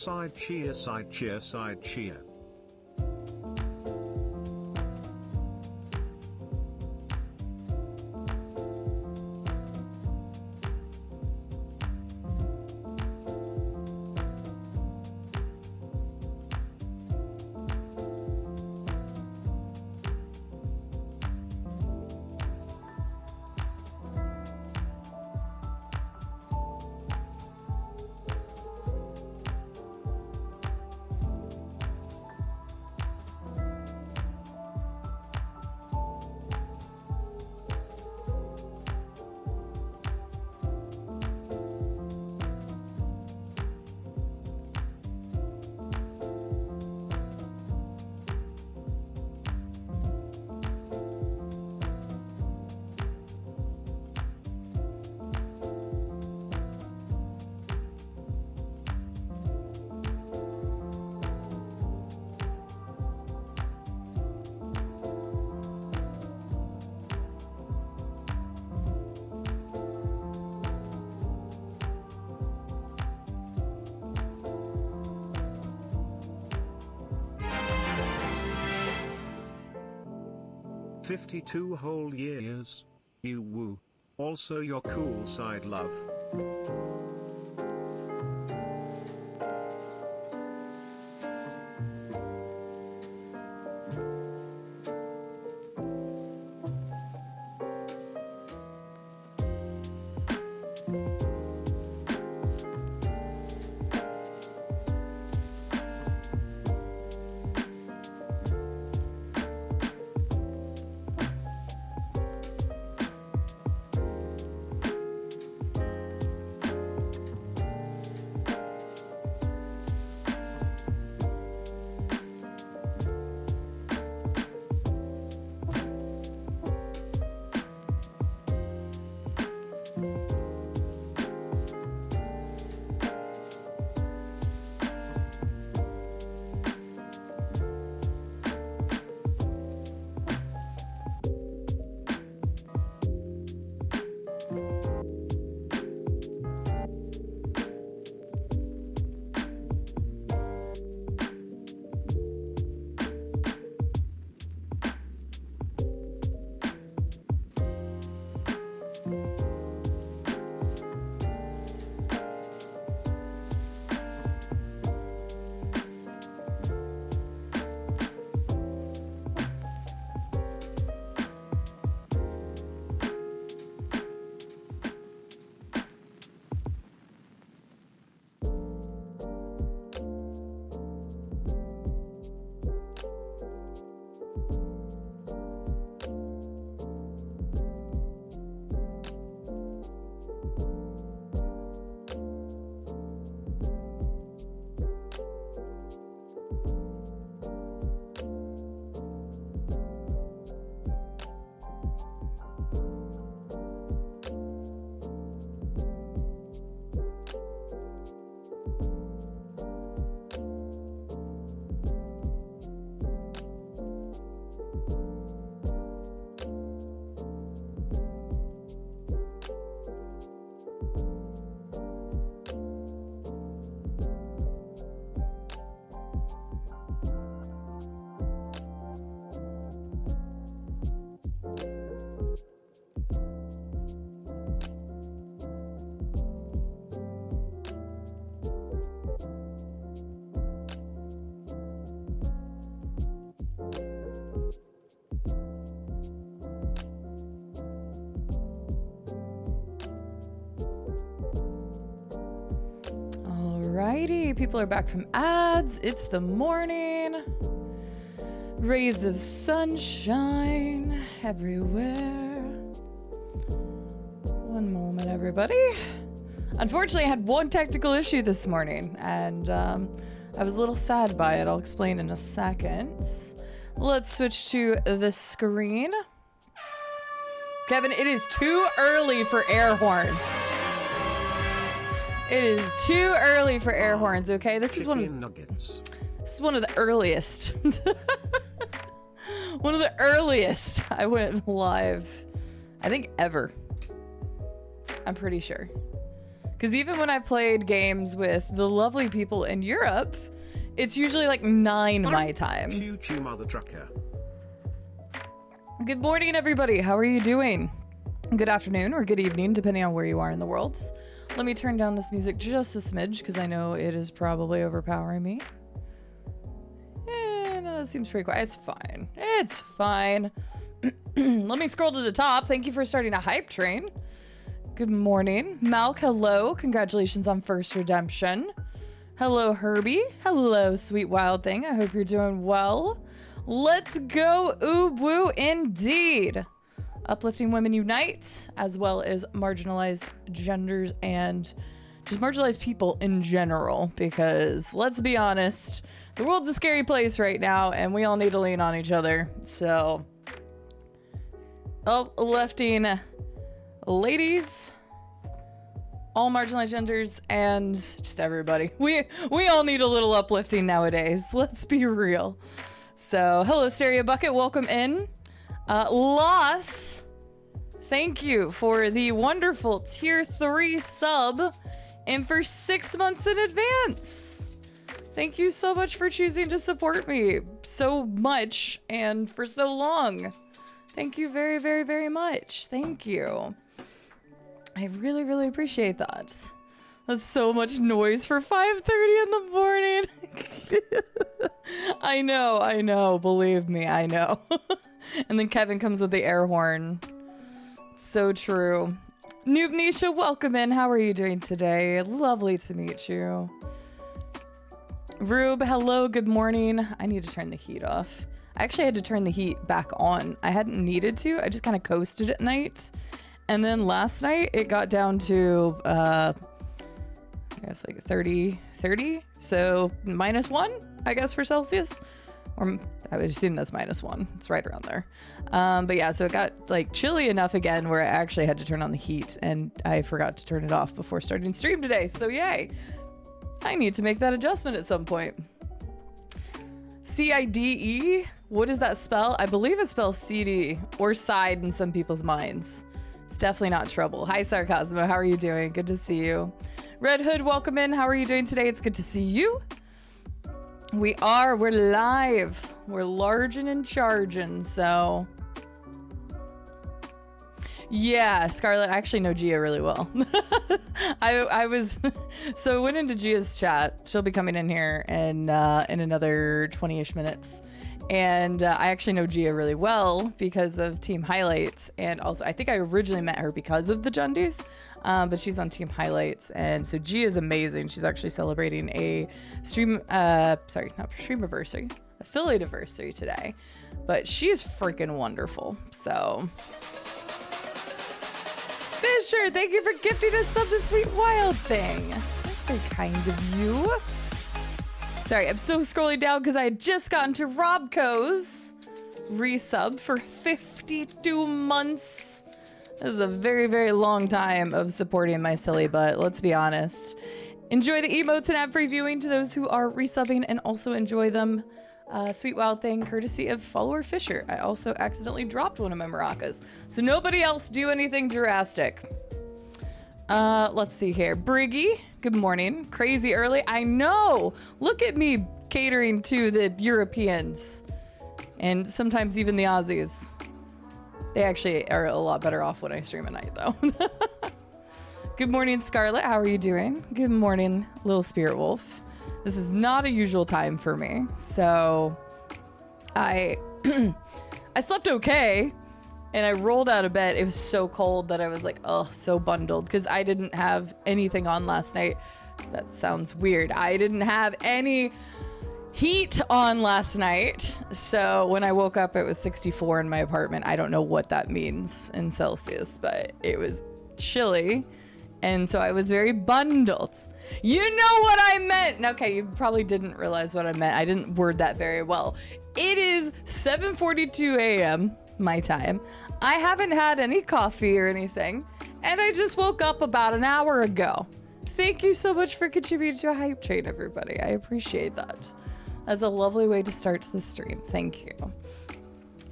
Side cheer, side cheer, side cheer. "52 whole years. You woo. Also your cool side, love." Alrighty, people are back from ads. It's the morning. Rays of sunshine everywhere. One moment, everybody. Unfortunately, I had one technical issue this morning, and I was a little sad by it. I'll explain in a second. Let's switch to the screen. Kevin, it is too early for air horns. It is too early for air horns, okay? This is one of the earliest. One of the earliest I went live, I think, ever. I'm pretty sure. Because even when I played games with the lovely people in Europe, it's usually like 9 my time. Choo-choo, mother trucker. Good morning, everybody. How are you doing? Good afternoon or good evening, depending on where you are in the world. Let me turn down this music just a smidge, because I know it is probably overpowering me. No, that seems pretty quiet. It's fine. It's fine. Let me scroll to the top. Thank you for starting a hype train. Good morning. Malk, hello. Congratulations on first redemption. Hello, Herbie. Hello, sweet wild thing. I hope you're doing well. Let's go, ooh woo, indeed. Uplifting Women Unite, as well as marginalized genders and just marginalized people in general, because let's be honest, the world's a scary place right now and we all need to lean on each other. So, uplifting ladies, all marginalized genders, and just everybody. We all need a little uplifting nowadays. Let's be real. So, hello, Stereo Bucket. Welcome in. Loss, thank you for the wonderful tier 3 sub and for 6 months in advance. Thank you so much for choosing to support me so much and for so long. Thank you very, very, very much. Thank you. I really, really appreciate that. That's so much noise for 5:30 in the morning. I know, believe me, I know. And then Kevin comes with the air horn. So true. Noob Nisha, welcome in. How are you doing today? Lovely to meet you. Rube, hello, good morning. I need to turn the heat off. I actually had to turn the heat back on. I hadn't needed to. I just kind of coasted at night. And then last night it got down to I guess like 30. So -1, I guess, for Celsius. Or I would assume that's -1. It's right around there. But yeah, so it got like chilly enough again where I actually had to turn on the heat, and I forgot to turn it off before starting stream today. So yay. I need to make that adjustment at some point. CIDE? What does that spell? I believe it spells CD or Cide in some people's minds. It's definitely not trouble. Hi, Sarcasmo. How are you doing? Good to see you. Red Hood, welcome in. How are you doing today? It's good to see you. We're live. We're larging and charging, so. Yeah, Scarlett, I actually know Gia really well. I went into Gia's chat. She'll be coming in here in another 20-ish minutes. And I actually know Gia really well because of Team Highlights. And also, I think I originally met her because of the Jundies. But she's on Team Highlights. And so Gia is amazing. She's actually celebrating a affiliate anniversary today. But she's freaking wonderful. So. Fisher, thank you for gifting us sub, the sweet wild thing. That's very kind of you. Sorry, I'm still scrolling down because I had just gotten to Robco's resub for 52 months. This is a very, very long time of supporting my silly butt, let's be honest. Enjoy the emotes and ad-free viewing to those who are resubbing, and also enjoy them. Sweet wild thing, courtesy of follower Fisher. I also accidentally dropped one of my maracas, so nobody else do anything drastic. Let's see here. Briggy, good morning. Crazy early. I know. Look at me catering to the Europeans and sometimes even the Aussies. They actually are a lot better off when I stream at night, though. Good morning, Scarlett. How are you doing? Good morning, little spirit wolf. This is not a usual time for me, so I slept okay, and I rolled out of bed. It was so cold that I was like, oh, so bundled, because I didn't have anything on last night. That sounds weird. I didn't have any heat on last night, so when I woke up, it was 64 in my apartment. I don't know what that means in Celsius, but it was chilly, and so I was very bundled. You know what I meant. Okay, you probably didn't realize what I meant. I didn't word that very well. It is 7:42 a.m. my time. I haven't had any coffee or anything, and I just woke up about an hour ago. Thank you so much for contributing to a hype train, everybody. I appreciate that. That's a lovely way to start the stream. Thank you.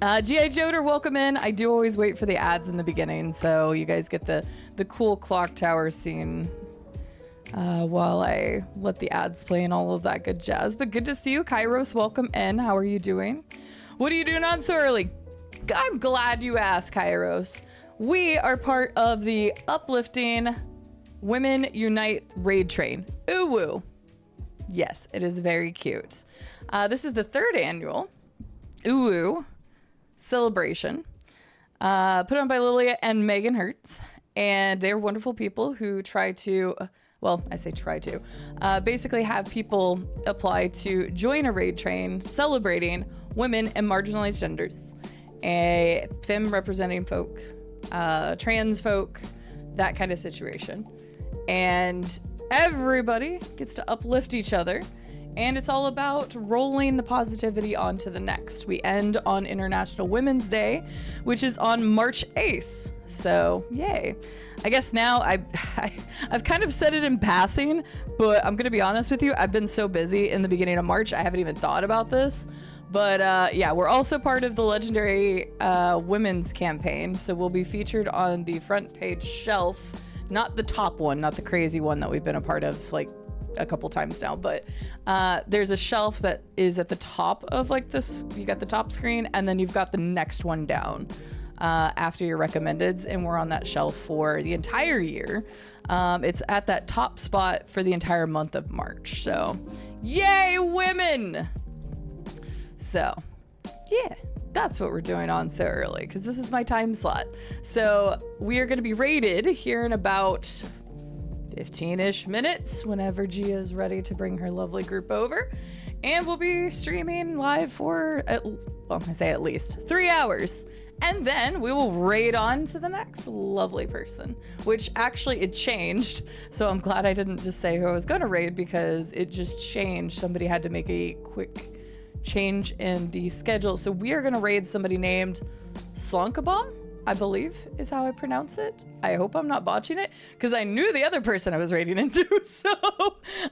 G.I. Joder, welcome in. I do always wait for the ads in the beginning, so you guys get the cool clock tower scene while I let the ads play and all of that good jazz. But good to see you, Kairos. Welcome in. How are you doing? What are you doing on so early? I'm glad you asked, Kairos. We are part of the uplifting Women Unite raid train. Ooh woo. Yes, it is very cute. This is the 3rd annual Ooh woo celebration, put on by Lilia and Megan Hertz. And they're wonderful people who try to, well, I say try to, basically have people apply to join a raid train celebrating women and marginalized genders, femme representing folk, trans folk, that kind of situation. And everybody gets to uplift each other. And it's all about rolling the positivity onto the next. We end on International Women's Day, which is on March 8th. So, yay. I guess now I've kind of said it in passing, but I'm going to be honest with you. I've been so busy in the beginning of March, I haven't even thought about this. But yeah, we're also part of the legendary women's campaign. So we'll be featured on the front page shelf, not the top one, not the crazy one that we've been a part of like a couple times now, but there's a shelf that is at the top of like this. You got the top screen and then you've got the next one down after your recommendeds, and we're on that shelf for the entire year. It's at that top spot for the entire month of March. So yay, women. So yeah, that's what we're doing on so early, because this is my time slot. So we are going to be rated here in about 15-ish minutes whenever Gia is ready to bring her lovely group over, and we'll be streaming live for I say at least 3 hours, and then we will raid on to the next lovely person, which actually it changed, so I'm glad I didn't just say who I was gonna raid, because it just changed. Somebody had to make a quick change in the schedule, so we are gonna raid somebody named Slonkabom, I believe is how I pronounce it. I hope I'm not botching it, because I knew the other person I was raiding into. So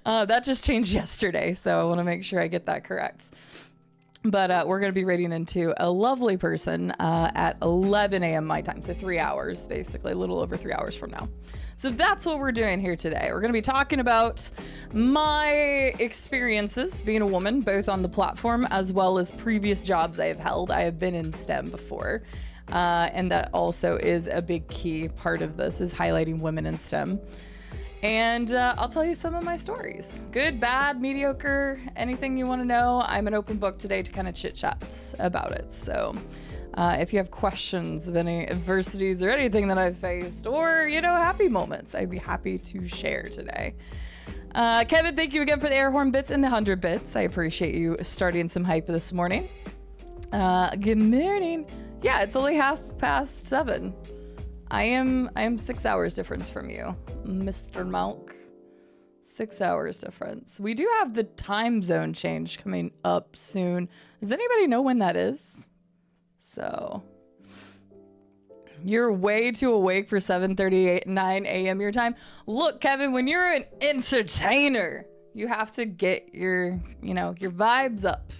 that just changed yesterday. So I want to make sure I get that correct. But we're going to be raiding into a lovely person at 11 a.m. my time. So 3 hours, basically, a little over 3 hours from now. So that's what we're doing here today. We're going to be talking about my experiences being a woman, both on the platform as well as previous jobs I have held. I have been in STEM before. And that also is a big key part of this, is highlighting women in STEM. And I'll tell you some of my stories. Good, bad, mediocre, anything you want to know. I'm an open book today to kind of chit chat about it. So if you have questions of any adversities or anything that I've faced, or, you know, happy moments, I'd be happy to share today. Kevin, thank you again for the air horn bits and the 100 bits. I appreciate you starting some hype this morning. Good morning. Yeah, it's only 7:30. I am 6 hours difference from you, Mr. Malk. 6 hours difference. We do have the time zone change coming up soon. Does anybody know when that is? So you're way too awake for 7:39 a.m. your time. Look, Kevin, when you're an entertainer, you have to get your vibes up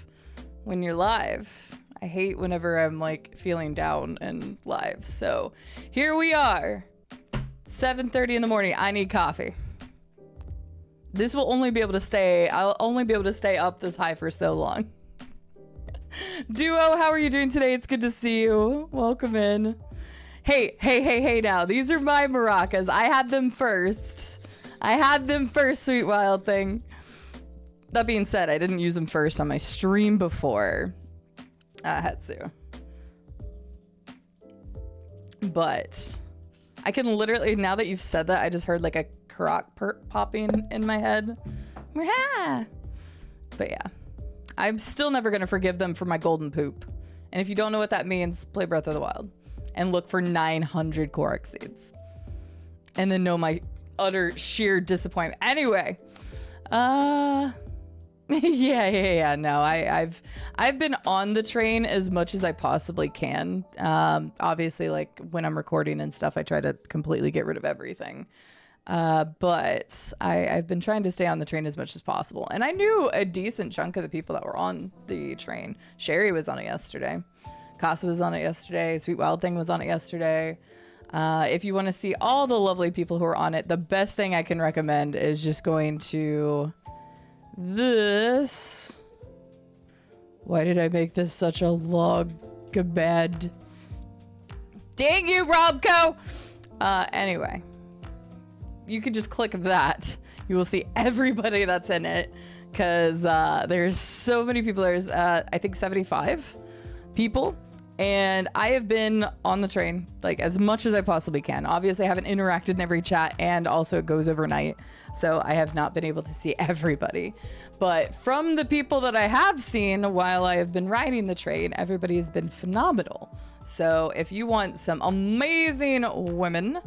when you're live. I hate whenever I'm like feeling down and live. So here we are, 7:30 in the morning. I need coffee. This will only be able to stay. I'll only be able to stay up this high for so long. Duo, how are you doing today? It's good to see you. Welcome in. Hey now. These are my maracas. I had them first. Sweet Wild Thing. That being said, I didn't use them first on my stream before. I had to. But I can literally, now that you've said that, I just heard like a crock popping in my head. But yeah, I'm still never going to forgive them for my golden poop. And if you don't know what that means, play Breath of the Wild and look for 900 Korok seeds. And then know my utter sheer disappointment. Anyway, yeah. No, I've been on the train as much as I possibly can. Obviously, like when I'm recording and stuff, I try to completely get rid of everything. But I've been trying to stay on the train as much as possible. And I knew a decent chunk of the people that were on the train. Sherry was on it yesterday. Casa was on it yesterday. Sweet Wild Thing was on it yesterday. If you want to see all the lovely people who are on it, the best thing I can recommend is just going to this. Why did I make this such a log bed? Dang you, Robco! Anyway, you can just click that. You will see everybody that's in it, because there's so many people. There's, I think, 75 people. And I have been on the train like as much as I possibly can. Obviously, I haven't interacted in every chat, and also it goes overnight, so I have not been able to see everybody. But from the people that I have seen while I have been riding the train, everybody has been phenomenal. So if you want some amazing women,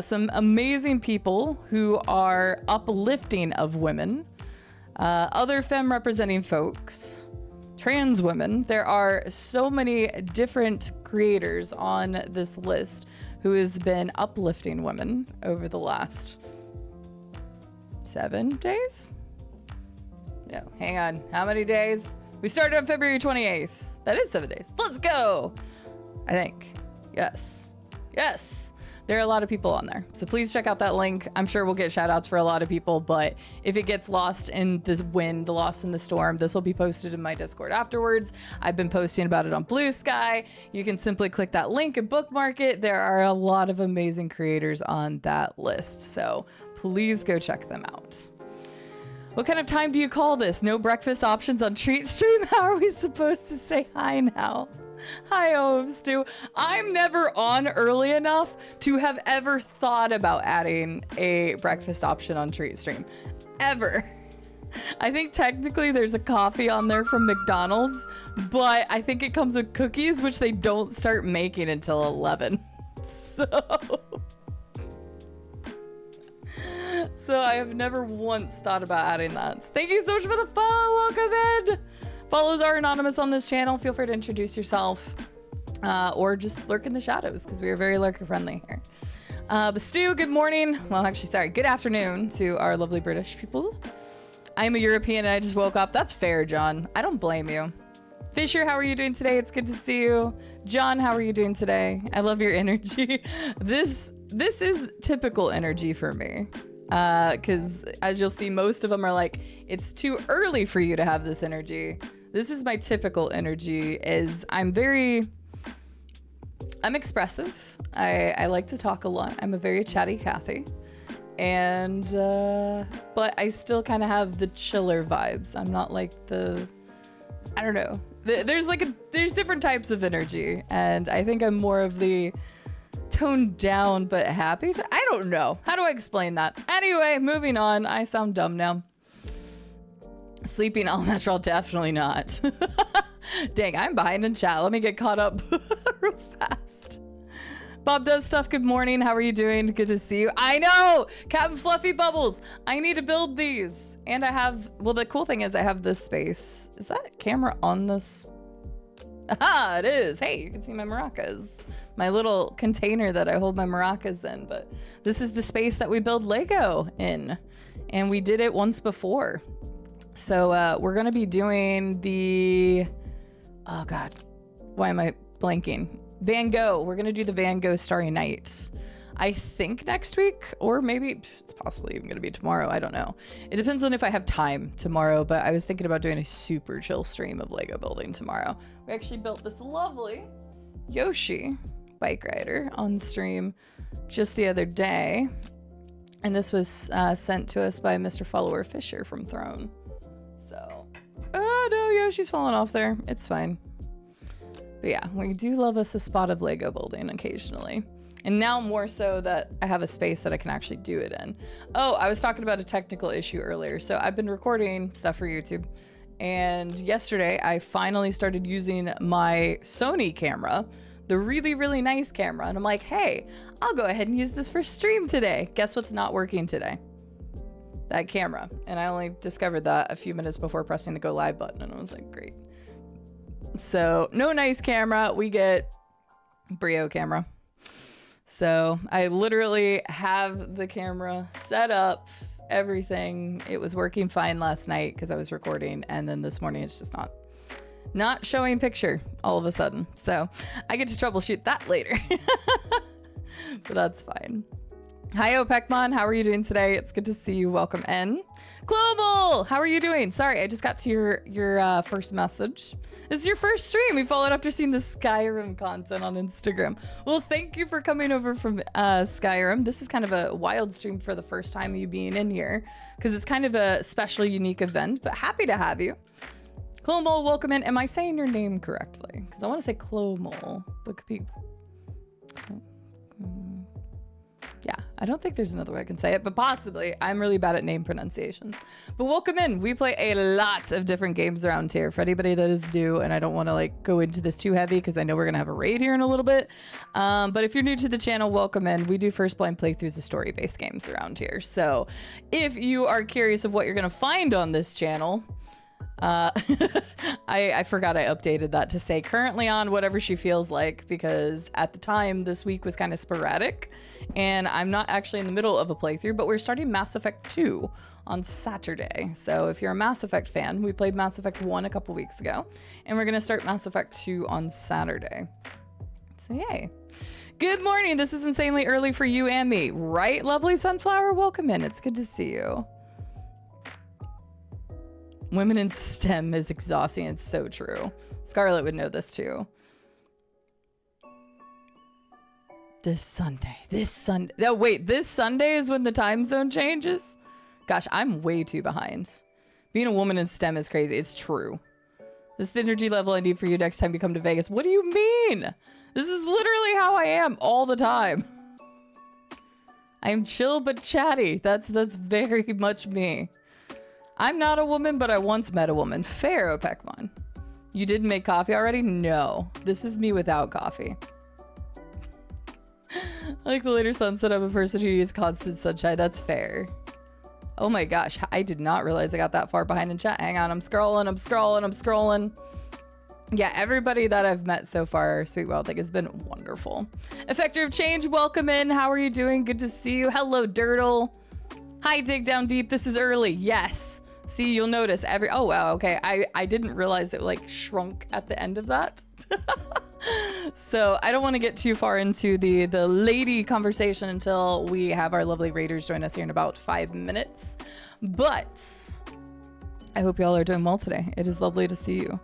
some amazing people who are uplifting of women, other femme representing folks, trans women, there are so many different creators on this list who has been uplifting women over the last 7 days? No, hang on. How many days? We started on February 28th. That is 7 days. Let's go! I think. Yes. Yes! There are a lot of people on there. So please check out that link. I'm sure we'll get shout outs for a lot of people, but if it gets lost in the wind, lost in the storm, this will be posted in my Discord afterwards. I've been posting about it on Blue Sky. You can simply click that link and bookmark it. There are a lot of amazing creators on that list, so please go check them out. What kind of time do you call this? No breakfast options on Treat Stream? How are we supposed to say hi now? Hi, Stu. I'm never on early enough to have ever thought about adding a breakfast option on Treat Stream. Ever. I think technically there's a coffee on there from McDonald's, but I think it comes with cookies, which they don't start making until 11. So I have never once thought about adding that. Thank you so much for the follow. Welcome in. Follows are anonymous on this channel. Feel free to introduce yourself or just lurk in the shadows, because we are very lurker friendly here. But Stu, good morning. Well, actually, sorry, good afternoon to our lovely British people. I'm a European and I just woke up. That's fair, John. I don't blame you. Fisher, how are you doing today? It's good to see you. John, how are you doing today? I love your energy. This is typical energy for me. Because as you'll see, most of them are like, it's too early for you to have this energy. This is my typical energy. Is I'm expressive. I like to talk a lot. I'm a very chatty Cathy. And, but I still kind of have the chiller vibes. I'm not like I don't know. There's different types of energy. And I think I'm more of the toned down but happy. I don't know. How do I explain that? Anyway, moving on. I sound dumb now. Sleeping all natural, definitely not. Dang, I'm behind in chat. Let me get caught up real fast. Bob Does Stuff, good morning. How are you doing? Good to see you. I know! Captain Fluffy Bubbles. I need to build these. And I have, well, the cool thing is I have this space. Is that camera on this? Aha, it is. Hey, you can see my maracas. My little container that I hold my maracas in. But this is the space that we build Lego in. And we did it once before. So we're going to be doing the, oh God, why am I blanking? Van Gogh. We're going to do the Van Gogh Starry Night. I think next week, or maybe it's possibly even going to be tomorrow. I don't know. It depends on if I have time tomorrow, but I was thinking about doing a super chill stream of Lego building tomorrow. We actually built this lovely Yoshi bike rider on stream just the other day. And this was sent to us by Mr. Follower Fisher from Throne. So, oh no, Yoshi's falling off there. It's fine. But yeah, we do love us a spot of Lego building occasionally. And now more so that I have a space that I can actually do it in. Oh, I was talking about a technical issue earlier. So I've been recording stuff for YouTube. And yesterday I finally started using my Sony camera, the really, really nice camera. And I'm like, hey, I'll go ahead and use this for stream today. Guess what's not working today? That camera. And I only discovered that a few minutes before pressing the go live button. And I was like, great. So no nice camera. We get Brio camera. So I literally have the camera set up, everything. It was working fine last night because I was recording. And then this morning it's just not showing picture all of a sudden. So I get to troubleshoot that later. but that's fine. Hi, Opekmon. How are you doing today? It's good to see you. Welcome in. Global, how are you doing? Sorry, I just got to your first message. This is your first stream. We followed after seeing the Skyrim content on Instagram. Well, thank you for coming over from Skyrim. This is kind of a wild stream for the first time you being in here because it's kind of a special, unique event, but happy to have you. Clomol, welcome in. Am I saying your name correctly? Because I want to say Clomol, but could be... Yeah, I don't think there's another way I can say it, but possibly. I'm really bad at name pronunciations. But welcome in. We play a lot of different games around here for anybody that is new, and I don't want to like go into this too heavy because I know we're going to have a raid here in a little bit. But if you're new to the channel, welcome in. We do first blind playthroughs of story-based games around here. So if you are curious of what you're going to find on this channel, I forgot I updated that to say currently on whatever she feels like, because at the time this week was kind of sporadic and I'm not actually in the middle of a playthrough, but we're starting Mass Effect 2 on Saturday. So if you're a Mass Effect fan, we played Mass Effect 1 a couple weeks ago and we're going to start Mass Effect 2 on Saturday. So yay. Good morning. This is insanely early for you and me, right? Lovely Sunflower, welcome in. It's good to see you. Women in STEM is exhausting. It's so true. Scarlett would know this too. This Sunday. Oh, wait, this Sunday is when the time zone changes? Gosh, I'm way too behind. Being a woman in STEM is crazy. It's true. This is the energy level I need for you next time you come to Vegas. What do you mean? This is literally how I am all the time. I am chill but chatty. That's very much me. I'm not a woman, but I once met a woman. Fair, Opekmon. You didn't make coffee already? No. This is me without coffee. Like the later sunset, I'm a person who uses constant sunshine. That's fair. Oh my gosh. I did not realize I got that far behind in chat. Hang on. I'm scrolling. Yeah, everybody that I've met so far, Sweet Wild Thing, has been wonderful. Effector of Change, welcome in. How are you doing? Good to see you. Hello, Dirtle. Hi, Dig Down Deep. This is early. Yes. See, you'll notice oh wow, okay. I didn't realize it like shrunk at the end of that. So I don't want to get too far into the lady conversation until we have our lovely raiders join us here in about 5 minutes. But I hope y'all are doing well today. It is lovely to see you.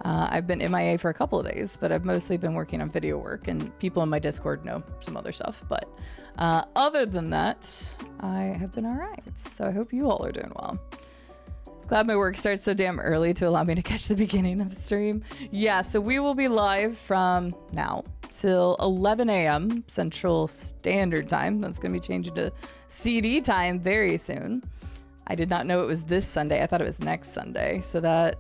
I've been MIA for a couple of days, but I've mostly been working on video work, and people in my Discord know some other stuff. But other than that, I have been all right. So I hope you all are doing well. Glad my work starts so damn early to allow me to catch the beginning of the stream. Yeah, so we will be live from now till 11 a.m. Central Standard Time. That's going to be changing to CD time very soon. I did not know it was this Sunday. I thought it was next Sunday. So that...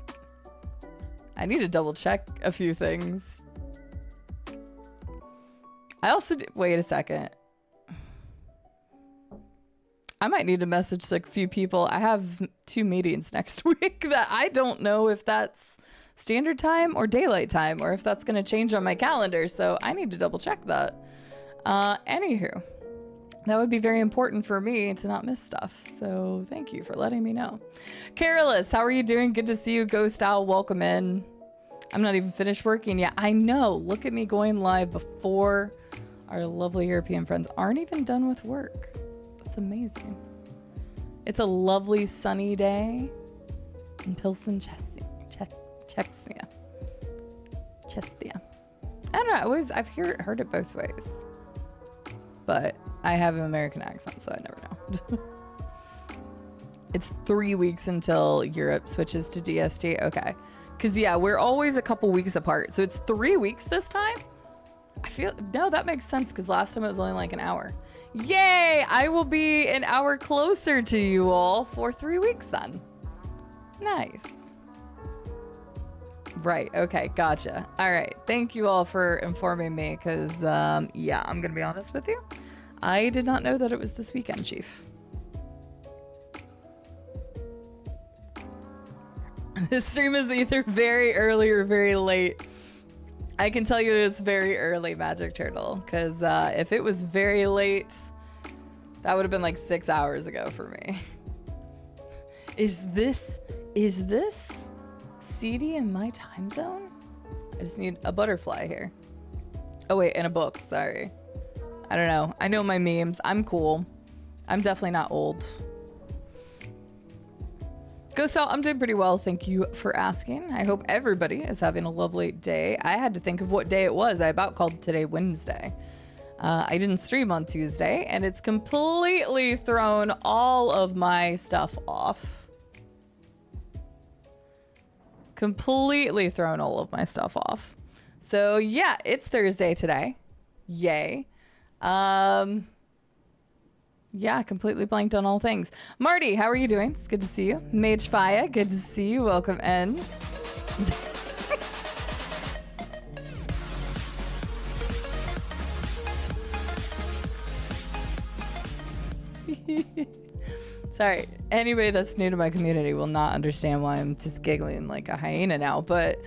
I need to double check a few things. I also... Wait a second. I might need to message like a few people. I have 2 meetings next week that I don't know if that's standard time or daylight time or if that's going to change on my calendar. So I need to double check that. Anywho, that would be very important for me to not miss stuff. So thank you for letting me know. Carolus, how are you doing? Good to see you. Ghost Owl, welcome in. I'm not even finished working yet. I know. Look at me going live before our lovely European friends aren't even done with work. It's amazing. It's a lovely sunny day in Pilsen, Czechia. I don't know. I've heard it both ways, but I have an American accent, so I never know. It's 3 weeks until Europe switches to DST. Okay, because yeah, we're always a couple weeks apart, so it's 3 weeks this time. No, that makes sense because last time it was only like an hour. Yay! I will be an hour closer to you all for 3 weeks then. Nice. Right, okay, gotcha. All right, thank you all for informing me because, yeah, I'm going to be honest with you. I did not know that it was this weekend, Chief. This stream is either very early or very late. I can tell you it's very early, Magic Turtle, because if it was very late, that would have been like 6 hours ago for me. Is this CD in my time zone? I just need a butterfly here. Oh wait, and a book, sorry. I don't know. I know my memes. I'm cool. I'm definitely not old. Ghost Out, I'm doing pretty well. Thank you for asking. I hope everybody is having a lovely day. I had to think of what day it was. I about called today Wednesday. I didn't stream on Tuesday, and it's completely thrown all of my stuff off. Completely thrown all of my stuff off. So yeah, it's Thursday today. Yay. Yeah, completely blanked on all things. Marty, how are you doing? It's good to see you. Mage Faya, good to see you. Welcome in. Sorry, anybody that's new to my community will not understand why I'm just giggling like a hyena now. But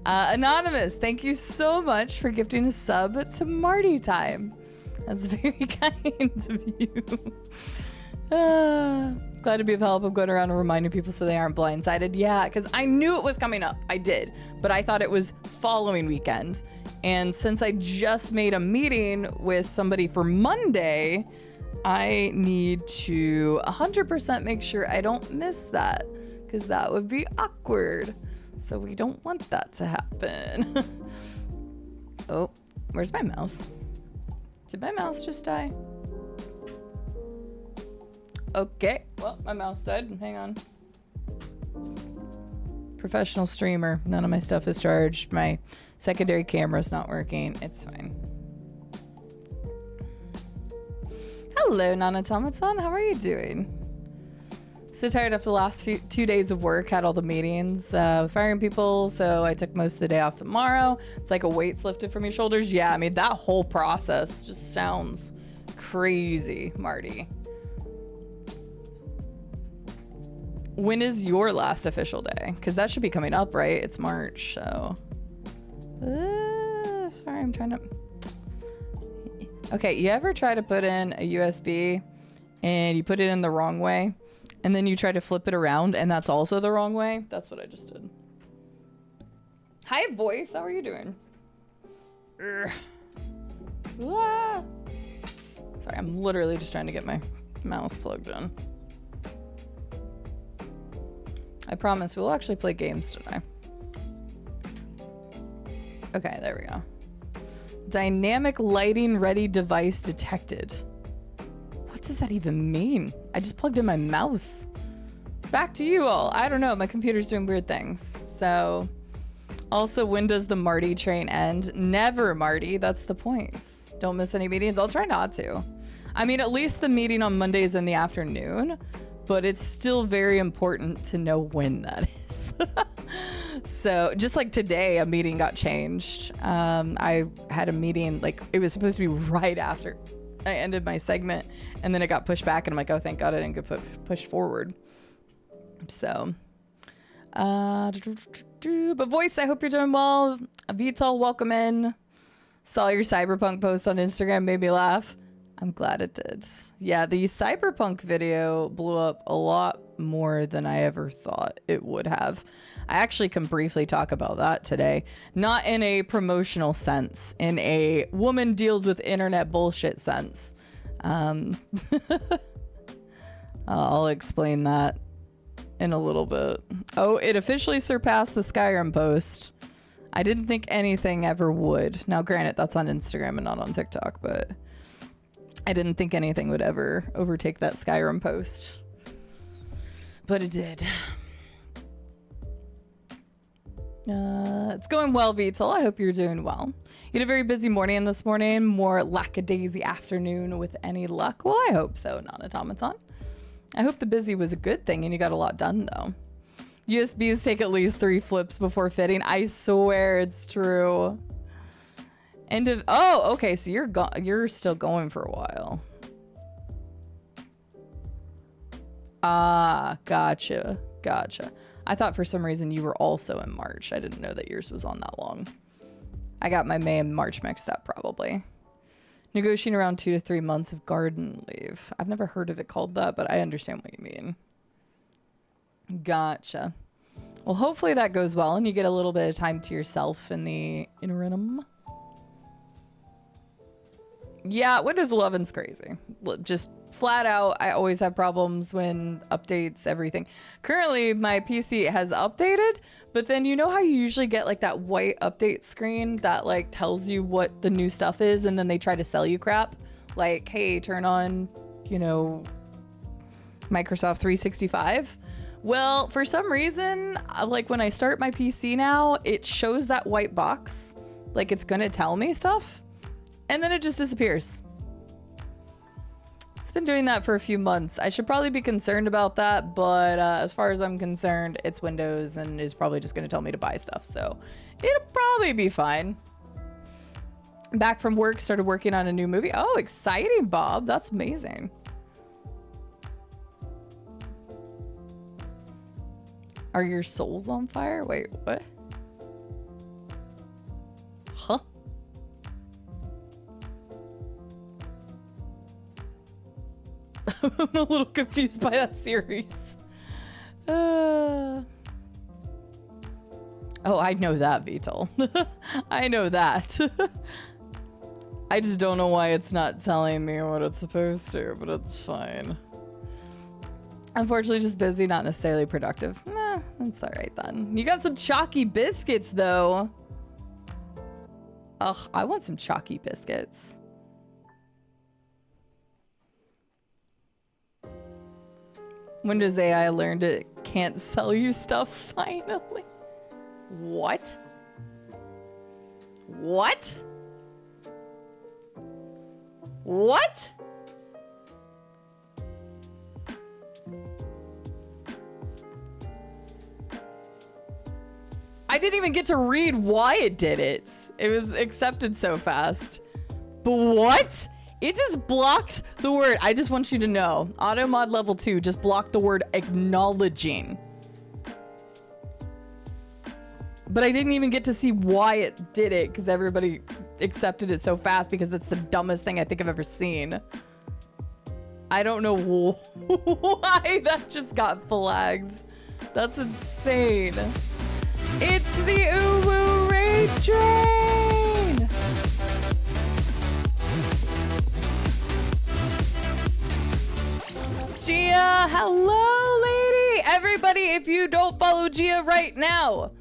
Anonymous, thank you so much for gifting a sub to Marty Time. That's very kind of you. Glad to be of help. I'm going around and reminding people so they aren't blindsided. Yeah, because I knew it was coming up. I did. But I thought it was following weekend. And since I just made a meeting with somebody for Monday, I need to 100% make sure I don't miss that. Because that would be awkward. So we don't want that to happen. Oh, where's my mouse? Did my mouse just die? Okay, well, my mouse died. Hang on. Professional streamer. None of my stuff is charged. My secondary camera's not working. It's fine. Hello, non-automaton. How are you doing? So tired after the last 2 days of work. Had all the meetings with firing people, so I took most of the day off tomorrow. It's like a weight's lifted from your shoulders. Yeah, I mean, that whole process just sounds crazy, Marty. When is your last official day? Because that should be coming up, right? It's March, so... sorry, I'm trying to... Okay, you ever try to put in a USB and you put it in the wrong way? And then you try to flip it around, and that's also the wrong way. That's what I just did. Hi, voice. How are you doing? Ah. Sorry, I'm literally just trying to get my mouse plugged in. I promise we'll actually play games today. Okay, there we go. Dynamic lighting ready device detected. What does that even mean? I just plugged in my mouse. Back to you all. I don't know. My computer's doing weird things. So, also, when does the Marty train end? Never, Marty. That's the point. Don't miss any meetings. I'll try not to. I mean, at least the meeting on Mondays in the afternoon, but it's still very important to know when that is. So, just like today, a meeting got changed. I had a meeting, like, it was supposed to be right after I ended my segment, and then it got pushed back, and I'm like, oh, thank God I didn't get pushed forward. So, but voice, I hope you're doing well. Vital, welcome in. Saw your cyberpunk post on Instagram, made me laugh. I'm glad it did. Yeah, the cyberpunk video blew up a lot more than I ever thought it would have. I actually can briefly talk about that today. Not in a promotional sense, in a woman deals with internet bullshit sense. I'll explain that in a little bit. Oh, it officially surpassed the Skyrim post. I didn't think anything ever would. Now, granted, that's on Instagram and not on TikTok, but I didn't think anything would ever overtake that Skyrim post. But it did. It's going well, Vital. I hope you're doing well. You had a very busy morning this morning, more lackadaisy afternoon with any luck. Well, I hope so, non-automaton. I hope the busy was a good thing and you got a lot done, though. USBs take at least 3 flips before fitting. I swear it's true. Oh, okay, so you're still going for a while. Ah, gotcha. I thought for some reason you were also in March. I didn't know that yours was on that long. I got my May and March mixed up, probably. Negotiating around 2 to 3 months of garden leave. I've never heard of it called that, but I understand what you mean. Gotcha. Well, hopefully that goes well and you get a little bit of time to yourself in the interim. Yeah, Windows 11's crazy. Just flat out, I always have problems when updates everything. Currently, my PC has updated, but then you know how you usually get like that white update screen that like tells you what the new stuff is, and then they try to sell you crap? Like, hey, turn on, you know, Microsoft 365. Well, for some reason, like when I start my PC now, it shows that white box, like it's gonna tell me stuff, and then it just disappears. It's been doing that for a few months. I should probably be concerned about that, but as far as I'm concerned, it's Windows and is probably just gonna tell me to buy stuff, so it'll probably be fine. Back from work, started working on a new movie. Oh, exciting, Bob. That's amazing. Are your souls on fire? Wait, what? Huh? I'm a little confused by that series. Oh, I know that, Vital. I know that. I just don't know why it's not telling me what it's supposed to, but it's fine. Unfortunately, just busy, not necessarily productive. That's all right then. You got some chalky biscuits, though. Ugh, I want some chalky biscuits. Windows AI learned it can't sell you stuff, finally. What? What? What? I didn't even get to read why it did it. It was accepted so fast. But what? It just blocked the word. I just want you to know. Auto mod level 2 just blocked the word acknowledging. But I didn't even get to see why it did it because everybody accepted it so fast because that's the dumbest thing I think I've ever seen. I don't know why that just got flagged. That's insane. It's the Uwu Raid Train! Gia, hello, lady! Everybody, if you don't follow Gia right now.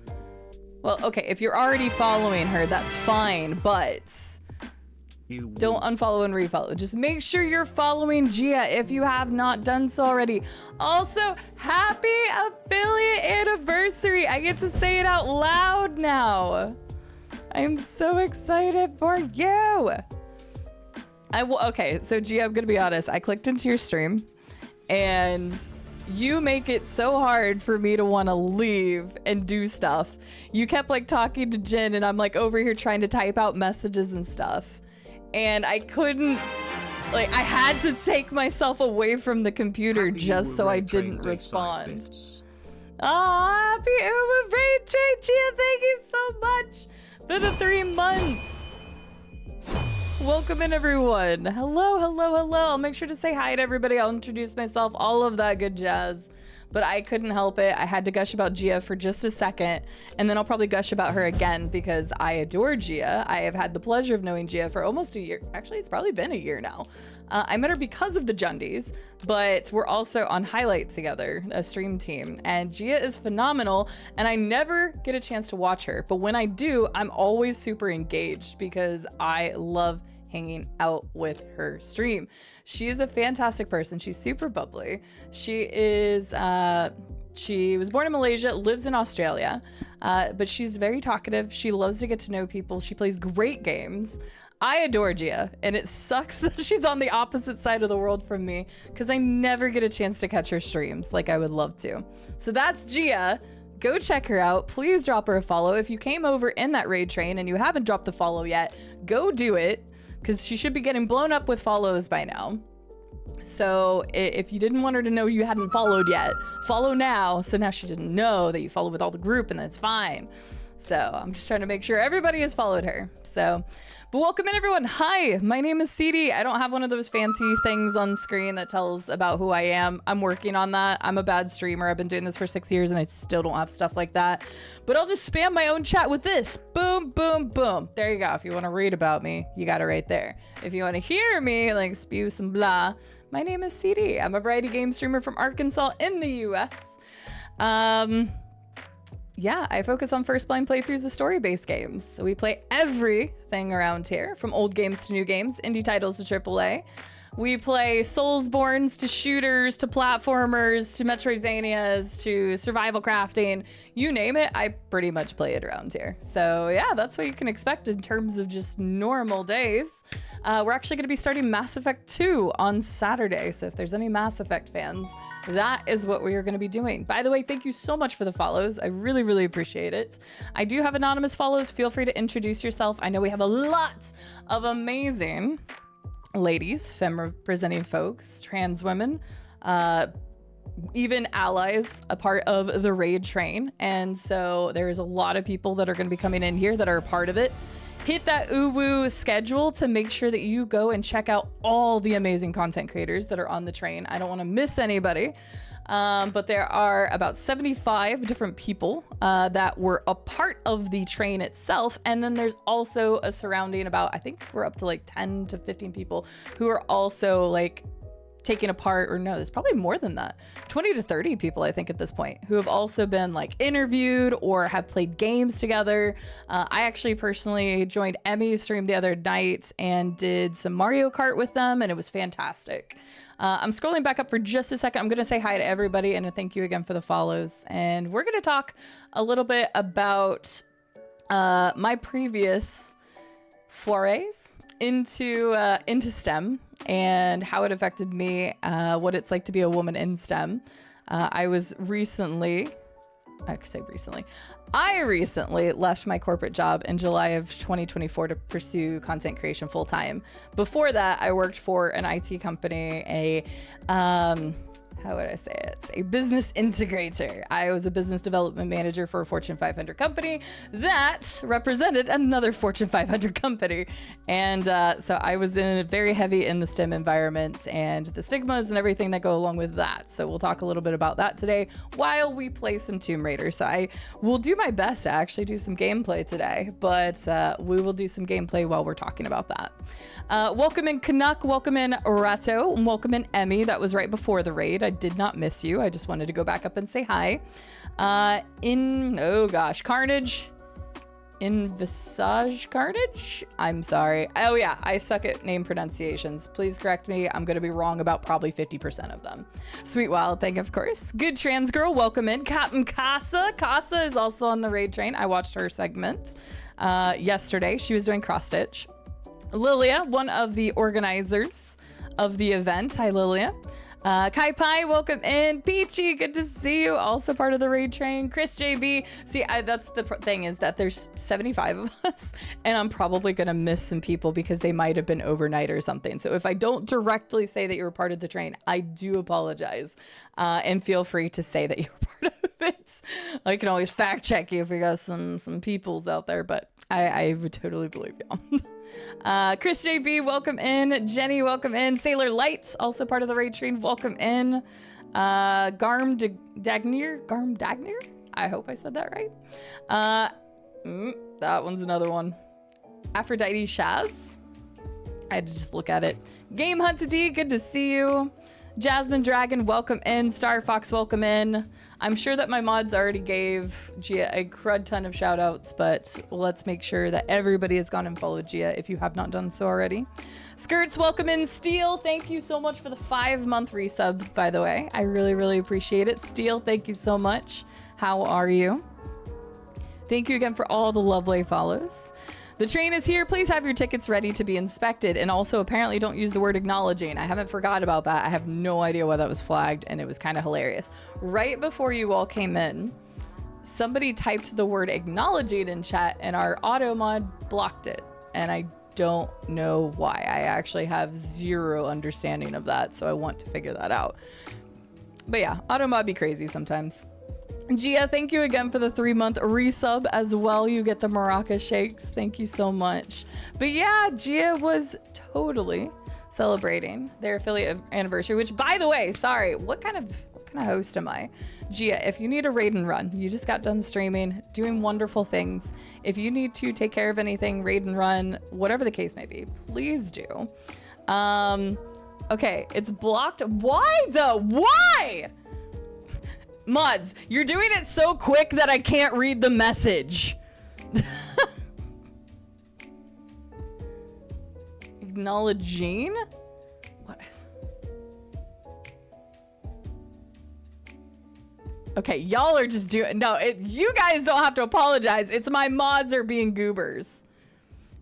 Well, okay, if you're already following her, that's fine, but don't unfollow and refollow. Just make sure you're following Gia if you have not done so already. Also, happy affiliate anniversary. I get to say it out loud now. I'm so excited for you. Okay, so Gia, I'm gonna be honest. I clicked into your stream and you make it so hard for me to want to leave and do stuff. You kept like talking to Jen and I'm like over here trying to type out messages and stuff. And I couldn't, like, I had to take myself away from the computer just so I didn't respond. Oh, happy Uber Raid Train, Gia, thank you so much for the 3 months. Welcome in, everyone. Hello, hello, hello. I'll make sure to say hi to everybody. I'll introduce myself, all of that good jazz. But I couldn't help it. I had to gush about Gia for just a second, and then I'll probably gush about her again because I adore Gia. I have had the pleasure of knowing Gia for almost a year. Actually, it's probably been a year now. I met her because of the Jundies, but we're also on Highlights together, a stream team, and Gia is phenomenal, and I never get a chance to watch her. But when I do, I'm always super engaged because I love hanging out with her stream. She is a fantastic person. She's super bubbly. She was born in Malaysia, lives in Australia, but she's very talkative. She loves to get to know people. She plays great games. I adore Gia, and it sucks that she's on the opposite side of the world from me because I never get a chance to catch her streams like I would love to. So that's Gia. Go check her out. Please drop her a follow. If you came over in that raid train and you haven't dropped the follow yet, go do it, because she should be getting blown up with follows by now. So if you didn't want her to know you hadn't followed yet, follow now. So now she didn't know that you follow with all the group, and that's fine. So I'm just trying to make sure everybody has followed her. So, but welcome in everyone. Hi, my name is Cide. I don't have one of those fancy things on screen that tells about who I am. I'm working on that. I'm a bad streamer. I've been doing this for 6 years and I still don't have stuff like that. But I'll just spam my own chat with this. Boom, boom, boom. There you go. If you want to read about me, you got it right there. If you want to hear me like spew some blah, my name is Cide. I'm a variety game streamer from Arkansas in the US. Yeah, I focus on first blind playthroughs of story-based games. So we play everything around here, from old games to new games, indie titles to AAA. We play Soulsborns to shooters to platformers to Metroidvanias to survival crafting. You name it, I pretty much play it around here. So yeah, that's what you can expect in terms of just normal days. We're actually going to be starting Mass Effect 2 on Saturday. So if there's any Mass Effect fans, that is what we are going to be doing. By the way, thank you so much for the follows. I really, really appreciate it. I do have anonymous follows. Feel free to introduce yourself. I know we have a lot of amazing ladies, femme representing folks, trans women, even allies, a part of the raid train. And so there's a lot of people that are going to be coming in here that are a part of it. Hit that uwu schedule to make sure that you go and check out all the amazing content creators that are on the train. I don't want to miss anybody, but there are about 75 different people that were a part of the train itself. And then there's also a surrounding about, I think we're up to like 10 to 15 people who are also like taking a part, or no, there's probably more than that, 20 to 30 people I think at this point, who have also been like interviewed or have played games together. I actually personally joined Emmy's stream the other night and did some Mario Kart with them, and it was fantastic. I'm scrolling back up for just a second. I'm going to say hi to everybody and a thank you again for the follows, and we're going to talk a little bit about my previous forays into STEM and how it affected me, what it's like to be a woman in STEM. I recently left my corporate job in July of 2024 to pursue content creation full time. Before that, I worked for an IT company, how would I say it? A business integrator. I was a business development manager for a Fortune 500 company that represented another Fortune 500 company. And so I was very heavy in the STEM environment and the stigmas and everything that go along with that. So we'll talk a little bit about that today while we play some Tomb Raider. So I will do my best to actually do some gameplay today, but we will do some gameplay while we're talking about that. Welcome in Canuck, welcome in Rato, and welcome in Emmy. That was right before the raid. I did not miss you. I just wanted to go back up and say hi. Carnage. Invisage Carnage? I'm sorry. Oh yeah, I suck at name pronunciations. Please correct me. I'm going to be wrong about probably 50% of them. Sweet Wild Thing, of course. Good Trans Girl, welcome in. Captain Casa. Casa is also on the raid train. I watched her segment yesterday. She was doing cross stitch. Lilia, one of the organizers of the event. Hi, Lilia. Kai Pai, welcome in. Peachy, good to see you. Also part of the raid train. Chris JB. See, that's the thing, is that there's 75 of us, and I'm probably going to miss some people because they might have been overnight or something. So if I don't directly say that you were part of the train, I do apologize. And feel free to say that you were part of it. I can always fact check you if we got some peoples out there, but I would totally believe you. Chris JB, welcome in. Jenny, welcome in. Sailor Lights, also part of the raid train, welcome in. Garm Dagnier, I hope I said that right. That one's another one. Aphrodite Shaz, I had to just look at it. Game Hunt D, good to see you. Jasmine Dragon, welcome in. Star Fox, welcome in. I'm sure that my mods already gave Gia a crud ton of shout outs, but let's make sure that everybody has gone and followed Gia if you have not done so already. Skirts, welcome in. Steel, thank you so much for the 5-month resub, by the way. I really, really appreciate it. Steel, thank you so much. How are you? Thank you again for all the lovely follows. The train is here. Please have your tickets ready to be inspected. And also, apparently, don't use the word acknowledging. I haven't forgot about that. I have no idea why that was flagged, and it was kind of hilarious. Right before you all came in, somebody typed the word acknowledging in chat, and our auto mod blocked it. And I don't know why. I actually have zero understanding of that, so I want to figure that out. But yeah, auto mod be crazy sometimes. Gia, thank you again for the 3-month resub as well. You get the maraca shakes. Thank you so much. But yeah, Gia was totally celebrating their affiliate anniversary, which, by the way, sorry, what kind of host am I? Gia, if you need a raid and run, you just got done streaming, doing wonderful things. If you need to take care of anything, raid and run, whatever the case may be, please do. Okay, it's blocked. Why though? Why? Mods, you're doing it so quick that I can't read the message. Acknowledging? What? Okay, y'all are just doing... No, you guys don't have to apologize. It's my mods are being goobers.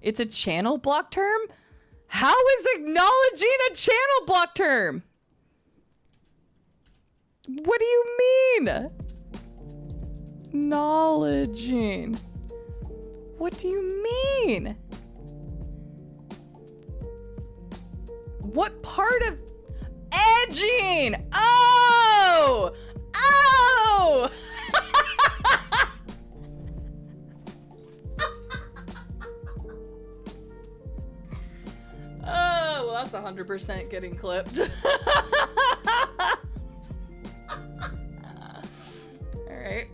It's a channel block term? How is acknowledging a channel block term? What do you mean? Acknowledging. What do you mean? What part of edging? Oh! Oh! Oh, well, that's 100% getting clipped. All right.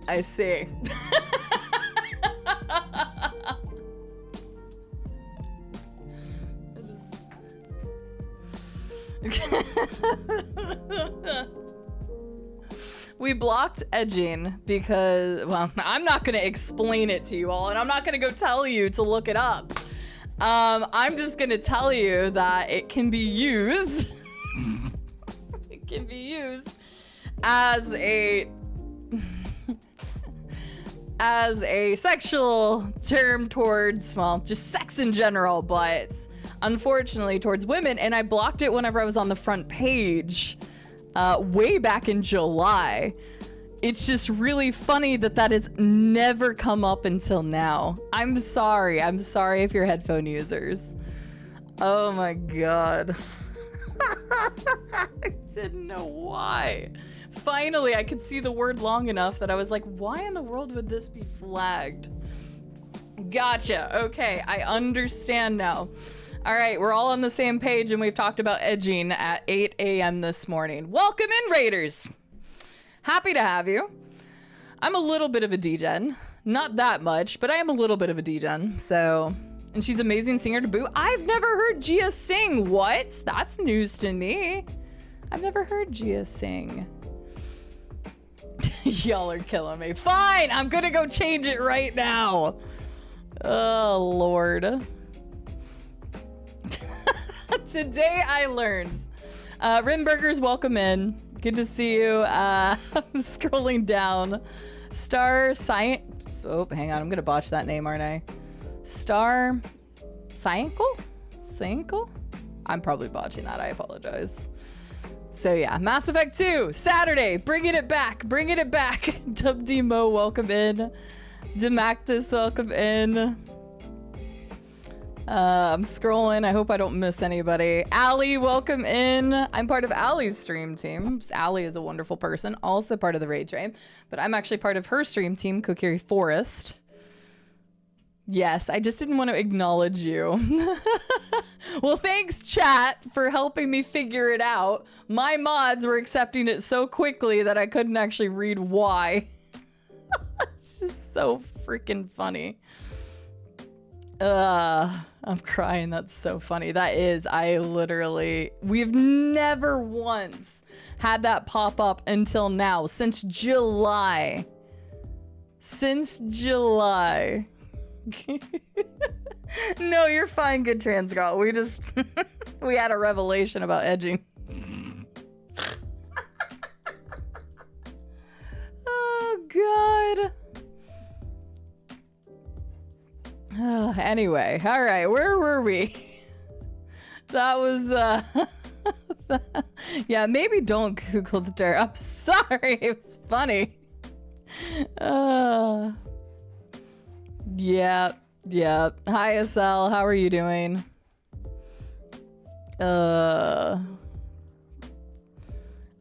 I see. We blocked edging because, well, I'm not going to explain it to you all, and I'm not going to go tell you to look it up. I'm just going to tell you that it can be used. It can be used as a sexual term towards, well, just sex in general, but unfortunately towards women, and I blocked it whenever I was on the front page way back in July. It's just really funny that has never come up until now. I'm sorry if you're headphone users. Oh my god. I didn't know why. Finally, I could see the word long enough that I was like, why in the world would this be flagged? Gotcha. Okay, I understand now. All right, we're all on the same page, and we've talked about edging at 8 a.m. this morning. Welcome in, Raiders. Happy to have you. I'm a little bit of a degen. Not that much, but I am a little bit of a degen, so... And she's an amazing singer to boot. I've never heard Gia sing. What? That's news to me. I've never heard Gia sing. Y'all are killing me. Fine, I'm gonna go change it right now. Oh, Lord. Today I learned. Rimburgers, welcome in. Good to see you. I'm scrolling down. Star Science. Oh, hang on. I'm going to botch that name, aren't I? Star Science? I'm probably botching that. I apologize. So yeah, Mass Effect 2, Saturday. Bringing it back. Bringing it back. Dub Demo, welcome in. Demactus, welcome in. I'm scrolling. I hope I don't miss anybody. Allie, welcome in. I'm part of Allie's stream team. Allie is a wonderful person, also part of the raid train, but I'm actually part of her stream team, Kokiri Forest. Yes, I just didn't want to acknowledge you. Well, thanks, chat, for helping me figure it out. My mods were accepting it so quickly that I couldn't actually read why. It's just so freaking funny. I'm crying. That's so funny. That is, we've never once had that pop up until now, since July. Since July. No, you're fine, good trans girl. We just, we had a revelation about edging. Oh, God. Anyway, all right, where were we? That was, yeah, maybe don't Google the term. I'm sorry, it was funny. Yeah. Hi, SL, how are you doing?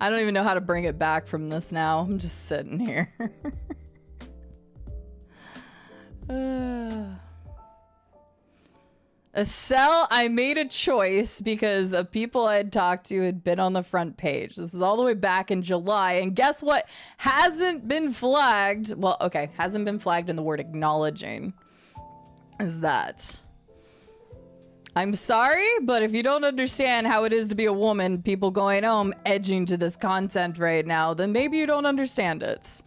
I don't even know how to bring it back from this now. I'm just sitting here. Estelle, I made a choice because of people I had talked to had been on the front page. This is all the way back in July. And guess what? Hasn't been flagged. Well, okay. Hasn't been flagged in the word acknowledging. Is that. I'm sorry, but if you don't understand how it is to be a woman, people going, oh, I'm edging to this content right now, then maybe you don't understand it.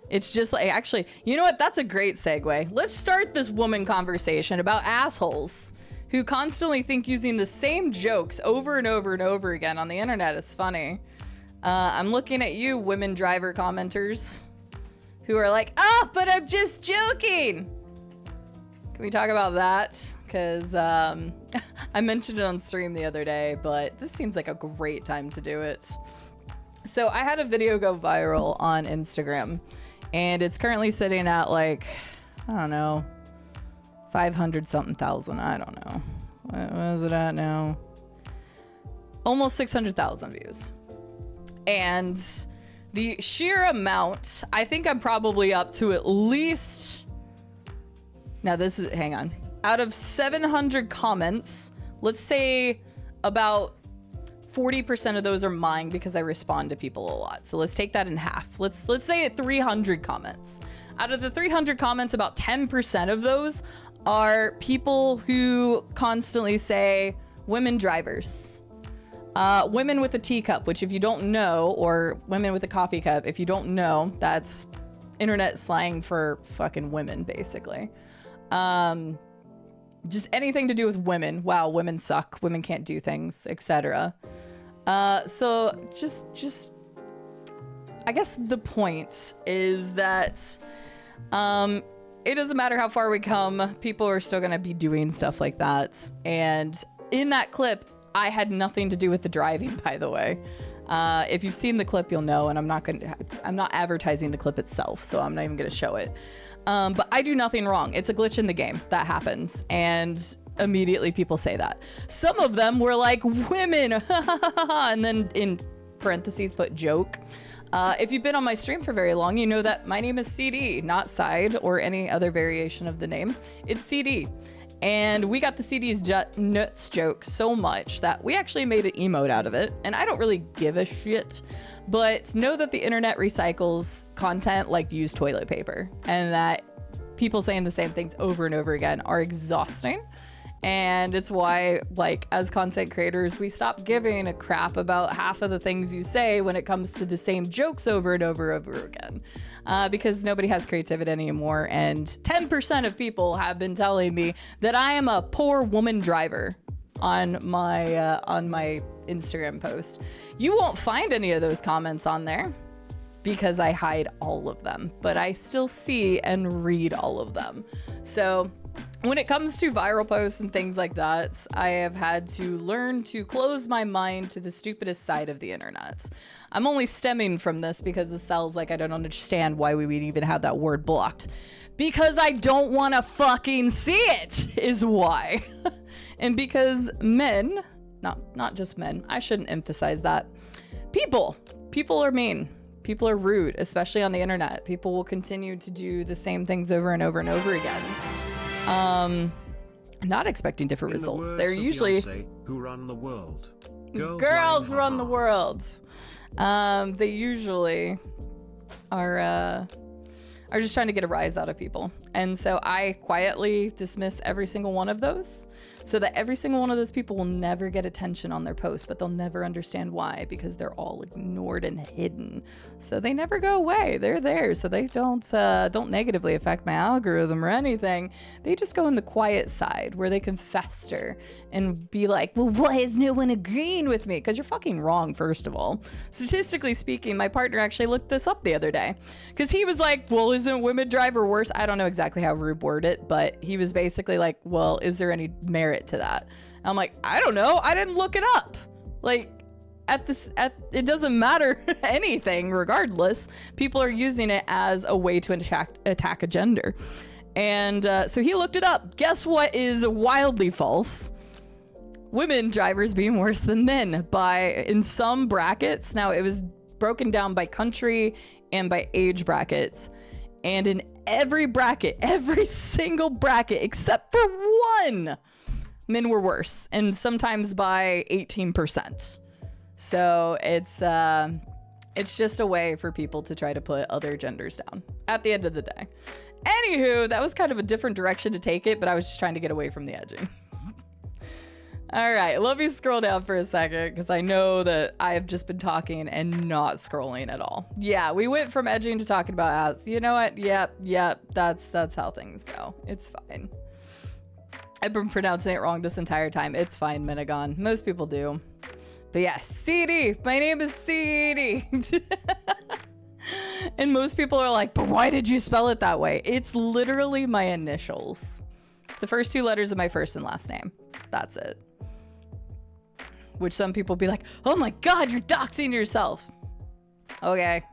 It's just like, actually, you know what? That's a great segue. Let's start this woman conversation about assholes who constantly think using the same jokes over and over and over again on the internet is funny. I'm looking at you, women driver commenters, who are like, oh, but I'm just joking. Can we talk about that? Because I mentioned it on stream the other day, but this seems like a great time to do it. So I had a video go viral on Instagram, and it's currently sitting at like, I don't know, 500 something thousand. I don't know. What is it at now? Almost 600,000 views. And the sheer amount, I think I'm probably up to at least, now this is, hang on. Out of 700 comments, let's say about 40% of those are mine because I respond to people a lot. So let's take that in half. Let's say at 300 comments. Out of the 300 comments, about 10% of those are people who constantly say women drivers. Women with a teacup, which if you don't know, or women with a coffee cup, if you don't know, that's internet slang for fucking women, basically. Just anything to do with women. Wow, women suck. Women can't do things, etc. So just, I guess the point is that, it doesn't matter how far we come, people are still gonna be doing stuff like that. And in that clip, I had nothing to do with the driving, by the way. If you've seen the clip, you'll know, and I'm not advertising the clip itself, so I'm not even gonna show it. But I do nothing wrong. It's a glitch in the game that happens, and immediately people say that. Some of them were like, women, and then in parentheses put joke. If you've been on my stream for very long, you know that my name is Cide, not Cide or any other variation of the name. It's Cide. And we got the CD's nuts joke so much that we actually made an emote out of it. And I don't really give a shit, but know that the internet recycles content like used toilet paper, and that people saying the same things over and over again are exhausting. And it's why, like, as content creators, we stop giving a crap about half of the things you say when it comes to the same jokes over and over again. Because nobody has creativity anymore. And 10% of people have been telling me that I am a poor woman driver on my Instagram post. You won't find any of those comments on there because I hide all of them, but I still see and read all of them. So when it comes to viral posts and things like that, I have had to learn to close my mind to the stupidest side of the internet. I'm only stemming from this because it sounds like I don't understand why we would even have that word blocked. Because I don't want to fucking see it, is why. And because men, not just men, I shouldn't emphasize that. People are mean. People are rude, especially on the internet. People will continue to do the same things over and over and over again. Not expecting different results. They're usually Beyonce, who run the world. Girls run the world. They usually are just trying to get a rise out of people. And so I quietly dismiss every single one of those, so that every single one of those people will never get attention on their post, but they'll never understand why, because they're all ignored and hidden. So they never go away. They're there, so they don't negatively affect my algorithm or anything. They just go in the quiet side where they can fester and be like, well, why is no one agreeing with me? Because you're fucking wrong, first of all. Statistically speaking, my partner actually looked this up the other day, because he was like, well, isn't women driver worse? I don't know exactly how Rube worded it, but he was basically like, well, is there any merit to that? And I'm like, I don't know. I didn't look it up. Like, it doesn't matter anything regardless. People are using it as a way to attack a gender. And so he looked it up. Guess what is wildly false? women drivers being worse than men in some brackets. Now, it was broken down by country and by age brackets. And in every bracket, every single bracket except for one, men were worse, and sometimes by 18%. So it's just a way for people to try to put other genders down at the end of the day. Anywho, that was kind of a different direction to take it, but I was just trying to get away from the edging. All right, let me scroll down for a second because I know that I have just been talking and not scrolling at all. Yeah, we went from edging to talking about ass. You know what? Yep, that's how things go. It's fine. I've been pronouncing it wrong this entire time. It's fine, Minagon. Most people do. But yeah, Cide. My name is Cide. And most people are like, but why did you spell it that way? It's literally my initials. It's the first 2 letters of my first and last name. That's it. Which some people be like, oh my God, you're doxing yourself. Okay.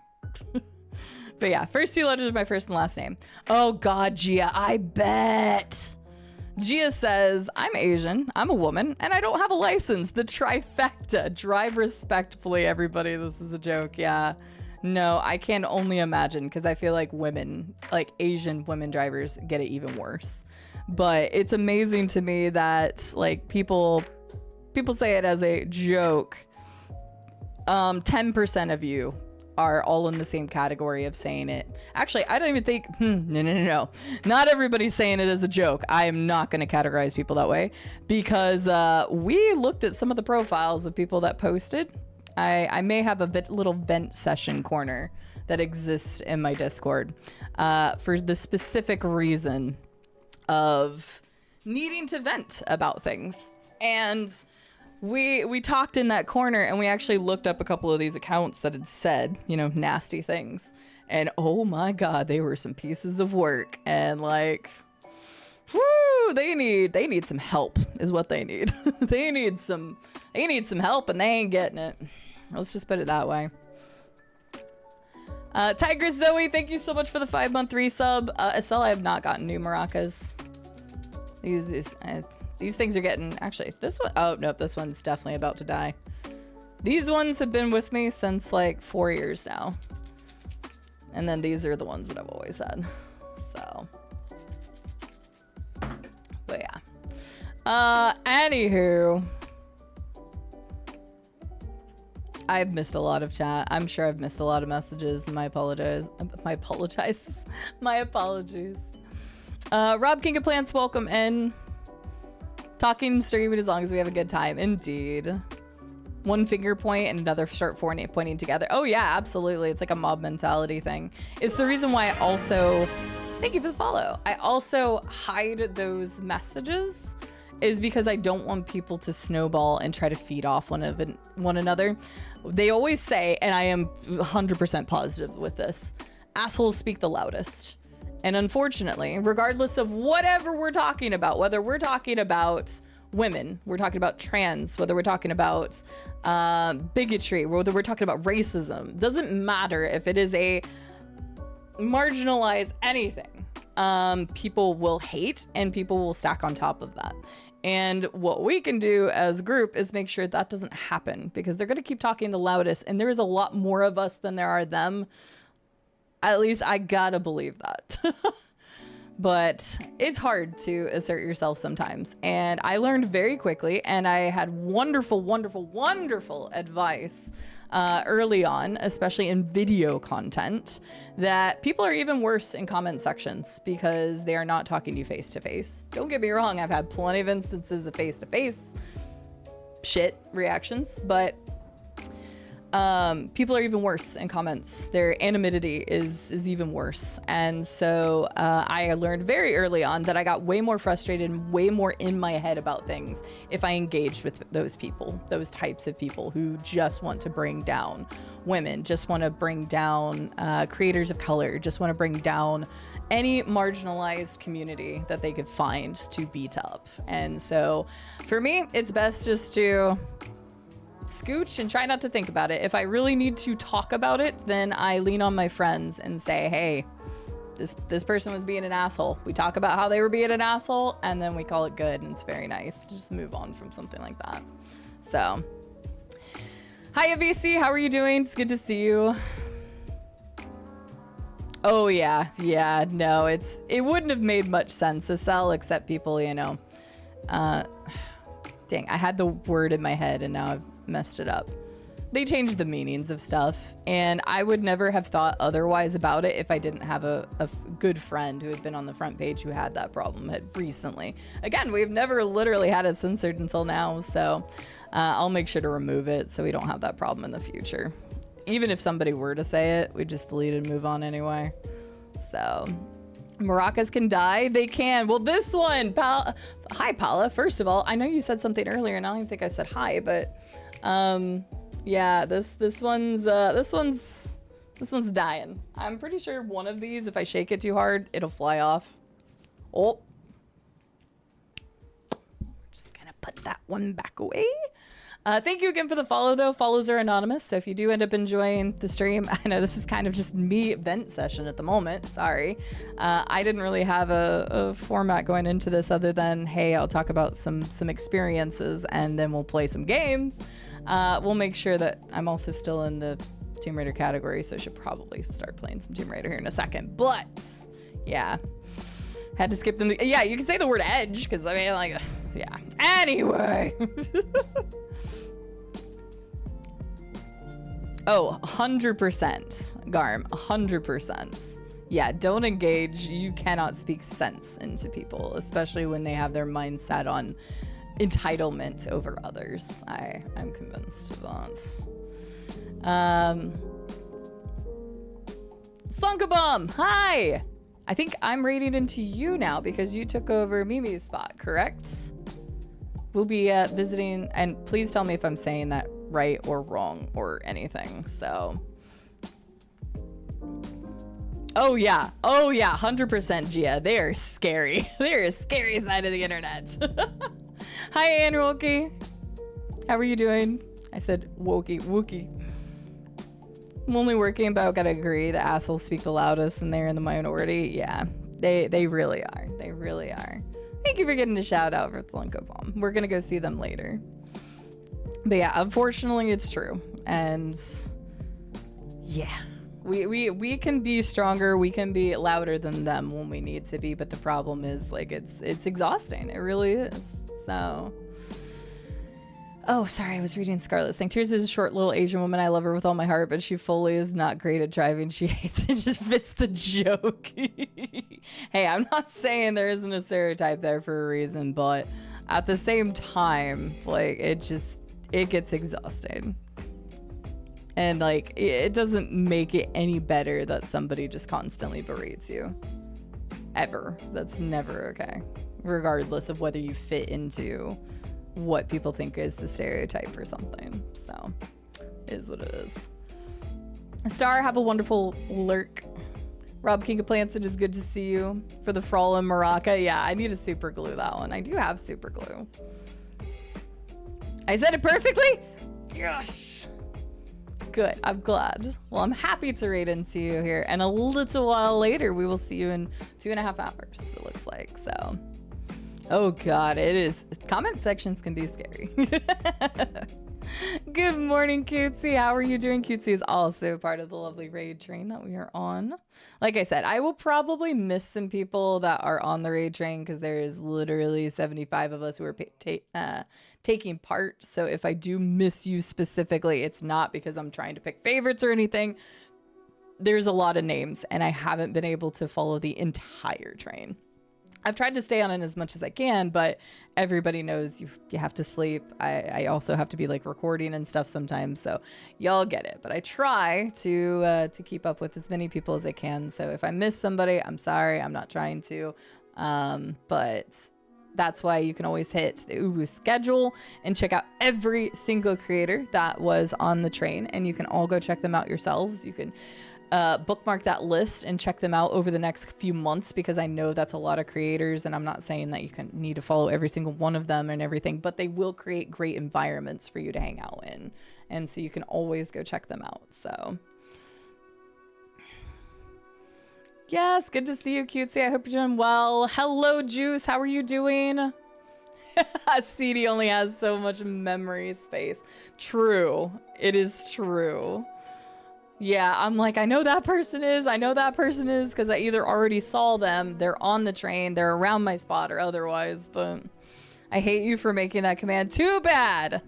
But yeah, first 2 letters of my first and last name. Oh God, Gia, I bet. Gia says, I'm Asian, I'm a woman, and I don't have a license. The trifecta. Drive respectfully, everybody. This is a joke. Yeah. No, I can only imagine because I feel like women, like Asian women drivers, get it even worse. But it's amazing to me that like people say it as a joke. 10% of you are all in the same category of saying it. Actually, I don't even think, no. Not everybody's saying it as a joke. I am not going to categorize people that way because we looked at some of the profiles of people that posted. I may have a little vent session corner that exists in my Discord for the specific reason of needing to vent about things. And we talked in that corner and we actually looked up a couple of these accounts that had said, you know, nasty things. And oh my God, they were some pieces of work. And like, whoo, they need some help is what they need. They need some help and they ain't getting it. Let's just put it that way. Tigress Zoe, thank you so much for the 5-month resub. Estelle, I have not gotten new maracas. These things are getting, actually, this one, oh, nope, this one's definitely about to die. These ones have been with me since like 4 years now. And then these are the ones that I've always had. So. But yeah. Anywho. I've missed a lot of chat. I'm sure I've missed a lot of messages. My apologies. Rob King of Plants, welcome in. Talking streaming as long as we have a good time. Indeed. One finger point and another start pointing together. Oh yeah, absolutely. It's like a mob mentality thing. It's the reason why I also, thank you for the follow. I also hide those messages is because I don't want people to snowball and try to feed off one another. They always say, and I am 100% positive with this, assholes speak the loudest. And unfortunately, regardless of whatever we're talking about, whether we're talking about women, we're talking about trans, whether we're talking about bigotry, whether we're talking about racism, doesn't matter if it is a marginalized anything. People will hate and people will stack on top of that. And what we can do as a group is make sure that doesn't happen because they're going to keep talking the loudest. And there is a lot more of us than there are them. At least I gotta believe that. But it's hard to assert yourself sometimes. And I learned very quickly, and I had wonderful, wonderful, wonderful advice early on, especially in video content, that people are even worse in comment sections because they are not talking to you face to face. Don't get me wrong, I've had plenty of instances of face to face shit reactions, but people are even worse in comments. Their anonymity is even worse. And so I learned very early on that I got way more frustrated and way more in my head about things if I engaged with those people, those types of people who just want to bring down women, just want to bring down creators of color, just want to bring down any marginalized community that they could find to beat up. And so for me, it's best just to scooch and try not to think about it. If I really need to talk about it, then I lean on my friends and say, hey, this person was being an asshole. We talk about how they were being an asshole, and then we call it good, and it's very nice to just move on from something like that. So, hi, VC. How are you doing? It's good to see you. Oh, yeah. Yeah, no, it wouldn't have made much sense to sell, except people, you know. Dang, I had the word in my head, and now I've messed it up. They changed the meanings of stuff, and I would never have thought otherwise about it if I didn't have a good friend who had been on the front page who had that problem recently. Again, we've never literally had it censored until now, so I'll make sure to remove it so we don't have that problem in the future. Even if somebody were to say it, we just delete it and move on anyway. So, maracas can die? They can. Well, this one, hi, Paula. First of all, I know you said something earlier, and I don't even think I said hi, but yeah, this one's dying. I'm pretty sure one of these, if I shake it too hard, it'll fly off. Oh. Just gonna put that one back away. Thank you again for the follow, though. Follows are anonymous, so if you do end up enjoying the stream, I know this is kind of just me vent session at the moment. Sorry. I didn't really have a format going into this other than, hey, I'll talk about some experiences, and then we'll play some games. We'll make sure that I'm also still in the Tomb Raider category, so I should probably start playing some Tomb Raider here in a second. But, yeah. Had to skip them. Yeah, you can say the word edge, because, I mean, like, yeah. Anyway. Oh, 100%, Garm, 100%. Yeah, don't engage. You cannot speak sense into people, especially when they have their mindset on entitlement over others. I'm convinced of that. Slunkabum, hi! I think I'm raiding into you now because you took over Mimi's spot, correct? We'll be visiting, and please tell me if I'm saying that right or wrong or anything, so. Oh yeah, 100% Gia. They are scary. They're a scary side of the internet. Hi, Ann Wookie. How are you doing? I said Wookie. I'm only working, but I've got to agree. The assholes speak the loudest, and they're in the minority. Yeah, they really are. They really are. Thank you for getting a shout out for Slunko Bomb. We're gonna go see them later. But yeah, unfortunately, it's true, and yeah, we can be stronger. We can be louder than them when we need to be. But the problem is, like, it's exhausting. It really is. So. Oh, sorry, I was reading Scarlett's thing. Tears is a short little Asian woman. I love her with all my heart, but she fully is not great at driving. She hates it. Just fits the joke. Hey, I'm not saying there isn't a stereotype there for a reason, but at the same time, like, it gets exhausting. And, like, it doesn't make it any better that somebody just constantly berates you. Ever. That's never okay. Regardless of whether you fit into what people think is the stereotype for something. So, is what it is. Star, have a wonderful lurk. Rob King of Plants, it is good to see you. For the Frawl and Maraca, yeah, I need to super glue that one. I do have super glue. I said it perfectly? Yes! Good, I'm glad. Well, I'm happy to raid into you here. And a little while later, we will see you in 2.5 hours, it looks like, so. Oh God, it is. Comment sections can be scary. Good morning, Cutesy. How are you doing? Cutesy is also part of the lovely raid train that we are on. Like I said, I will probably miss some people that are on the raid train because there is literally 75 of us who are taking part. So if I do miss you specifically, it's not because I'm trying to pick favorites or anything. There's a lot of names and I haven't been able to follow the entire train. I've tried to stay on it as much as I can, but everybody knows you have to sleep. I also have to be like recording and stuff sometimes, so y'all get it. But I try to keep up with as many people as I can. So if I miss somebody, I'm sorry. I'm not trying to, but that's why you can always hit the Ubu schedule and check out every single creator that was on the train, and you can all go check them out yourselves. You can bookmark that list and check them out over the next few months, because I know that's a lot of creators, and I'm not saying that you need to follow every single one of them and everything, but they will create great environments for you to hang out in, and so you can always go check them out. So Yes, good to see you, Cutesy. I hope you're doing well. Hello, Juice. How are you doing? Cide only has so much memory space. True. It is true. Yeah, I'm like, I know that person is. I know that person is because I either already saw them, they're on the train, they're around my spot or otherwise, but I hate you for making that command. Too bad.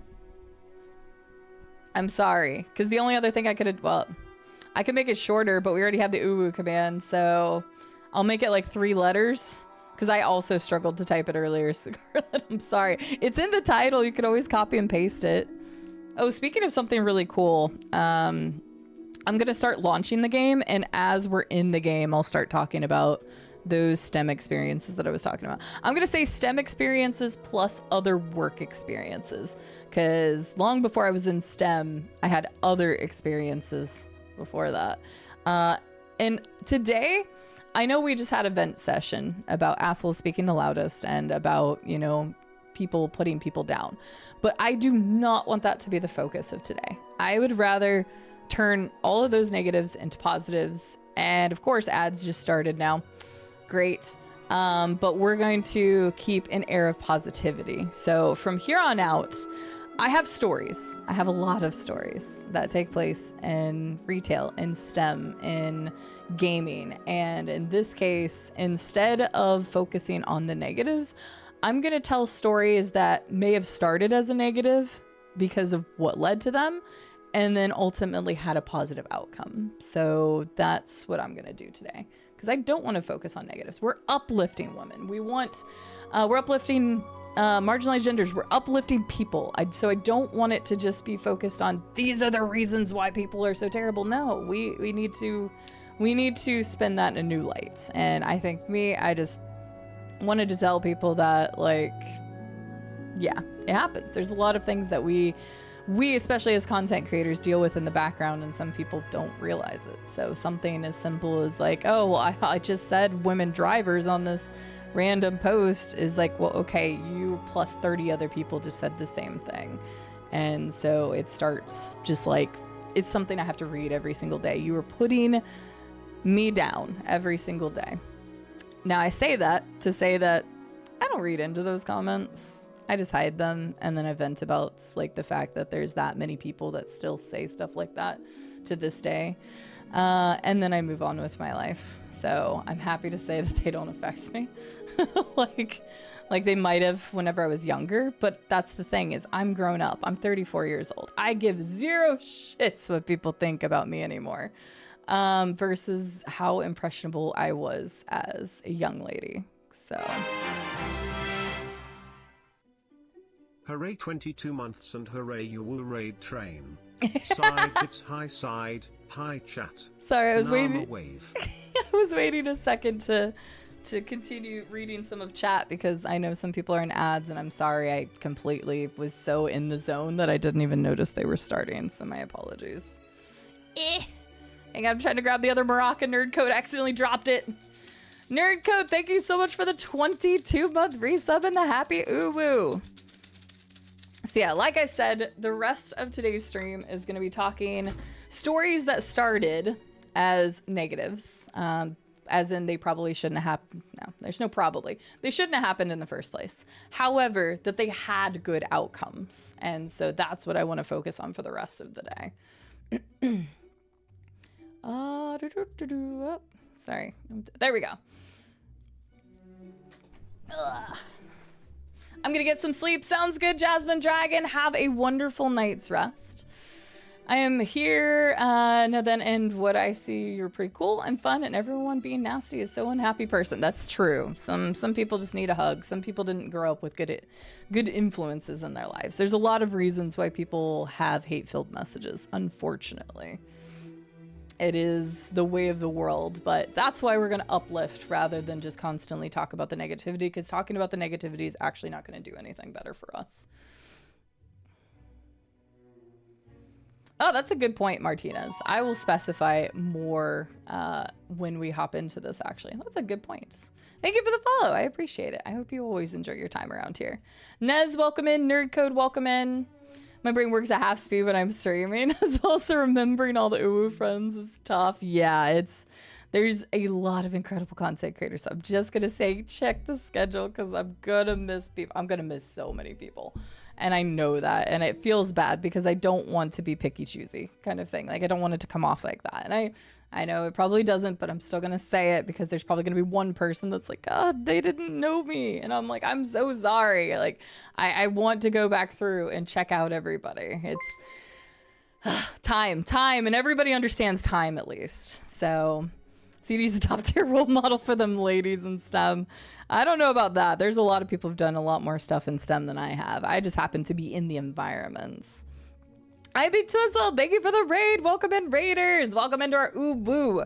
I'm sorry. Because the only other thing I could have, well, I could make it shorter, but we already have the uwu command, so I'll make it like 3 letters. Because I also struggled to type it earlier, Scarlet. I'm sorry. It's in the title. You could always copy and paste it. Oh, speaking of something really cool, I'm going to start launching the game, and as we're in the game, I'll start talking about those STEM experiences that I was talking about. I'm going to say STEM experiences plus other work experiences, because long before I was in STEM, I had other experiences before that. And today, I know we just had a vent session about assholes speaking the loudest and about, you know, people putting people down, but I do not want that to be the focus of today. I would rather turn all of those negatives into positives. And of course, ads just started now. Great. But we're going to keep an air of positivity. So from here on out, I have stories. I have a lot of stories that take place in retail, in STEM, in gaming. And in this case, instead of focusing on the negatives, I'm going to tell stories that may have started as a negative because of what led to them, and then ultimately had a positive outcome. So that's what I'm going to do today, because I don't want to focus on negatives. We're uplifting women. We're uplifting marginalized genders. We're uplifting people. So I don't want it to just be focused on these are the reasons why people are so terrible. No, we need to spin that in a new light. And I think I just wanted to tell people that, like, yeah, it happens. There's a lot of things that we especially as content creators deal with in the background, and some people don't realize it. So something as simple as like, oh, well, I just said women drivers on this random post is like, well, okay, you plus 30 other people just said the same thing. And so it starts just like, it's something I have to read every single day. You are putting me down every single day. Now I say that to say that I don't read into those comments. I just hide them, and then I vent about like the fact that there's that many people that still say stuff like that to this day. And then I move on with my life. So I'm happy to say that they don't affect me. like they might have whenever I was younger, but that's the thing is I'm grown up. I'm 34 years old. I give 0 shits what people think about me anymore. Versus how impressionable I was as a young lady. So hooray 22 months and hooray you will raid train. Cide, it's hi Cide, hi chat. Sorry, I was waiting. Wave. I was waiting a second to continue reading some of chat because I know some people are in ads, and I'm sorry, I completely was so in the zone that I didn't even notice they were starting, so my apologies. Hang on, I'm trying to grab the other Moroccan nerd code. Accidentally dropped it. Nerd code, thank you so much for the 22-month resub and the happy uwu. So yeah, like I said, the rest of today's stream is going to be talking stories that started as negatives, as in they probably shouldn't have happened. No, there's no probably. They shouldn't have happened in the first place. However, that they had good outcomes. And so that's what I want to focus on for the rest of the day. Oh, sorry. There we go. Ugh. I'm gonna get some sleep. Sounds good, Jasmine Dragon. Have a wonderful night's rest. I am here, and what I see, you're pretty cool and fun, and everyone being nasty is so unhappy person. That's true. Some people just need a hug. Some people didn't grow up with good influences in their lives. There's a lot of reasons why people have hate-filled messages, unfortunately. It is the way of the world, but that's why we're going to uplift rather than just constantly talk about the negativity, because talking about the negativity is actually not going to do anything better for us. Oh, that's a good point, Martinez. I will specify more when we hop into this, actually. That's a good point. Thank you for the follow. I appreciate it. I hope you always enjoy your time around here. Nez, welcome in. Nerd Code, welcome in. My brain works at half speed when I'm streaming. It's also remembering all the uwu friends is tough. Yeah, There's a lot of incredible content creators. So I'm just going to say, check the schedule because I'm going to miss people. I'm going to miss so many people. And I know that. And it feels bad because I don't want to be picky choosy kind of thing. Like, I don't want it to come off like that. And I know it probably doesn't, but I'm still going to say it because there's probably going to be one person that's like, God, they didn't know me. And I'm like, I'm so sorry. Like, I want to go back through and check out everybody. It's time. And everybody understands time at least. So Cide's a top tier role model for them ladies in STEM. I don't know about that. There's a lot of people who've done a lot more stuff in STEM than I have. I just happen to be in the environments. IB Twizzle, thank you for the raid. Welcome in, Raiders. Welcome into our Ubu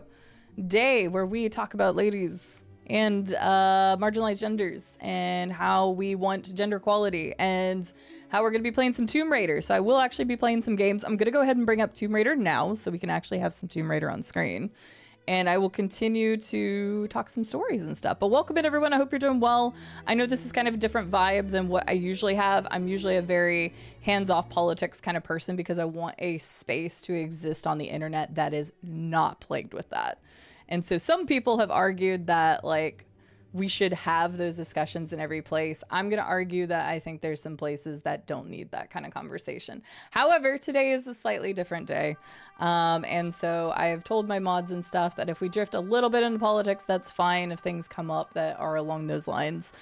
day where we talk about ladies and marginalized genders and how we want gender equality and how we're going to be playing some Tomb Raider. So I will actually be playing some games. I'm going to go ahead and bring up Tomb Raider now so we can actually have some Tomb Raider on screen. And I will continue to talk some stories and stuff. But welcome in, everyone. I hope you're doing well. I know this is kind of a different vibe than what I usually have. I'm usually a very hands-off politics kind of person because I want a space to exist on the internet that is not plagued with that. And so some people have argued that, like, we should have those discussions in every place. I'm going to argue that I think there's some places that don't need that kind of conversation. However, today is a slightly different day. And so I have told my mods and stuff that if we drift a little bit into politics, that's fine if things come up that are along those lines.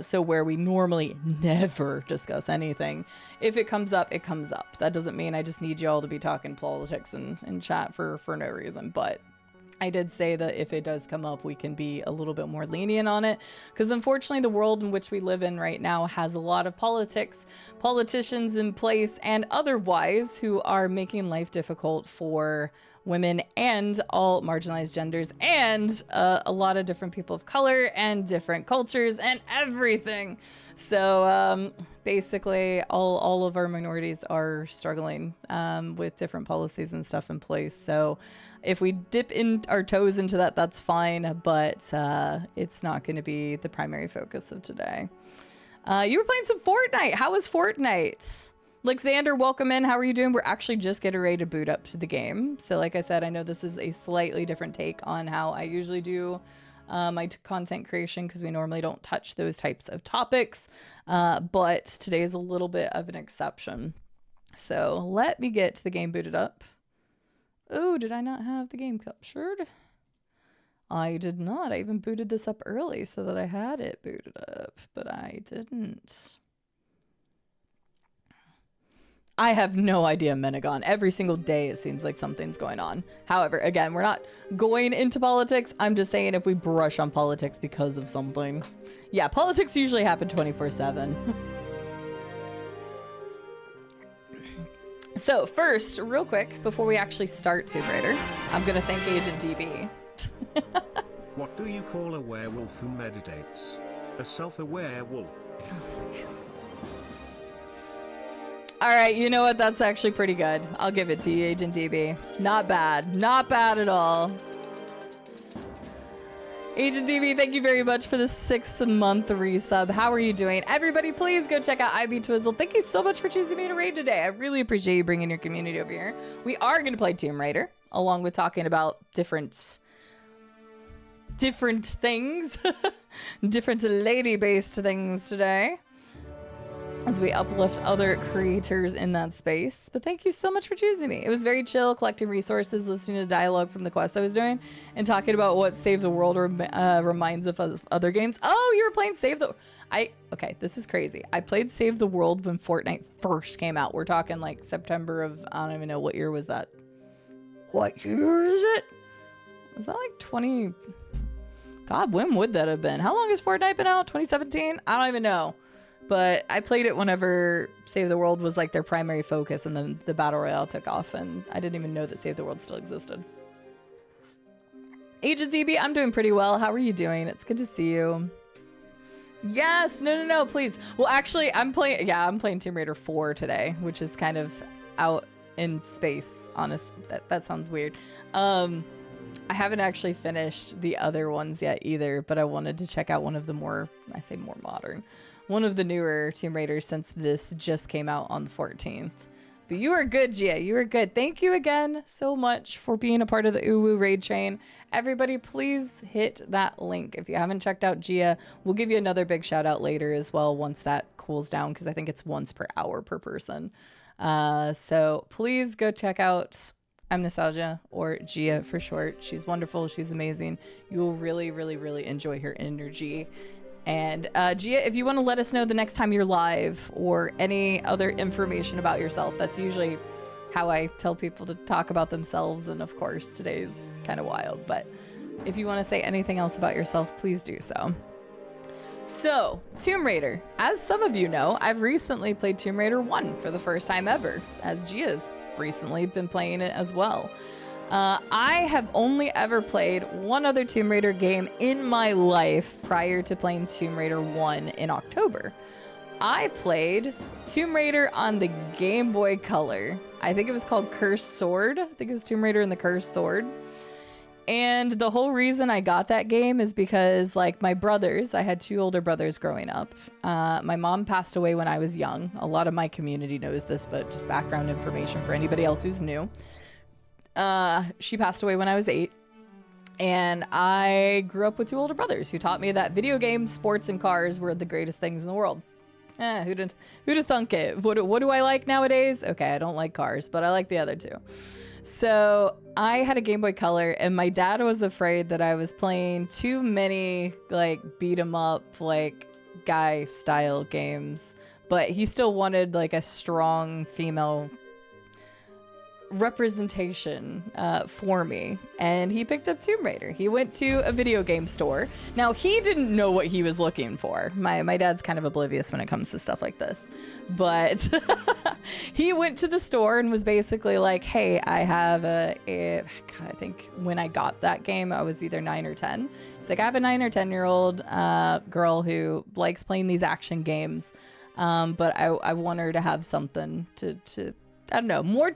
So where we normally never discuss anything, if it comes up, it comes up. That doesn't mean I just need you all to be talking politics and chat for no reason, but I did say that if it does come up, we can be a little bit more lenient on it because unfortunately the world in which we live in right now has a lot of politicians in place and otherwise who are making life difficult for women and all marginalized genders and a lot of different people of color and different cultures and everything. So basically all of our minorities are struggling with different policies and stuff in place. So if we dip in our toes into that, that's fine, but it's not going to be the primary focus of today. You were playing some Fortnite. How was Fortnite? Alexander, welcome in. How are you doing? We're actually just getting ready to boot up to the game. So like I said, I know this is a slightly different take on how I usually do my content creation because we normally don't touch those types of topics. But today is a little bit of an exception. So let me get to the game booted up. Oh, did I not have the game captured? I did not. I even booted this up early so that I had it booted up, but I didn't. I have no idea, Menegon. Every single day it seems like something's going on. However, again, we're not going into politics. I'm just saying if we brush on politics because of something. Yeah, politics usually happen 24/7. So first, real quick, before we actually start Tomb Raider, I'm going to thank Agent DB. What do you call a werewolf who meditates? A self-aware wolf. Oh my God. All right, you know what? That's actually pretty good. I'll give it to you, Agent DB. Not bad. Not bad at all. Agent DB, thank you very much for the 6th month resub. How are you doing? Everybody, please go check out IB Twizzle. Thank you so much for choosing me to raid today. I really appreciate you bringing your community over here. We are going to play Tomb Raider, along with talking about different things, different lady-based things today, as we uplift other creators in that space. But thank you so much for choosing me. It was very chill, collecting resources, listening to dialogue from the quest I was doing, and talking about what Save the World reminds us of other games. Oh, you were playing Save the... Okay, this is crazy. I played Save the World when Fortnite first came out. We're talking like September of... I don't even know. What year was that? What year is it? Was that like 20... God, when would that have been? How long has Fortnite been out? 2017? I don't even know. But I played it whenever Save the World was like their primary focus and then the Battle Royale took off, and I didn't even know that Save the World still existed. Agent DB, I'm doing pretty well. How are you doing? It's good to see you. Yes, no, please. Well, actually, I'm playing Tomb Raider 4 today, which is kind of out in space, honest. That sounds weird. I haven't actually finished the other ones yet either, but I wanted to check out one of the more modern. One of the newer Tomb Raiders since this just came out on the 14th. But you are good, Gia. You are good. Thank you again so much for being a part of the Uwu raid chain. Everybody, please hit that link. If you haven't checked out Gia, we'll give you another big shout out later as well once that cools down, because I think it's once per hour per person. So please go check out I'm Nostalgia, or Gia for short. She's wonderful. She's amazing. You will really, really, really enjoy her energy. And Gia, if you want to let us know the next time you're live or any other information about yourself, that's usually how I tell people to talk about themselves. And of course, today's kind of wild. But if you want to say anything else about yourself, please do so. So, Tomb Raider. As some of you know, I've recently played Tomb Raider 1 for the first time ever, as Gia's recently been playing it as well. I have only ever played one other Tomb Raider game in my life prior to playing Tomb Raider 1 in October. I played Tomb Raider on the Game Boy Color. I think it was called Cursed Sword. I think it was Tomb Raider and the Cursed Sword. And the whole reason I got that game is because, like, my brothers, I had 2 older brothers growing up. My mom passed away when I was young. A lot of my community knows this, but just background information for anybody else who's new. She passed away when I was 8. And I grew up with 2 older brothers who taught me that video games, sports, and cars were the greatest things in the world. Who'd have thunk it? What do I like nowadays? Okay, I don't like cars, but I like the other 2. So I had a Game Boy Color, and my dad was afraid that I was playing too many, like, beat 'em up, like, guy style games, but he still wanted, like, a strong female representation for me, and he picked up Tomb Raider. He went to a video game store. Now, he didn't know what he was looking for. My dad's kind of oblivious when it comes to stuff like this, but he went to the store and was basically like, hey, I have God, I think when I got that game, I was either 9 or 10. He's like, I have a 9 or 10-year-old girl who likes playing these action games, but I want her to have something to I don't know, more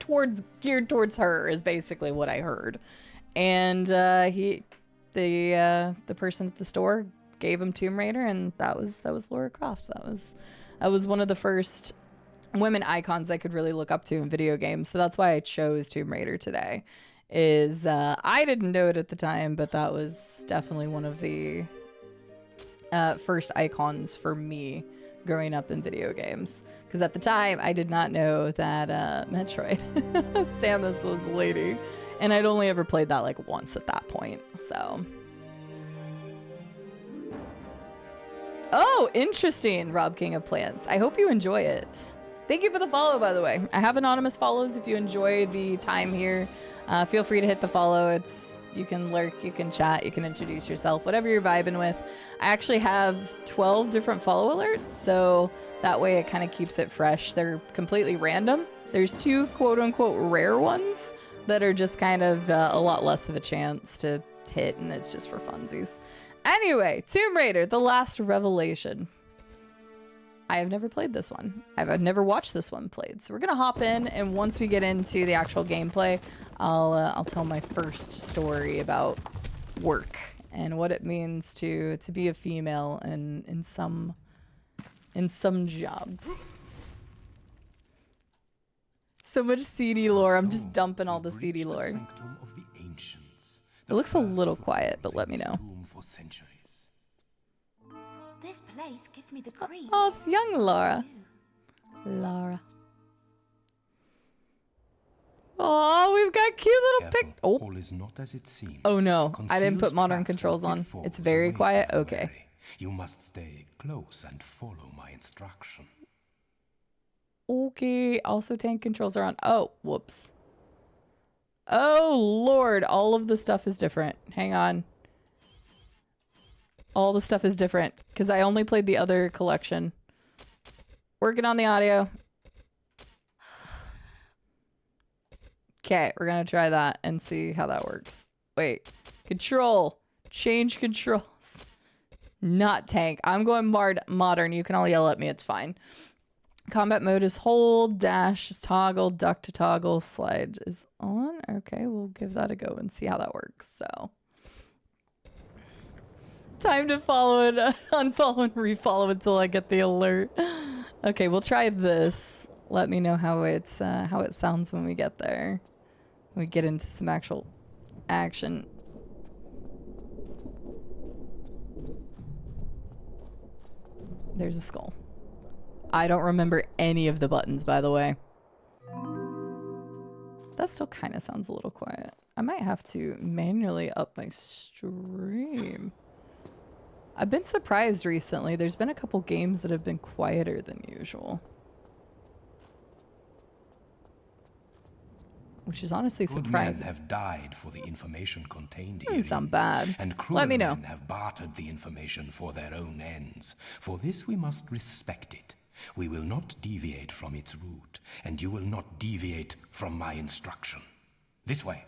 geared towards her is basically what I heard. And the person at the store gave him Tomb Raider, and that was Lara Croft. That was one of the first women icons I could really look up to in video games. So that's why I chose Tomb Raider today. I didn't know it at the time, but that was definitely one of the first icons for me growing up in video games. Because at the time, I did not know that Metroid, Samus was the lady. And I'd only ever played that like once at that point, so. Oh, interesting, Rob King of Plants. I hope you enjoy it. Thank you for the follow, by the way. I have anonymous follows. If you enjoy the time here, feel free to hit the follow. You can lurk, you can chat, you can introduce yourself, whatever you're vibing with. I actually have 12 different follow alerts, so that way it kind of keeps it fresh. They're completely random. There's 2 quote-unquote rare ones that are just kind of a lot less of a chance to hit, and it's just for funsies. Anyway, Tomb Raider, The Last Revelation. I have never played this one. I've never watched this one played. So we're gonna hop in, and once we get into the actual gameplay, I'll tell my first story about work and what it means to be a female in some jobs. So much CD lore. I'm just dumping all the CD lore. It looks a little quiet, but let me know. This place gives me the creeps. Oh, it's young Laura. Laura. Oh, we've got cute little pic. Oh. All is not as it seems. Oh no, I didn't put modern controls on. It's very quiet. Okay. You must stay close and follow my instruction. Okay. Also, tank controls are on. Oh, whoops. Oh Lord, all of the stuff is different. Hang on. All the stuff is different because I only played the other collection. Working on the audio. Okay, we're gonna try that and see how that works. Wait, control, change controls. Not tank. I'm going modern. You can all yell at me. It's fine. Combat mode is hold, dash is toggle, duck to toggle, slide is on. Okay, we'll give that a go and see how that works. So. Time to follow it, unfollow and refollow until I get the alert. Okay, we'll try this. let me know how it sounds when we get there. When we get into some actual action. There's a skull. I don't remember any of the buttons, by the way. That still kind of sounds a little quiet. I might have to manually up my stream. I've been surprised recently. There's been a couple games that have been quieter than usual. Which is honestly surprising. Good men have died for the information contained Doesn't herein, sound bad. and cruel Let me know. men have bartered the information for their own ends. For this we must respect it. We will not deviate from its route, and you will not deviate from my instruction. This way.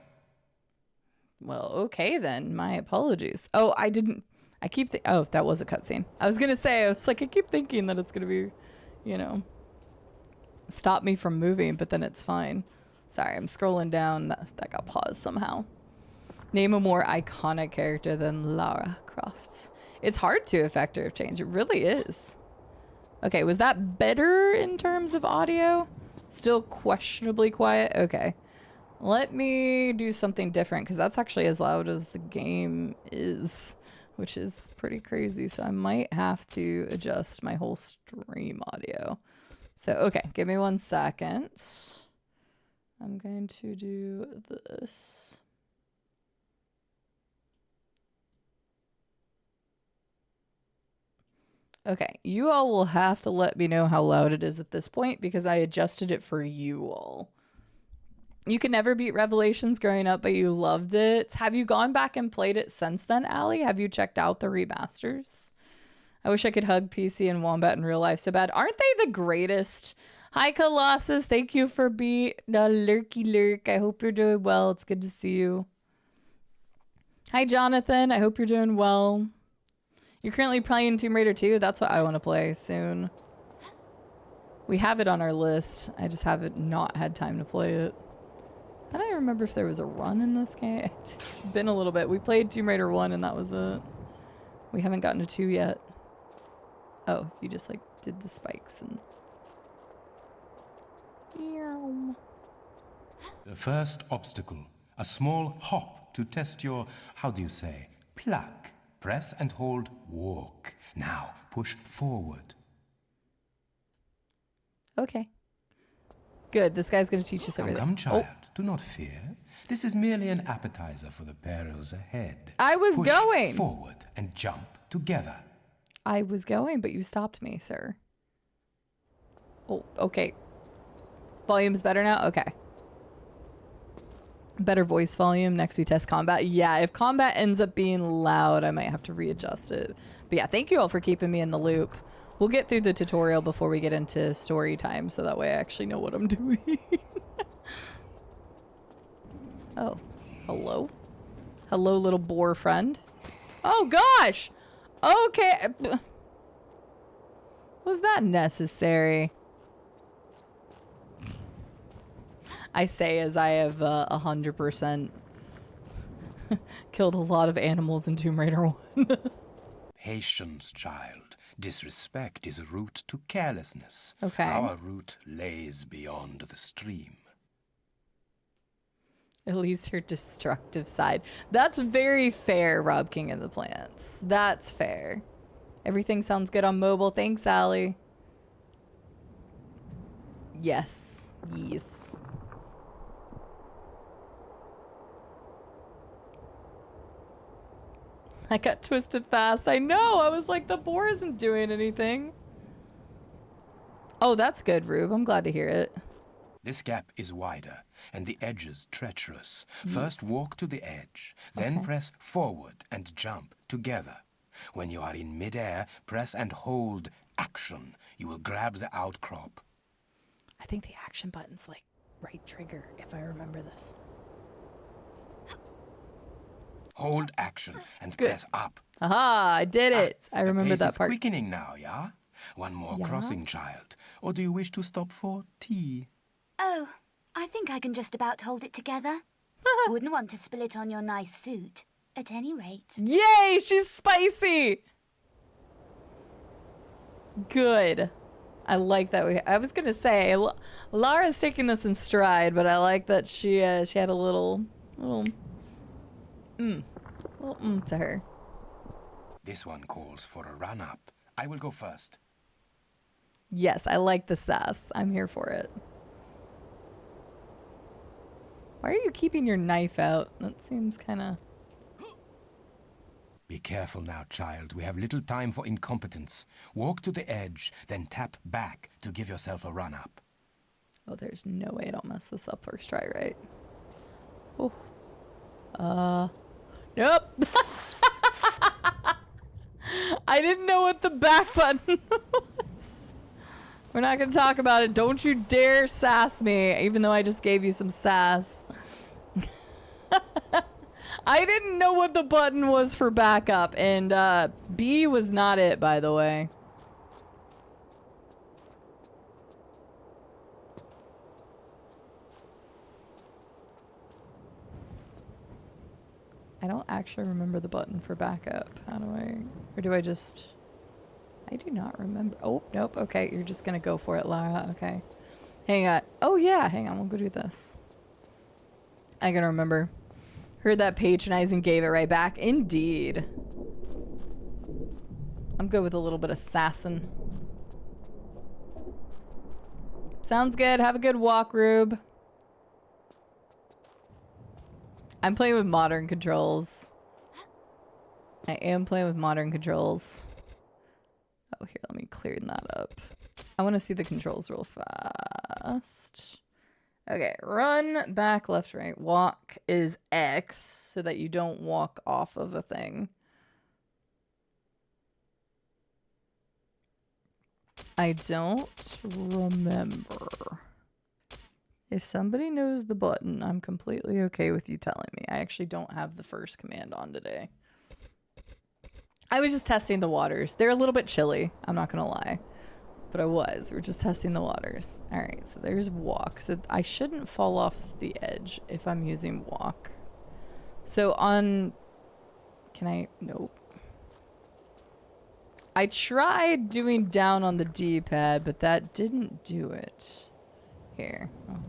Well, okay then. My apologies. Oh, I didn't... oh, that was a cutscene. I was gonna say, I keep thinking that it's gonna be, you know, stop me from moving, but then it's fine. Sorry, I'm scrolling down. That got paused somehow. Name a more iconic character than Lara Croft. It's hard to effect her change. It really is. Okay, was that better in terms of audio? Still questionably quiet? Okay. Let me do something different, because that's actually as loud as the game is, which is pretty crazy. So I might have to adjust my whole stream audio. So, okay, give me 1 second. I'm going to do this. Okay, you all will have to let me know how loud it is at this point because I adjusted it for you all. You can never beat Revelations growing up, but you loved it. Have you gone back and played it since then, Allie? Have you checked out the remasters? I wish I could hug PC and Wombat in real life so bad. Aren't they the greatest? Hi, Colossus. Thank you for being the lurky lurk. I hope you're doing well. It's good to see you. Hi, Jonathan. I hope you're doing well. You're currently playing Tomb Raider 2? That's what I want to play soon. We have it on our list. I just haven't not had time to play it. I don't remember if there was a run in this game. It's been a little bit. We played Tomb Raider 1 and that was it. We haven't gotten to 2 yet. Oh, you just like did the spikes and... The first obstacle, a small hop to test your, how do you say, pluck. Press and hold walk. Now push forward. Okay. Good. This guy's going to teach us everything. Come, child. Do not fear. This is merely an appetizer for the perils ahead. I was push going. forward and jump together. I was going, but you stopped me, sir. Oh, okay. Volume's better now? Okay. Better voice volume. Next we test combat. Yeah, if combat ends up being loud, I might have to readjust it. But yeah, thank you all for keeping me in the loop. We'll get through the tutorial before we get into story time, so that way I actually know what I'm doing. Oh, hello? Hello, little boar friend. Oh, gosh! Okay. Was that necessary? I say as I have 100% killed a lot of animals in Tomb Raider 1. Patience, child. Disrespect is a route to carelessness. Okay. Our route lays beyond the stream. At least her destructive side. That's very fair, Rob King of the Plants. That's fair. Everything sounds good on mobile. Thanks, Allie. Yes. Yes. I got twisted fast. I know. I was like, the boar isn't doing anything. Oh, that's good, Rube. I'm glad to hear it. This gap is wider, and the edges treacherous. First walk to the edge, then press forward and jump together. When you are in midair, press and hold action. You will grab the outcrop. I think the action button's like right trigger, if I remember this. Hold action and press up. Aha, I did it. I remember that part. The pace is quickening now, yeah? One more crossing, child. Or do you wish to stop for tea? Oh, I think I can just about hold it together. Wouldn't want to spill it on your nice suit, at any rate. Yay, she's spicy. Good. I like that I was gonna say Lara's taking this in stride, but I like that she had a little to her. This one calls for a run-up. I will go first. Yes, I like the sass. I'm here for it. Why are you keeping your knife out? That seems kind of... Be careful now, child. We have little time for incompetence. Walk to the edge, then tap back to give yourself a run-up. Oh, there's no way I don't mess this up first try, right? Oh. Nope. I didn't know what the back button was. We're not going to talk about it. Don't you dare sass me, even though I just gave you some sass. I didn't know what the button was for backup, and B was not it, by the way. I don't actually remember the button for backup. How do I... Or do I just... I do not remember. Oh, nope. Okay, you're just gonna go for it, Lara. Okay. Hang on. Oh, yeah. Hang on. We'll go do this. I can remember. Heard that patronizing, gave it right back. Indeed. I'm good with a little bit of sassin'. Sounds good. Have a good walk, Rube. I'm playing with modern controls. I am playing with modern controls. Oh, here, let me clear that up. I want to see the controls real fast. Okay, run, back, left, right. Walk is X, so that you don't walk off of a thing. I don't remember. If somebody knows the button, I'm completely okay with you telling me. I actually don't have the first command on today. I was just testing the waters. They're a little bit chilly, I'm not gonna lie. But I was. We're just testing the waters. Alright, so there's walk. So I shouldn't fall off the edge if I'm using walk. So on... Can I... Nope. I tried doing down on the D-pad, but that didn't do it. Here. Oh.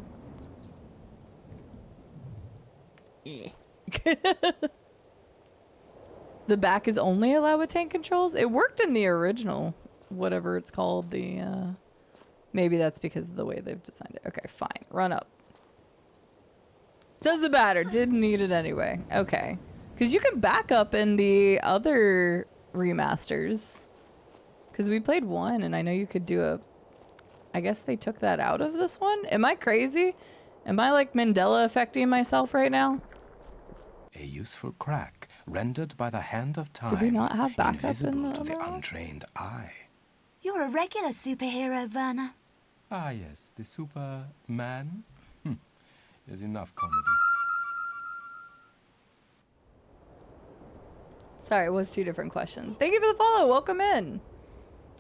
The back is only allowed with tank controls? It worked in the original, whatever it's called. The maybe that's because of the way they've designed it. Okay, fine. Run up. Doesn't matter. Didn't need it anyway. Okay. Because you can back up in the other remasters. Because we played one, and I know you could do a... I guess they took that out of this one? Am I crazy? Am I like Mandela affecting myself right now? A useful crack rendered by the hand of time. Did we not have backup invisible in the to the other one? untrained eye. You're a regular superhero, Werner. Ah, yes, the Superman. There's enough comedy. Sorry, it was two different questions. Thank you for the follow. Welcome in.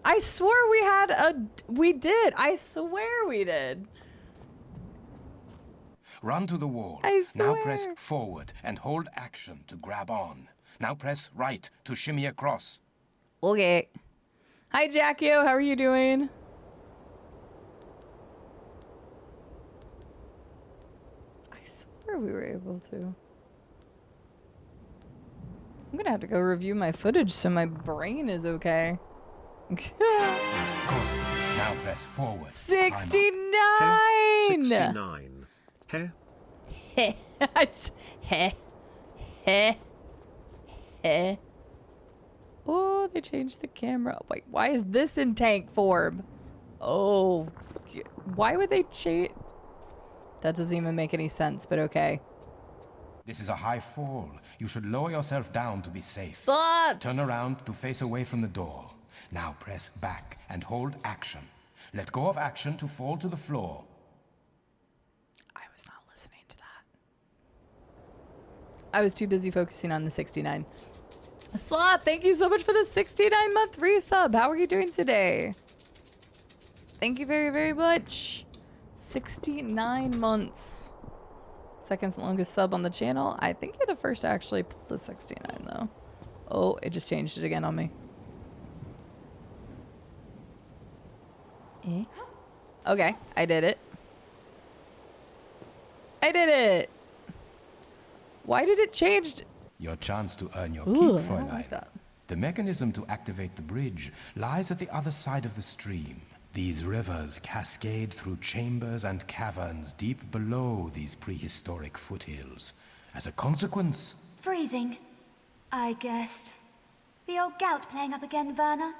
I swore we had a... We did. I swear we did. Run to the wall. I Now swear. press forward and hold action to grab on. Now press right to shimmy across. Okay. Hi, Jackio. How are you doing? I swear we were able to. I'm gonna have to go review my footage so my brain is okay. Good. Now press forward. 69! 69. Heh. Heh. Heh. Heh. Heh. Oh, they changed the camera. Wait, why is this in tank form? Oh, why would they change? That doesn't even make any sense, but okay. This is a high fall. You should lower yourself down to be safe. Sluts! Turn around to face away from the door. Now press back and hold action. Let go of action to fall to the floor. I was not listening to that. I was too busy focusing on the 69. Slot, thank you so much for the 69-month resub. How are you doing today? Thank you very, very much. 69 months. Second longest sub on the channel. I think you're the first to actually pull the 69, though. Oh, it just changed it again on me. Okay, I did it. I did it! Why did it change? Your chance to earn your Ooh, keep, I don't Fräulein. like that. The mechanism to activate the bridge lies at the other side of the stream. These rivers cascade through chambers and caverns deep below these prehistoric foothills. As a consequence... Freezing, I guessed. The old gout playing up again, Werner?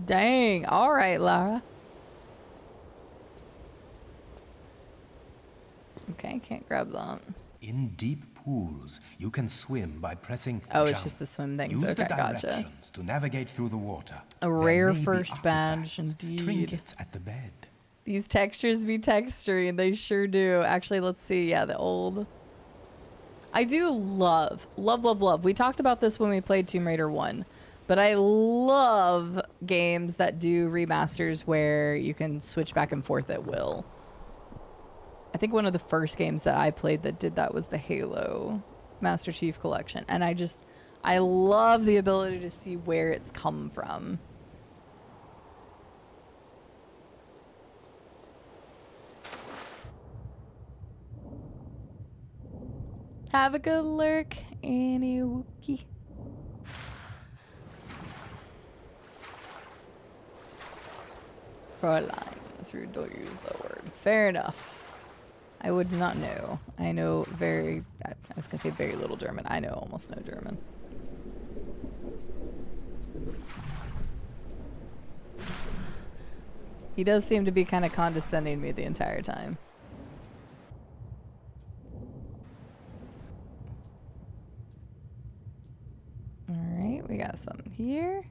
Dang. All right, Lara. Okay, can't grab that. In deep pools, you can swim by pressing Oh, jump. it's just the swim things. Use Okay, the gotcha. directions to navigate through the water. A There rare may be first badge, artifacts, indeed. Trinkets at the bed. These textures be texturing. They sure do. Actually, let's see. Yeah, the old... I do love. We talked about this when we played Tomb Raider 1. But I love games that do remasters where you can switch back and forth at will. I think one of the first games that I played that did that was the Halo Master Chief Collection. And I love the ability to see where it's come from. Have a good lurk, Annie Wookie. Fräulein. That's rude, don't use the word. Fair enough. I would not know. I know I was going to say very little German. I know almost no German. He does seem to be kind of condescending me the entire time. Alright, we got something here.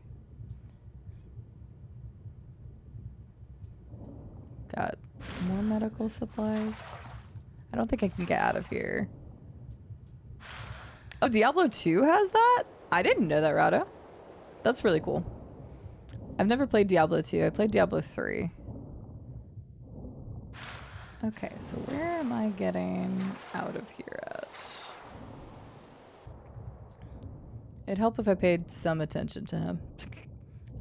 Got more medical supplies. I don't think I can get out of here. Oh, Diablo 2 has that? I didn't know that, Rado. That's really cool. I've never played Diablo 2. I played Diablo 3. Okay, so where am I getting out of here at? It'd help if I paid some attention to him.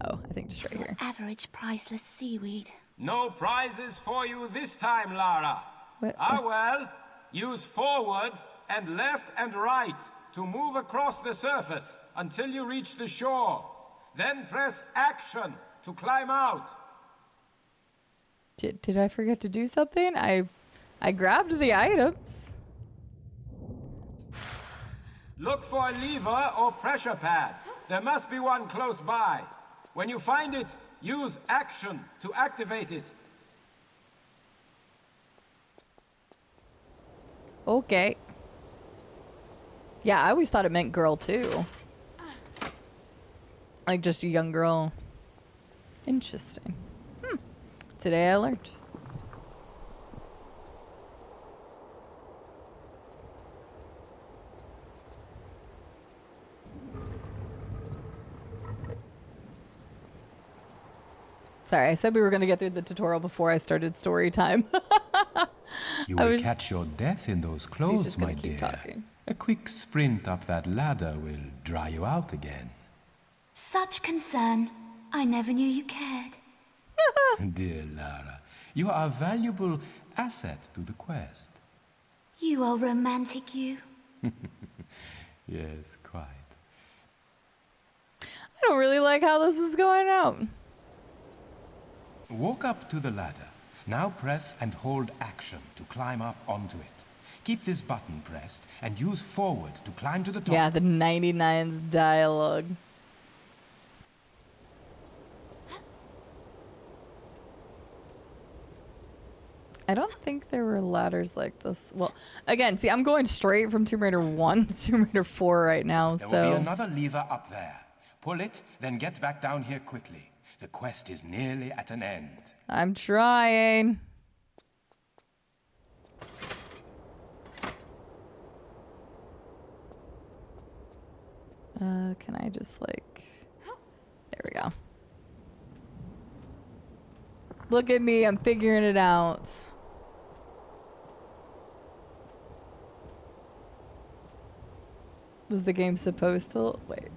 Oh, I think just right here. Average priceless seaweed. No prizes for you this time, Lara. What? Ah, well, use forward and left and right to move across the surface until you reach the shore. Then press action to climb out. Did I forget to do something? I grabbed the items. Look for a lever or pressure pad. There must be one close by. When you find it, use action to activate it. Okay. Yeah, I always thought it meant girl too. Like just a young girl. Interesting. Today I learned. Sorry, I said we were going to get through the tutorial before I started story time. You will catch your death in those He's clothes, just my going to keep dear. talking. A quick sprint up that ladder will dry you out again. Such concern. I never knew you cared. Dear Lara, you are a valuable asset to the quest. You are romantic, you. Yes, quite. I don't really like how this is going out. Walk up to the ladder. Now press and hold action to climb up onto it. Keep this button pressed and use forward to climb to the top. Yeah, the 99's dialogue. I don't think there were ladders like this. Well, again, see, I'm going straight from Tomb Raider 1 to Tomb Raider 4 right now, There so... will be another lever up there. Pull it, then get back down here quickly. The quest is nearly at an end. I'm trying. Can I just like... There we go. Look at me, I'm figuring it out. Was the game supposed to... Wait.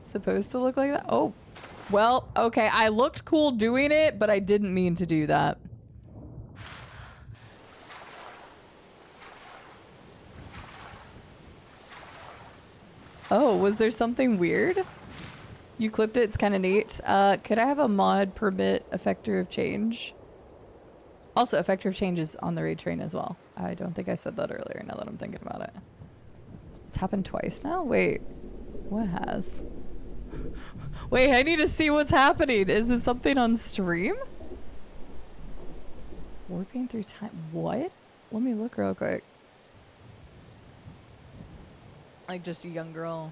Supposed to look like that? Oh. Well, okay, I looked cool doing it, but I didn't mean to do that. Oh, was there something weird? You clipped it, it's kind of neat. Could I have a mod permit effector of change? Also, effector of change is on the raid train as well. I don't think I said that earlier, now that I'm thinking about it. It's happened twice now? Wait, what has? Wait, I need to see what's happening. Is this something on stream? Warping through time. What? Let me look real quick. Like just a young girl.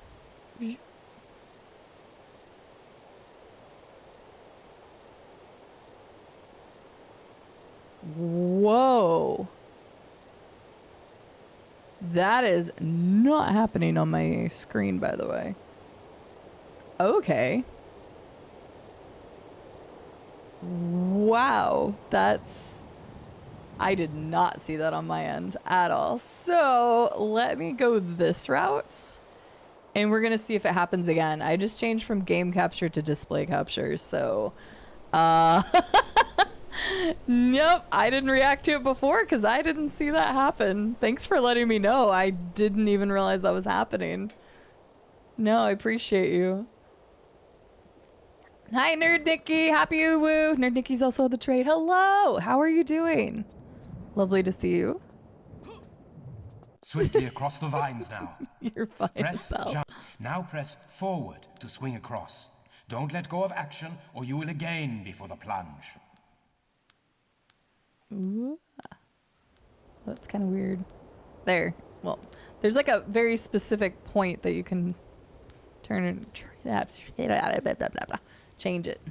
Whoa. That is not happening on my screen, by the way. Okay. Wow. That's... I did not see that on my end at all. So let me go this route. And we're going to see if it happens again. I just changed from game capture to display capture. So... Nope, I didn't react to it before because I didn't see that happen. Thanks for letting me know. I didn't even realize that was happening. No, I appreciate you. Hi, Nerd Nikki. Happy woo. Nerd Nikki's also on the trade. Hello. How are you doing? Lovely to see you. Swiftly across the vines now. You're fine. Press jump. Now press forward to swing across. Don't let go of action or you will again be for the plunge. Ooh. That's kind of weird. There. Well, there's like a very specific point that you can turn and change it.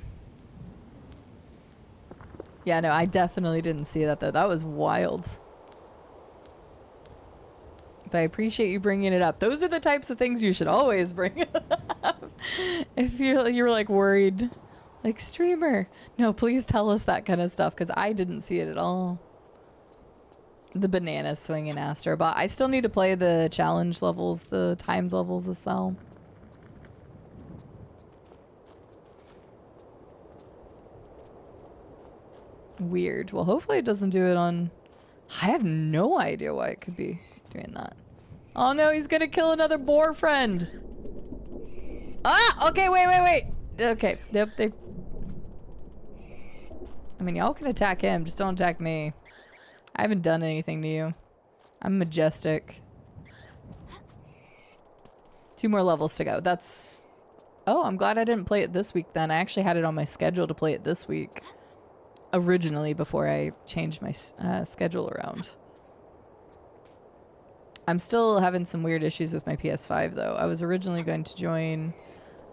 Yeah, no, I definitely didn't see that though. That was wild. But I appreciate you bringing it up. Those are the types of things you should always bring up. If you're like worried. Like, streamer, no, please tell us that kind of stuff, because I didn't see it at all. The banana swinging Astrobot. I still need to play the challenge levels, the timed levels as well. Weird. Well, hopefully it doesn't do it on... I have no idea why it could be doing that. Oh no, he's gonna kill another boar friend. Ah, okay, wait. Okay, yep, they... I mean, y'all can attack him, just don't attack me. I haven't done anything to you. I'm majestic. 2 more levels to go. That's... Oh, I'm glad I didn't play it this week then. I actually had it on my schedule to play it this week. Originally, before I changed my schedule around. I'm still having some weird issues with my PS5 though. I was originally going to join...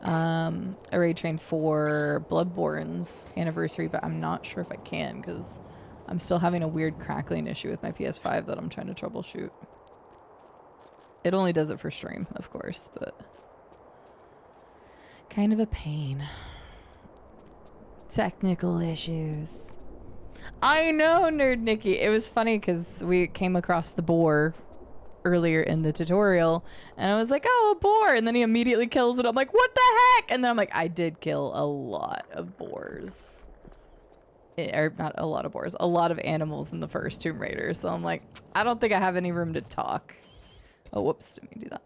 a raid train for Bloodborne's anniversary, but I'm not sure if I can because I'm still having a weird crackling issue with my PS5 that I'm trying to troubleshoot. It only does it for stream, of course, but kind of a pain. Technical issues. I know, Nerd Nikki. It was funny because we came across the boar earlier in the tutorial and I was like, oh, a boar, and then he immediately kills it. I'm like, what the heck? And then I'm like, I did kill a lot of boars, or not a lot of boars, a lot of animals in the first Tomb Raider, so I'm like, I don't think I have any room to talk. Oh, whoops, didn't mean to do that.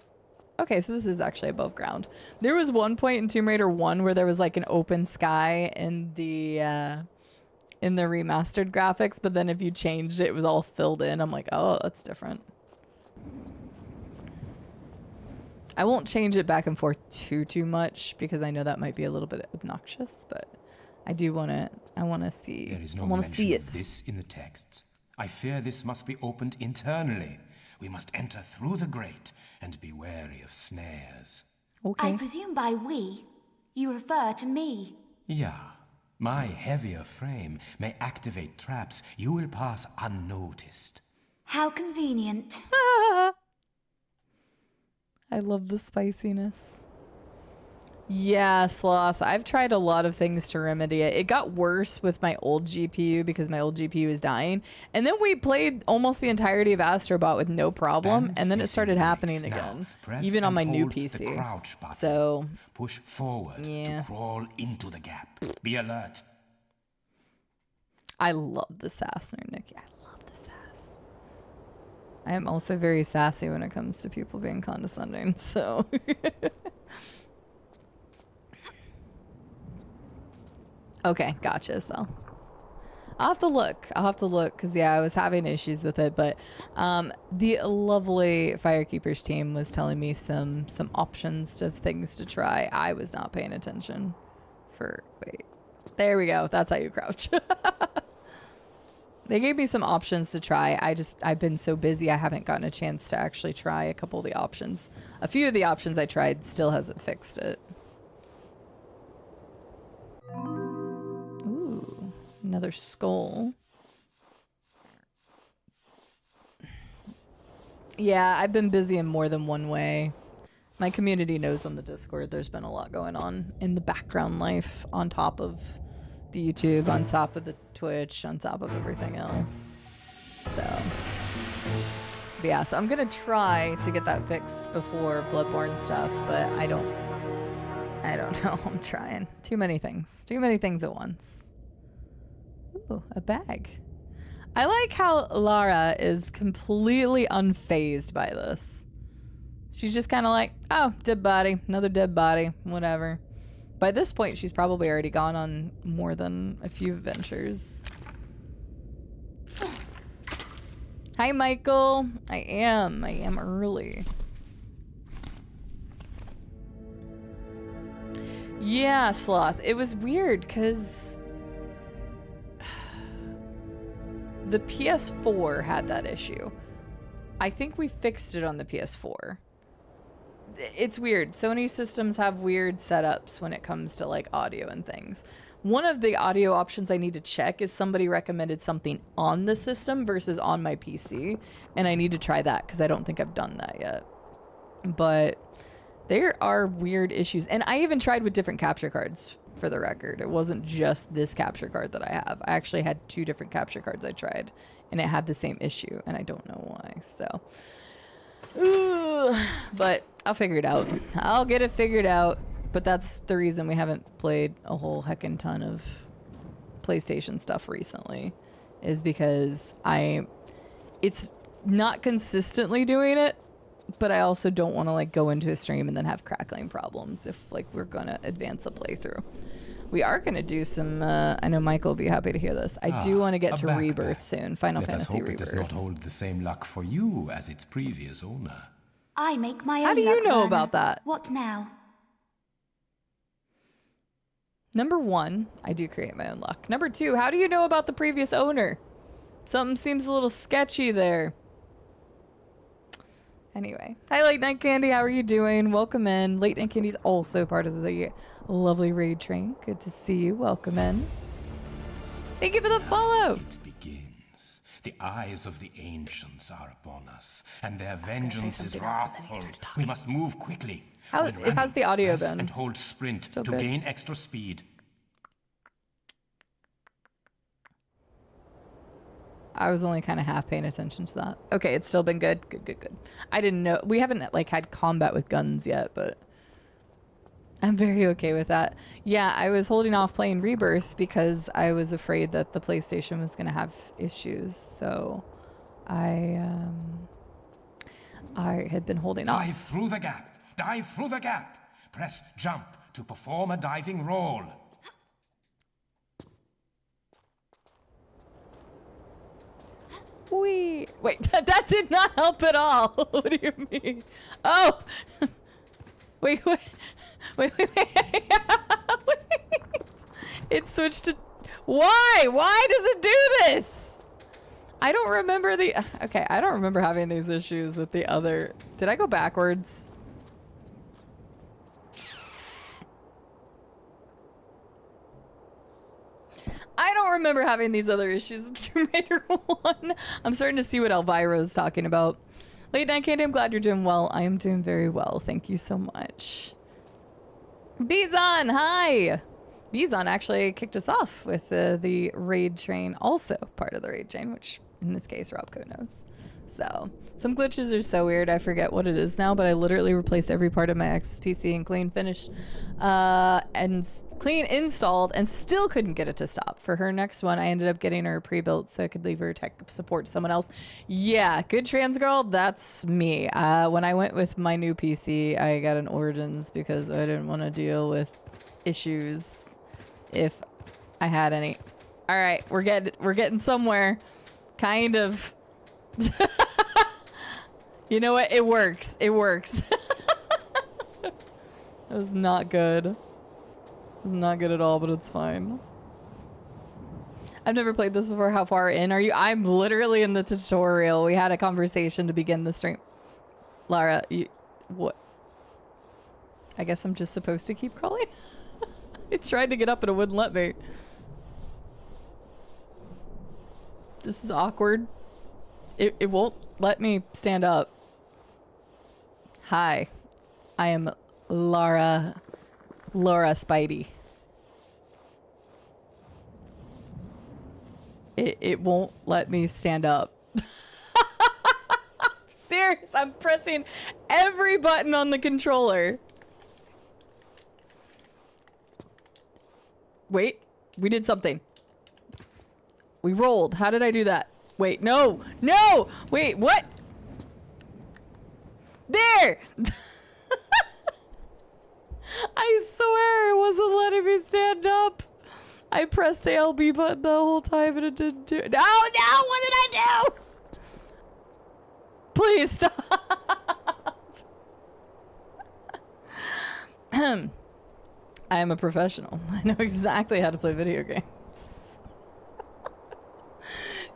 Okay, so this is actually above ground. There was one point in Tomb Raider 1 where there was like an open sky in the remastered graphics, but then if you changed it, it was all filled in. I'm like, oh, that's different. I won't change it back and forth too much because I know that might be a little bit obnoxious, but I do want to. I want to see. There is no I want to mention see of it. this in the texts. I fear this must be opened internally. We must enter through the grate and be wary of snares. Okay. I presume by we, you refer to me. Yeah. My heavier frame may activate traps you will pass unnoticed. How convenient. I love the spiciness. Yeah, Sloth. I've tried a lot of things to remedy it. It got worse with my old GPU because my old GPU is dying. And then we played almost the entirety of Astrobot with no problem. And then it started happening again. Even on my new PC. So, push forward to crawl into the gap. Be alert. I love the Sassner, Nikki. I love the sass. I am also very sassy when it comes to people being condescending. So... Okay, gotcha, though. I'll have to look, because, yeah, I was having issues with it, but the lovely Firekeepers team was telling me some options of things to try. I was not paying attention wait. There we go. That's how you crouch. They gave me some options to try. I've been so busy, I haven't gotten a chance to actually try a couple of the options. A few of the options I tried still hasn't fixed it. Another skull. Yeah, I've been busy in more than one way. My community knows on the Discord there's been a lot going on in the background life on top of the YouTube, on top of the Twitch, on top of everything else. So, but yeah, so I'm gonna try to get that fixed before Bloodborne stuff, but I don't know. I'm trying. Too many things at once. Ooh, a bag. I like how Lara is completely unfazed by this. She's just kind of like, oh, dead body, another dead body, whatever. By this point, she's probably already gone on more than a few adventures. Hi, Michael. I am early. Yeah, Sloth. It was weird because the PS4 had that issue. I think we fixed it on the PS4. It's weird. Sony systems have weird setups when it comes to like audio and things. One of the audio options I need to check is somebody recommended something on the system versus on my PC, and I need to try that because I don't think I've done that yet. But there are weird issues, and I even tried with different capture cards. For the record, it wasn't just this capture card that I have. I actually had 2 different capture cards I tried, and it had the same issue, and I don't know why. So, but I'll figure it out. I'll get it figured out. But that's the reason we haven't played a whole heckin' ton of PlayStation stuff recently, is because it's not consistently doing it, but I also don't want to like go into a stream and then have crackling problems if like we're gonna advance a playthrough. We are gonna do some. I know Michael will be happy to hear this. I do want to get to Rebirth soon. Final Fantasy Rebirth. Let us hope it does not hold the same luck for you as its previous owner. I make my own. How do you know luck, about that? What now? Number 1, I do create my own luck. Number 2, how do you know about the previous owner? Something seems a little sketchy there. Anyway, hi Late Night Candy, how are you doing? Welcome in. Late Night Candy's also part of the lovely raid train. Good to see you. Welcome in. Thank you for the follow. It begins. The eyes of the ancients are upon us, and their vengeance is wrathful. We must move quickly. How's the audio been? And hold sprint to gain extra speed. I was only kind of half paying attention to that. Okay, it's still been good. Good. I didn't know. We haven't like had combat with guns yet, but I'm very okay with that. Yeah, I was holding off playing Rebirth because I was afraid that the PlayStation was going to have issues. So I had been holding off. Dive through the gap. Dive through the gap. Press jump to perform a diving roll. Wait, that did not help at all. What do you mean? Oh, wait. It switched to, why? Why does it do this? I don't remember I don't remember having these issues with the other, did I go backwards? I don't remember having these other issues with Tomb Raider 1. I'm starting to see what Elvira's talking about. Late Night Candy, I'm glad you're doing well. I am doing very well. Thank you so much. Bizon, hi! Bizon actually kicked us off with the raid train, also part of the raid chain, which in this case Robco knows. So, some glitches are so weird, I forget what it is now, but I literally replaced every part of my X's PC and clean finished, and clean installed, and still couldn't get it to stop. For her next one, I ended up getting her pre-built so I could leave her tech support to someone else. Yeah, good trans girl, that's me. When I went with my new PC, I got an Origins because I didn't want to deal with issues if I had any. All right, we're getting somewhere, kind of. You know what? It works. It works. That was not good. It was not good at all, but it's fine. I've never played this before. How far in are you? I'm literally in the tutorial. We had a conversation to begin the stream. Lara, what? I guess I'm just supposed to keep crawling? I tried to get up and it wouldn't let me. This is awkward. It won't let me stand up. Hi, I am Laura Spidey. It won't let me stand up. Serious, I'm pressing every button on the controller. Wait, we did something. We rolled. How did I do that? Wait, no! No! Wait, what? There! I swear it wasn't letting me stand up. I pressed the LB button the whole time and it didn't do it. No, no! What did I do? Please stop. I am a professional. I know exactly how to play video games.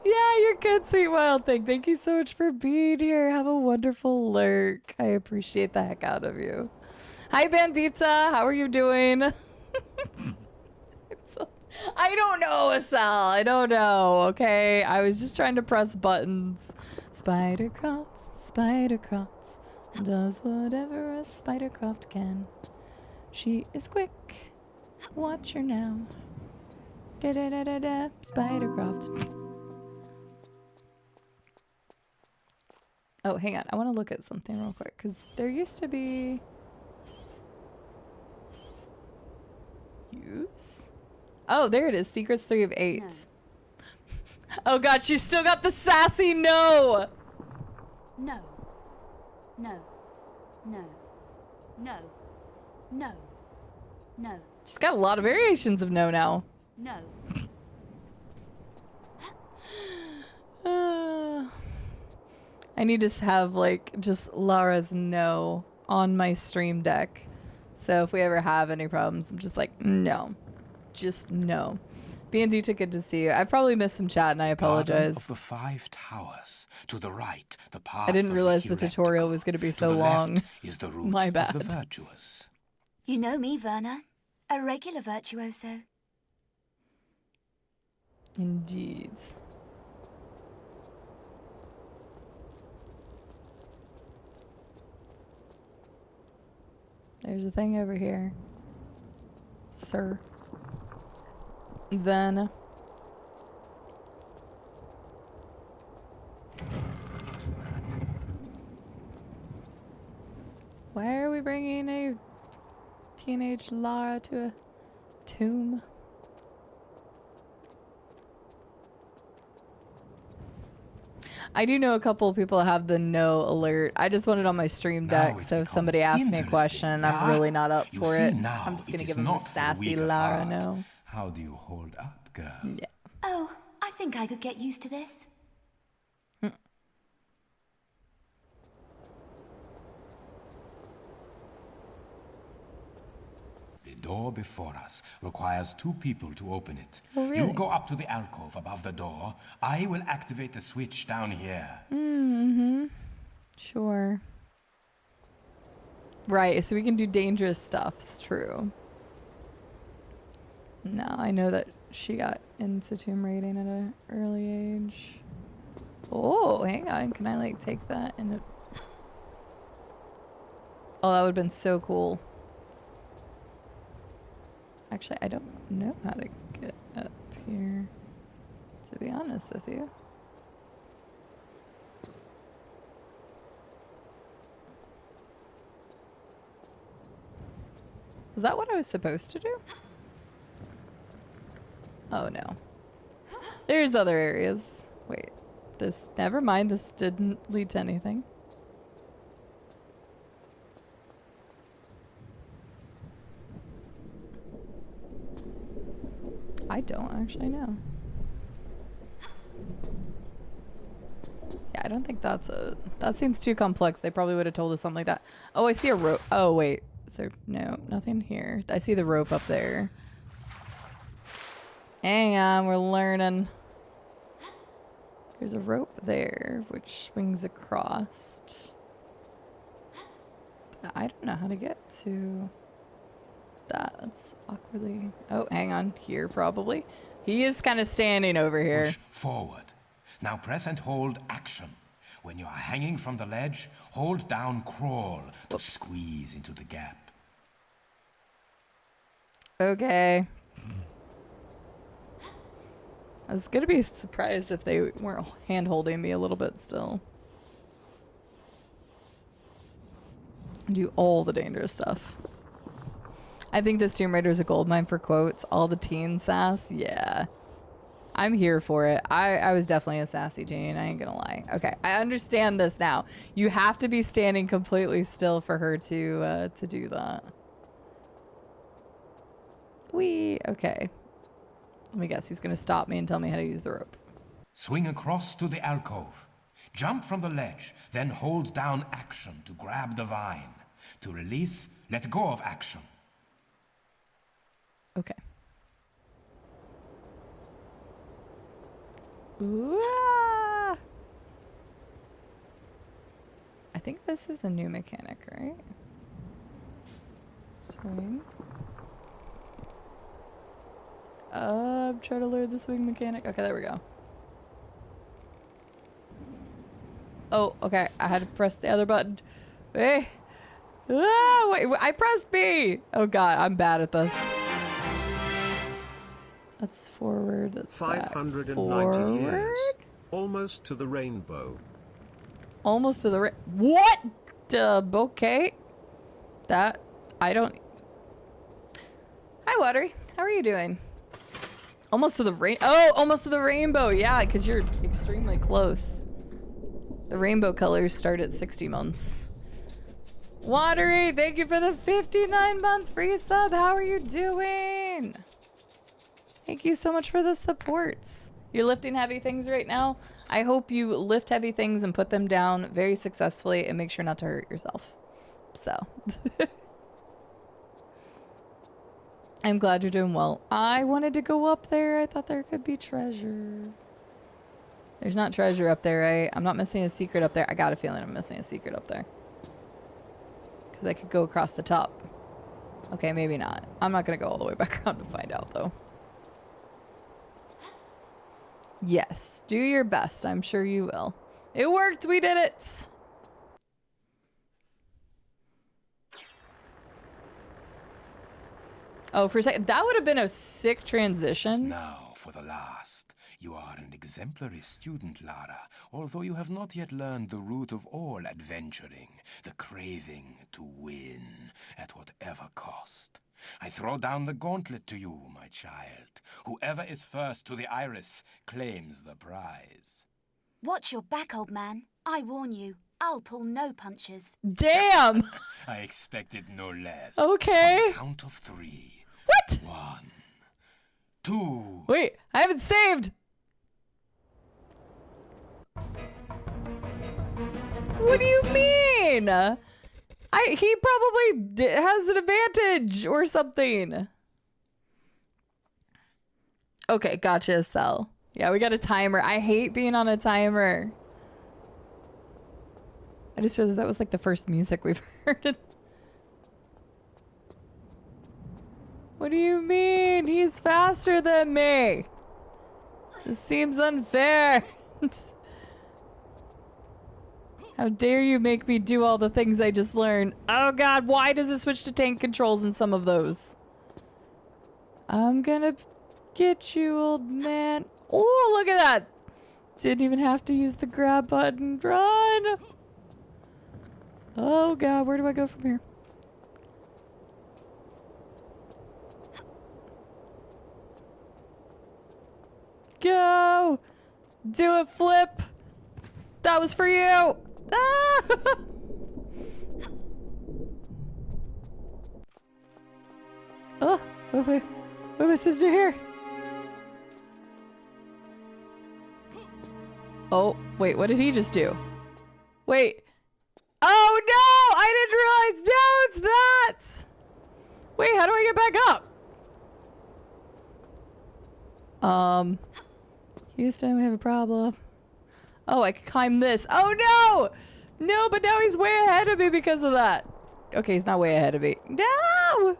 Yeah, you're good, Sweet Wild Thing. Thank you so much for being here. Have a wonderful lurk. I appreciate the heck out of you. Hi, Bandita. How are you doing? I don't know, Asal. I don't know, okay? I was just trying to press buttons. Spider-Croft does whatever a Spider-Croft can. She is quick. Watch her now. Da-da-da-da-da. Spider-Croft. Oh, hang on. I want to look at something real quick because there used to be use. Oh, there it is. Secrets 3 of 8. No. Oh God, she's still got the sassy no. No. No. No. No. No. No. She's got a lot of variations of no now. No. I need to have like just Lara's no on my stream deck. So if we ever have any problems, I'm just like, no. Just no. Bandita, good to see you. I probably missed some chat and I apologize. Garden of the 5 towers. To the right, the path I didn't realize the heretical. tutorial was going to be so long. Left is the route My bad. of the virtuous. You know me, Verna. A regular virtuoso. Indeed. There's a thing over here. Sir. Then. Why are we bringing a teenage Lara to a tomb? I do know a couple of people have the no alert. I just want it on my stream deck, so if somebody asks me a question and I'm really not up for it, I'm just going to give them a sassy Lara no. How do you hold up, girl? Yeah. Oh, I think I could get used to this. The door before us requires 2 people to open it. Oh, really? You go up to the alcove above the door. I will activate the switch down here. Mm-hmm. Sure. Right, so we can do dangerous stuff. It's true. No, I know that she got into tomb raiding at an early age. Oh, hang on. Can I, like, take that and... Oh, that would have been so cool. Actually, I don't know how to get up here, to be honest with you. Was that what I was supposed to do? Oh no. There's other areas. Wait, this, never mind, this didn't lead to anything. I don't actually know. Yeah, I don't think that's a... That seems too complex. They probably would have told us something like that. Oh, I see a rope. Oh, wait. Is there... No, nothing here. I see the rope up there. Hang on, we're learning. There's a rope there, which swings across. But I don't know how to get to that. That's awkwardly... Oh, hang on. Here, probably. He is kind of standing over here. Push forward. Now press and hold action. When you are hanging from the ledge, hold down crawl to squeeze into the gap. Okay. I was gonna be surprised if they weren't hand-holding me a little bit still. Do all the dangerous stuff. I think this Tomb Raider is a goldmine for quotes. All the teen sass, yeah. I'm here for it. I was definitely a sassy teen, I ain't gonna lie. Okay, I understand this now. You have to be standing completely still for her to do that. Okay. Let me guess, he's gonna stop me and tell me how to use the rope. Swing across to the alcove. Jump from the ledge, then hold down action to grab the vine. To release, let go of action. Okay. Ooh, ah. I think this is a new mechanic, right? Swing. I'm trying to learn the swing mechanic. Okay, there we go. Oh, okay. I had to press the other button. Hey. Ah, wait, I pressed B. Oh god, I'm bad at this. That's forward. That's 590 forward. years. Almost to the rainbow. Almost to the what? Okay. That I don't. Hi, Watery. How are you doing? Almost to the almost to the rainbow. Yeah, because you're extremely close. The rainbow colors start at 60 months. Watery, thank you for the 59-month free sub. How are you doing? Thank you so much for the supports. You're lifting heavy things right now. I hope you lift heavy things and put them down very successfully and make sure not to hurt yourself. So. I'm glad you're doing well. I wanted to go up there. I thought there could be treasure. There's not treasure up there, right? I'm not missing a secret up there. I got a feeling I'm missing a secret up there. Because I could go across the top. Okay, maybe not. I'm not going to go all the way back around to find out, though. Yes, do your best. I'm sure you will. It worked. We did it. Oh, for a second, that would have been a sick transition. Now, for the last. You are an exemplary student, Lara, although you have not yet learned the root of all adventuring, the craving to win, at whatever cost. I throw down the gauntlet to you, my child. Whoever is first to the iris claims the prize. Watch your back, old man. I warn you, I'll pull no punches. Damn! I expected no less. Okay. On the count of 3. What? 1, 2. Wait, I haven't saved. What do you mean? He probably has an advantage or something. Okay, gotcha, Cell. Yeah, we got a timer. I hate being on a timer. I just realized that was like the first music we've heard. What do you mean? He's faster than me. This seems unfair. How dare you make me do all the things I just learned? Oh god, why does it switch to tank controls in some of those? I'm gonna get you, old man. Oh, look at that. Didn't even have to use the grab button. Run. Oh, God. Where do I go from here? Go. Do it, Flip. That was for you. Ah! Oh, wait. What am I supposed to do here? Oh, wait, what did he just do? Wait. Oh, no! I didn't realize. No, it's that! Wait, how do I get back up? Houston, we have a problem. Oh, I can climb this. Oh, no! No, but now he's way ahead of me because of that. Okay, he's not way ahead of me. No!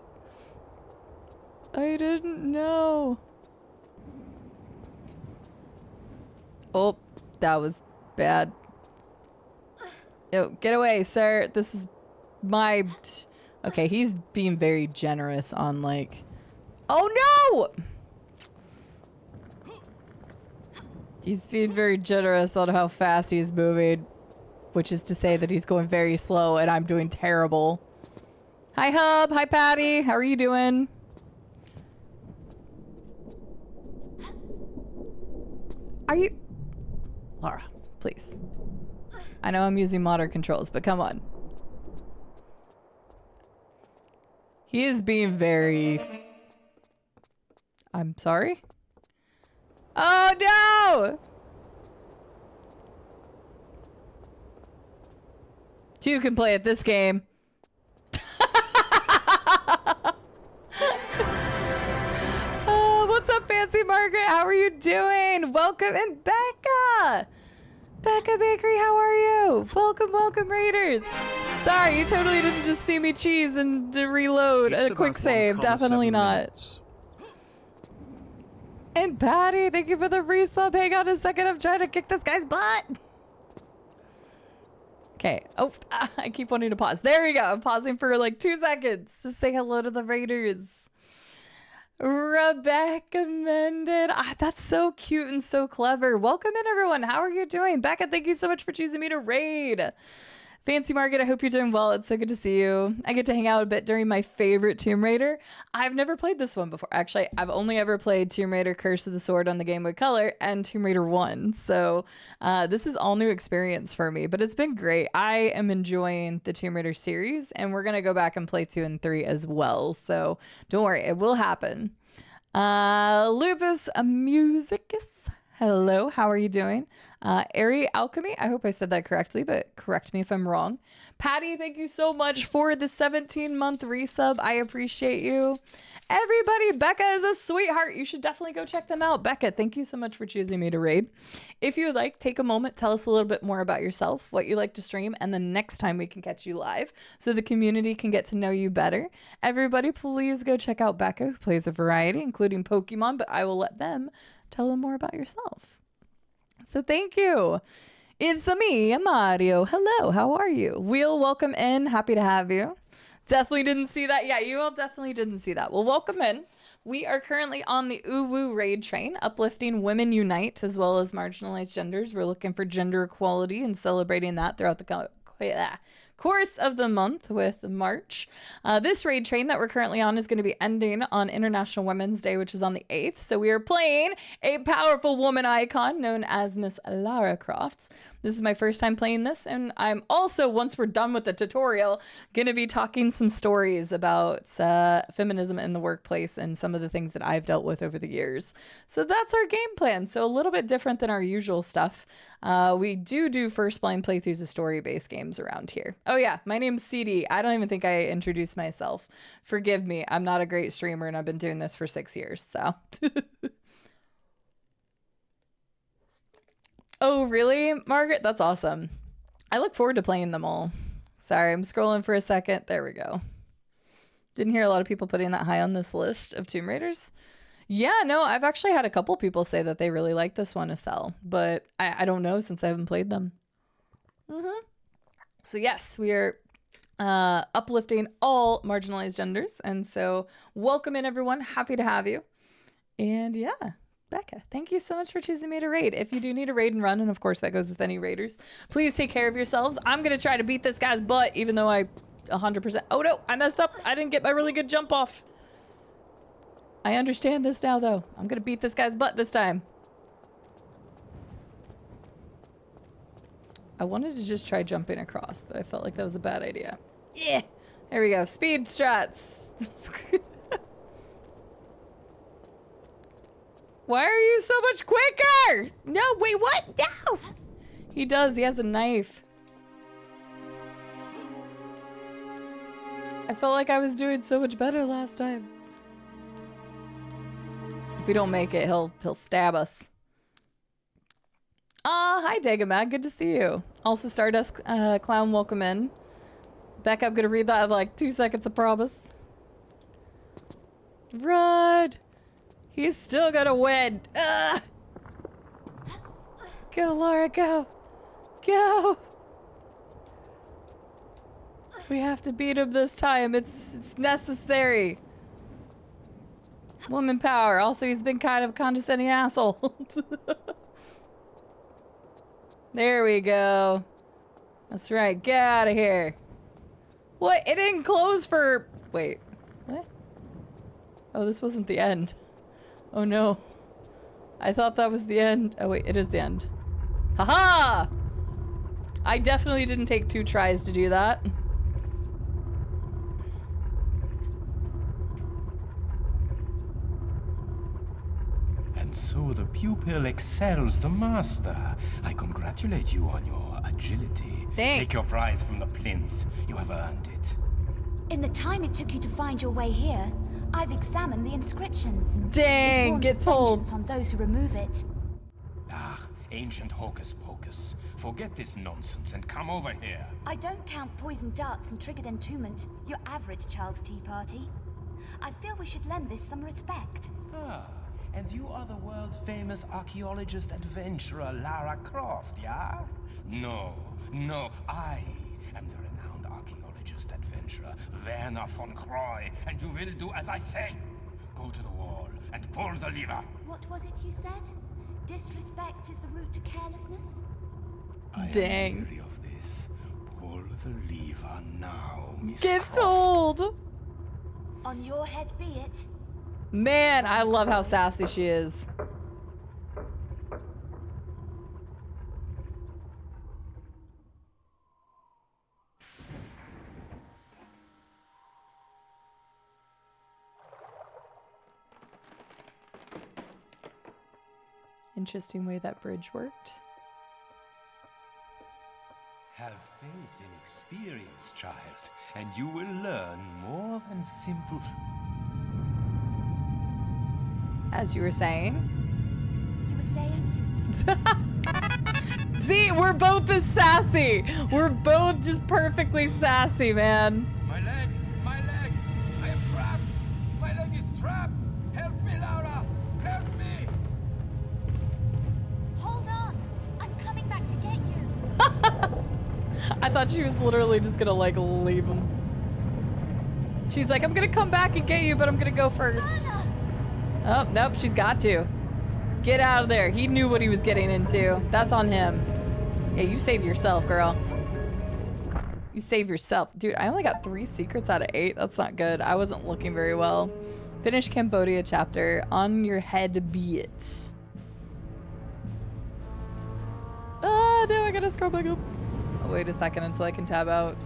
I didn't know. Oh, that was bad. Yo, get away, sir. This is my... Okay, he's being very generous on, like... Oh, no! He's being very generous on how fast he's moving. Which is to say that he's going very slow and I'm doing terrible. Hi, Hub. Hi, Patty. How are you doing? Are you... Laura, please. I know I'm using modern controls, but come on. He is being very... I'm sorry? Oh, no! Two can play at this game. What's up, Fancy Margaret? How are you doing? Welcome, and Becca! Becca Bakery, how are you? Welcome, welcome, Raiders. Sorry, you totally didn't just see me cheese and reload a quick save. Definitely not. Minutes. And Patty, thank you for the resub. Hang on a second, I'm trying to kick this guy's butt. Okay. Oh, I keep wanting to pause. There we go. I'm pausing for like 2 seconds to say hello to the Raiders. Rebecca Mended. That's so cute and so clever. Welcome in, everyone. How are you doing? Becca, thank you so much for choosing me to raid. Fancy Market, I hope you're doing well. It's so good to see you. I get to hang out a bit during my favorite Tomb Raider. I've never played this one before. Actually, I've only ever played Tomb Raider Curse of the Sword on the Game Boy Color and Tomb Raider 1. So this is all new experience for me, but it's been great. I am enjoying the Tomb Raider series, and we're going to go back and play 2 and 3 as well. So don't worry, it will happen. Lupus Musicus. Hello, how are you doing? Airy Alchemy, I hope I said that correctly, but correct me if I'm wrong. Patty, thank you so much for the 17-month resub. I appreciate you. Everybody, Becca is a sweetheart. You should definitely go check them out. Becca, thank you so much for choosing me to raid. If you would like, take a moment, tell us a little bit more about yourself, what you like to stream, and the next time we can catch you live so the community can get to know you better. Everybody, please go check out Becca, who plays a variety, including Pokemon, but I will let them tell them more about yourself. So thank you. It's me, Mario. Hello, how are you? Wheel, welcome in. Happy to have you. Definitely didn't see that. Yeah, you all definitely didn't see that. Well, welcome in. We are currently on the Uwu raid train, uplifting Women Unite as well as marginalized genders. We're looking for gender equality and celebrating that throughout the course of the month with March. This raid train that we're currently on is going to be ending on International Women's Day, which is on the 8th. So we are playing a powerful woman icon known as Miss Lara Croft. This is my first time playing this, and I'm also, once we're done with the tutorial, going to be talking some stories about feminism in the workplace and some of the things that I've dealt with over the years. So that's our game plan. So a little bit different than our usual stuff. We do first blind playthroughs of story-based games around here. Oh yeah, my name's Cide. I don't even think I introduced myself. Forgive me, I'm not a great streamer and I've been doing this for 6 years, so. Oh, really, Margaret? That's awesome. I look forward to playing them all. Sorry, I'm scrolling for a second. There we go. Didn't hear a lot of people putting that high on this list of Tomb Raiders. Yeah, no, I've actually had a couple people say that they really like this one, Estelle, but I don't know since I haven't played them. So yes, we are uplifting all marginalized genders. And so welcome in, everyone. Happy to have you. And yeah, Becca, thank you so much for choosing me to raid. If you do need a raid and run, and of course that goes with any raiders, please take care of yourselves. I'm going to try to beat this guy's butt, even though I 100%. Oh no, I messed up. I didn't get my really good jump off. I understand this now, though. I'm going to beat this guy's butt this time. I wanted to just try jumping across, but I felt like that was a bad idea. Yeah, there we go. Speed strats. Why are you so much quicker? No, wait, what? No! He does. He has a knife. I felt like I was doing so much better last time. If we don't make it, he'll stab us. Hi Dagamag, good to see you. Also Stardust Clown, welcome in. Becca, I'm gonna read that in like 2 seconds, I promise. Run! He's still gonna win. Go, Laura, go. Go! We have to beat him this time. It's necessary. Woman power. Also, he's been kind of a condescending asshole. There we go. That's right. Get out of here. What? It didn't close for... Wait. What? Oh, this wasn't the end. Oh, no. I thought that was the end. Oh, wait. It is the end. Haha! I definitely didn't take 2 tries to do that. And so the pupil excels the master. I congratulate you on your agility. Thanks. Take your prize from the plinth. You have earned it. In the time it took you to find your way here, I've examined the inscriptions. Dang, It warns get of told. vengeance on those who remove it. Ah, ancient hocus pocus. Forget this nonsense and come over here. I don't count poisoned darts and triggered entombment, your average child's tea party. I feel we should lend this some respect. Ah, and you are the world-famous archaeologist adventurer Lara Croft, yeah? No, I am the renowned archaeologist adventurer Werner von Croy, and you will do as I say. Go to the wall and pull the lever. What was it you said? Disrespect is the route to carelessness? Dang. I am weary of this. Pull the lever now, Miss Get Croft. told. On your head be it. Man, I love how sassy she is. Interesting way that bridge worked. Have faith in experience, child, and you will learn more than simple... As you were saying. You were saying? See, we're both as sassy. We're both just perfectly sassy, man. My leg! My leg! I am trapped! My leg is trapped! Help me, Laura! Help me! Hold on! I'm coming back to get you! I thought she was literally just gonna, like, leave him. She's like, I'm gonna come back and get you, but I'm gonna go first. Anna! Oh, nope, she's got to. Get out of there. He knew what he was getting into. That's on him. Yeah, you save yourself, girl. You save yourself. Dude, I only got 3 secrets out of 8. That's not good. I wasn't looking very well. Finish Cambodia chapter. On your head be it. Oh, no, I gotta scroll back up. Oh, wait a second until I can tab out.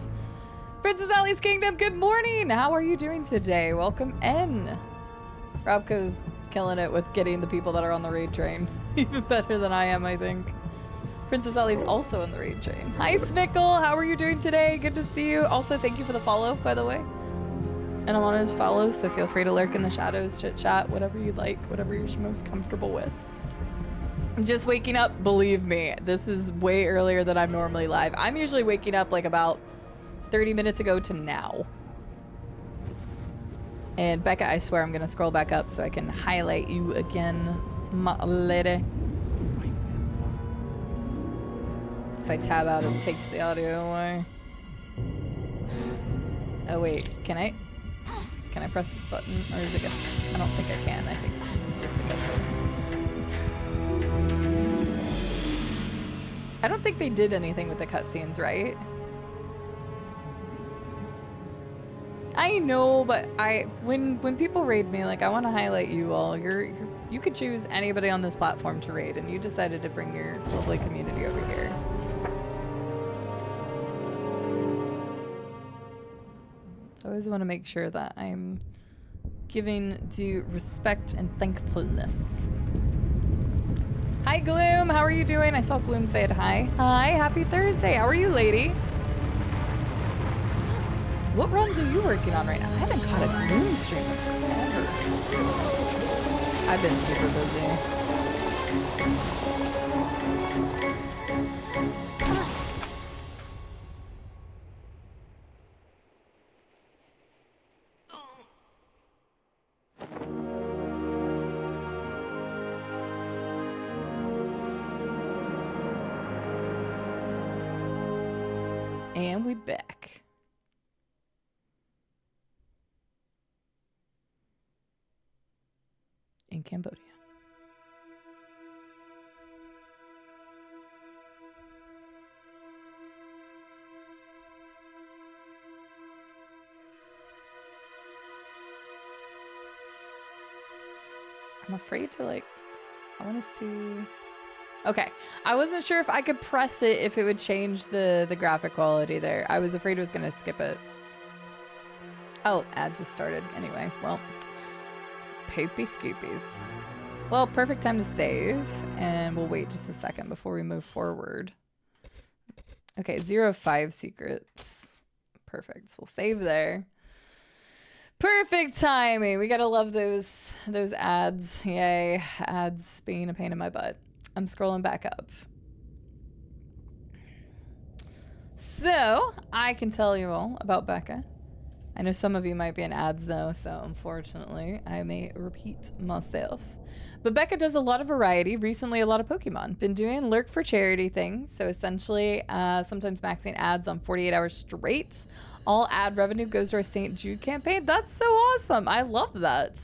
Princess Ali's Kingdom, good morning. How are you doing today? Welcome in. Robko's killing it with getting the people that are on the raid train. Even better than I am, I think. Princess Ellie's also in the raid train. Hi, Smickle. How are you doing today? Good to see you. Also, thank you for the follow, by the way. And I'm on his follows, so feel free to lurk in the shadows, chit chat, whatever you like, whatever you're most comfortable with. I'm just waking up, believe me. This is way earlier than I'm normally live. I'm usually waking up like about 30 minutes ago to now. And Becca, I swear I'm gonna scroll back up so I can highlight you again, my lady. If I tab out, it takes the audio away. Oh wait, can I press this button, or is it gonna? I don't think I can. I think this is just the cutscene. I don't think they did anything with the cutscenes, right? I know, but when people raid me, like I want to highlight you all. You could choose anybody on this platform to raid, and you decided to bring your lovely community over here. So I always want to make sure that I'm giving due respect and thankfulness. Hi, Gloom. How are you doing? I saw Gloom say it. Hi. Hi. Happy Thursday. How are you, lady? What runs are you working on right now? I haven't caught a Gloom stream in forever. I've been super busy. And we back. In Cambodia. I'm afraid to I want to see. Okay, I wasn't sure if I could press it if it would change the graphic quality there. I was afraid it was gonna skip it. Oh, ads just started anyway. Well, poopy scoopies. Well, perfect time to save, and we'll wait just a second before we move forward. Okay, 0-5 secrets. Perfect. We'll save there. Perfect timing. We gotta love those ads. Yay, ads being a pain in my butt. I'm scrolling back up. So, I can tell you all about Becca. I know some of you might be in ads though, so unfortunately, I may repeat myself. But Becca does a lot of variety, recently a lot of Pokemon. Been doing lurk for charity things, so essentially sometimes maxing ads on 48 hours straight. All ad revenue goes to our St. Jude campaign. That's so awesome. I love that.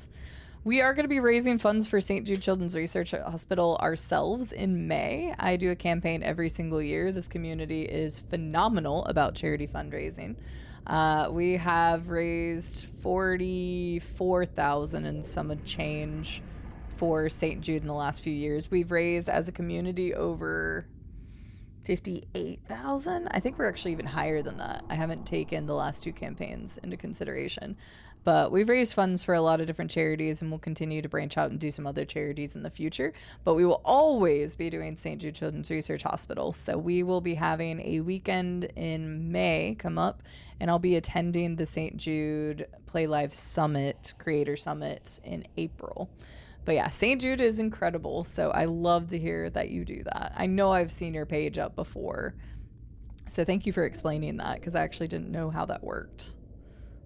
We are going to be raising funds for St. Jude Children's Research Hospital ourselves in May. I do a campaign every single year. This community is phenomenal about charity fundraising. We have raised 44,000 and some change for St. Jude in the last few years. We've raised as a community over 58,000. I think we're actually even higher than that. I haven't taken the last two campaigns into consideration, but we've raised funds for a lot of different charities, and we'll continue to branch out and do some other charities in the future. But we will always be doing St. Jude Children's Research Hospital. So we will be having a weekend in May come up, and I'll be attending the St. Jude Play Live Summit, Creator Summit in April. But yeah, St. Jude is incredible, so I love to hear that you do that. I know I've seen your page up before, so thank you for explaining that, because I actually didn't know how that worked.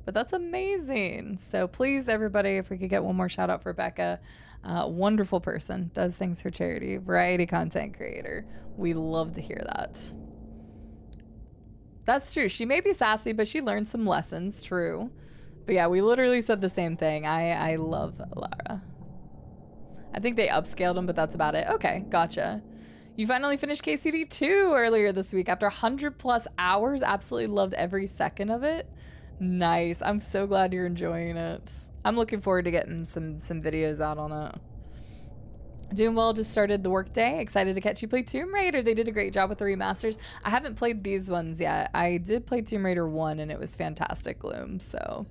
But that's amazing. So please, everybody, if we could get one more shout out for Becca. Wonderful person, does things for charity, variety content creator. We love to hear that. That's true. She may be sassy, but she learned some lessons, true. But yeah, we literally said the same thing. I love Lara. I think they upscaled him, but that's about it. Okay, gotcha. You finally finished KCD 2 earlier this week after 100+ hours. Absolutely loved every second of it. Nice. I'm so glad you're enjoying it. I'm looking forward to getting some videos out on it. Doing well, just started the workday. Excited to catch you play Tomb Raider. They did a great job with the remasters. I haven't played these ones yet. I did play Tomb Raider 1 and it was fantastic, Gloom. So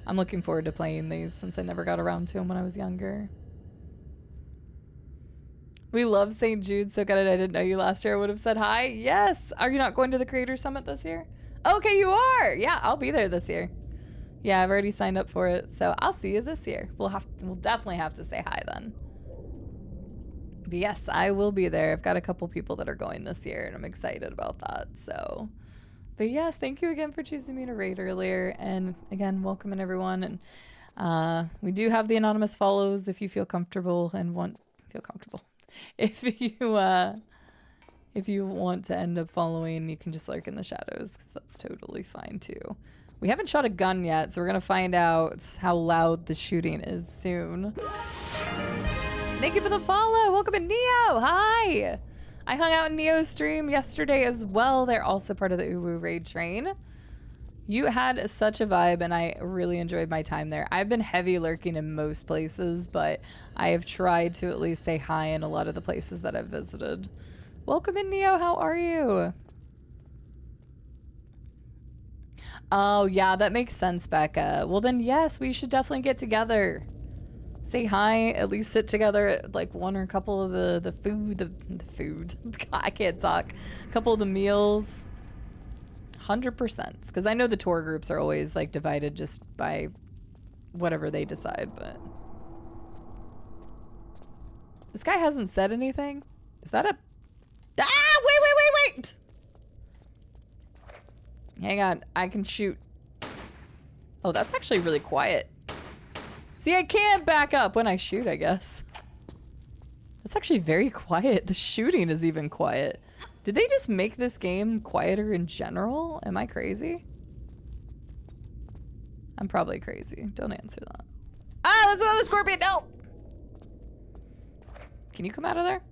I'm looking forward to playing these since I never got around to them when I was younger. We love St. Jude. So good. I didn't know you last year. I would have said hi. Yes. Are you not going to the Creator Summit this year? Okay, you are. Yeah, I'll be there this year. Yeah, I've already signed up for it. So I'll see you this year. We'll definitely have to say hi then. But yes, I will be there. I've got a couple people that are going this year, and I'm excited about that. So, but yes, thank you again for choosing me to raid earlier. And again, welcoming everyone. And we do have the anonymous follows if you feel comfortable and feel comfortable. If you want to end up following, you can just lurk in the shadows, because that's totally fine too. We haven't shot a gun yet, so we're gonna find out how loud the shooting is soon. Thank you for the follow. Welcome in, Neo. Hi. I hung out in Neo's stream yesterday as well. They're also part of the Uwu raid train. You had such a vibe, and I really enjoyed my time there. I've been heavy lurking in most places, but I have tried to at least say hi in a lot of the places that I've visited. Welcome in, Neo. How are you? Oh, yeah, that makes sense, Becca. Well, then, yes, we should definitely get together. Say hi, at least sit together at, like, one or a couple of the food. I can't talk. A couple of the meals. 100%. Because I know the tour groups are always, like, divided just by whatever they decide, but... This guy hasn't said anything? Is that a... Ah! Wait! Hang on, I can shoot. Oh, that's actually really quiet. See, I can't back up when I shoot, I guess. That's actually very quiet. The shooting is even quiet. Did they just make this game quieter in general? Am I crazy? I'm probably crazy. Don't answer that. Ah, that's another scorpion. No! Can you come out of there?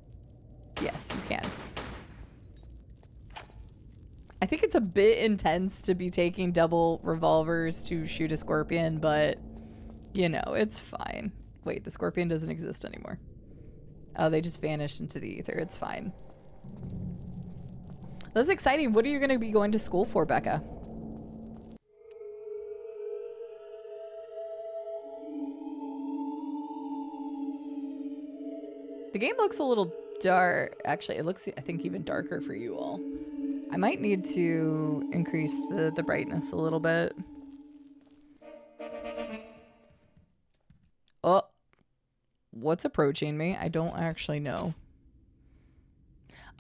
Yes, you can. I think it's a bit intense to be taking double revolvers to shoot a scorpion, but, you know, it's fine. Wait, the scorpion doesn't exist anymore. Oh, they just vanished into the ether. It's fine. That's exciting. What are you going to be going to school for, Becca? The game looks a little dark. Actually, it looks, I think, even darker for you all. I might need to increase the brightness a little bit. Oh, what's approaching me? I don't actually know.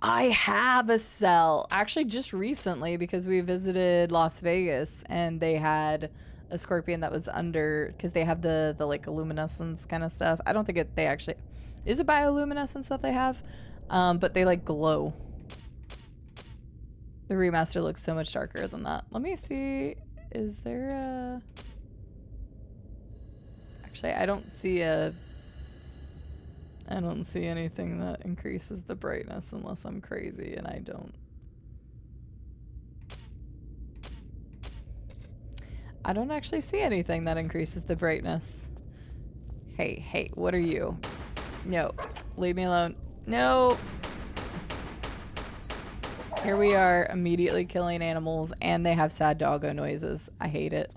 I have a cell. Actually, just recently, because we visited Las Vegas and they had a scorpion that was under, because they have the like luminescence kind of stuff. I don't think they actually, is it bioluminescence that they have? But they like glow. The remaster looks so much darker than that. Let me see. Is there a... Actually, I don't see anything that increases the brightness unless I'm crazy, and I don't. I don't actually see anything that increases the brightness. Hey, what are you? No. Leave me alone. No! Here we are, immediately killing animals, and they have sad doggo noises. I hate it.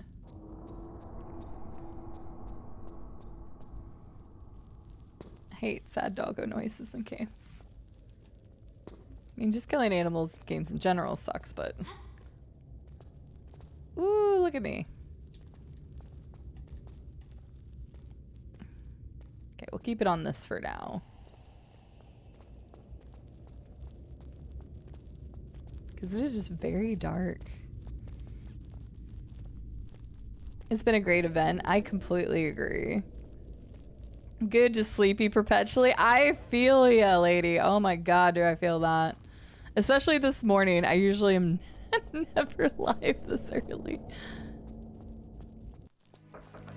I hate sad doggo noises in games. I mean, just killing animals in games in general sucks, but... Ooh, look at me. Okay, we'll keep it on this for now. Because it is just very dark. It's been a great event. I completely agree. Good, just sleepy perpetually. I feel ya, lady. Oh my god, do I feel that. Especially this morning. I usually am never live this early.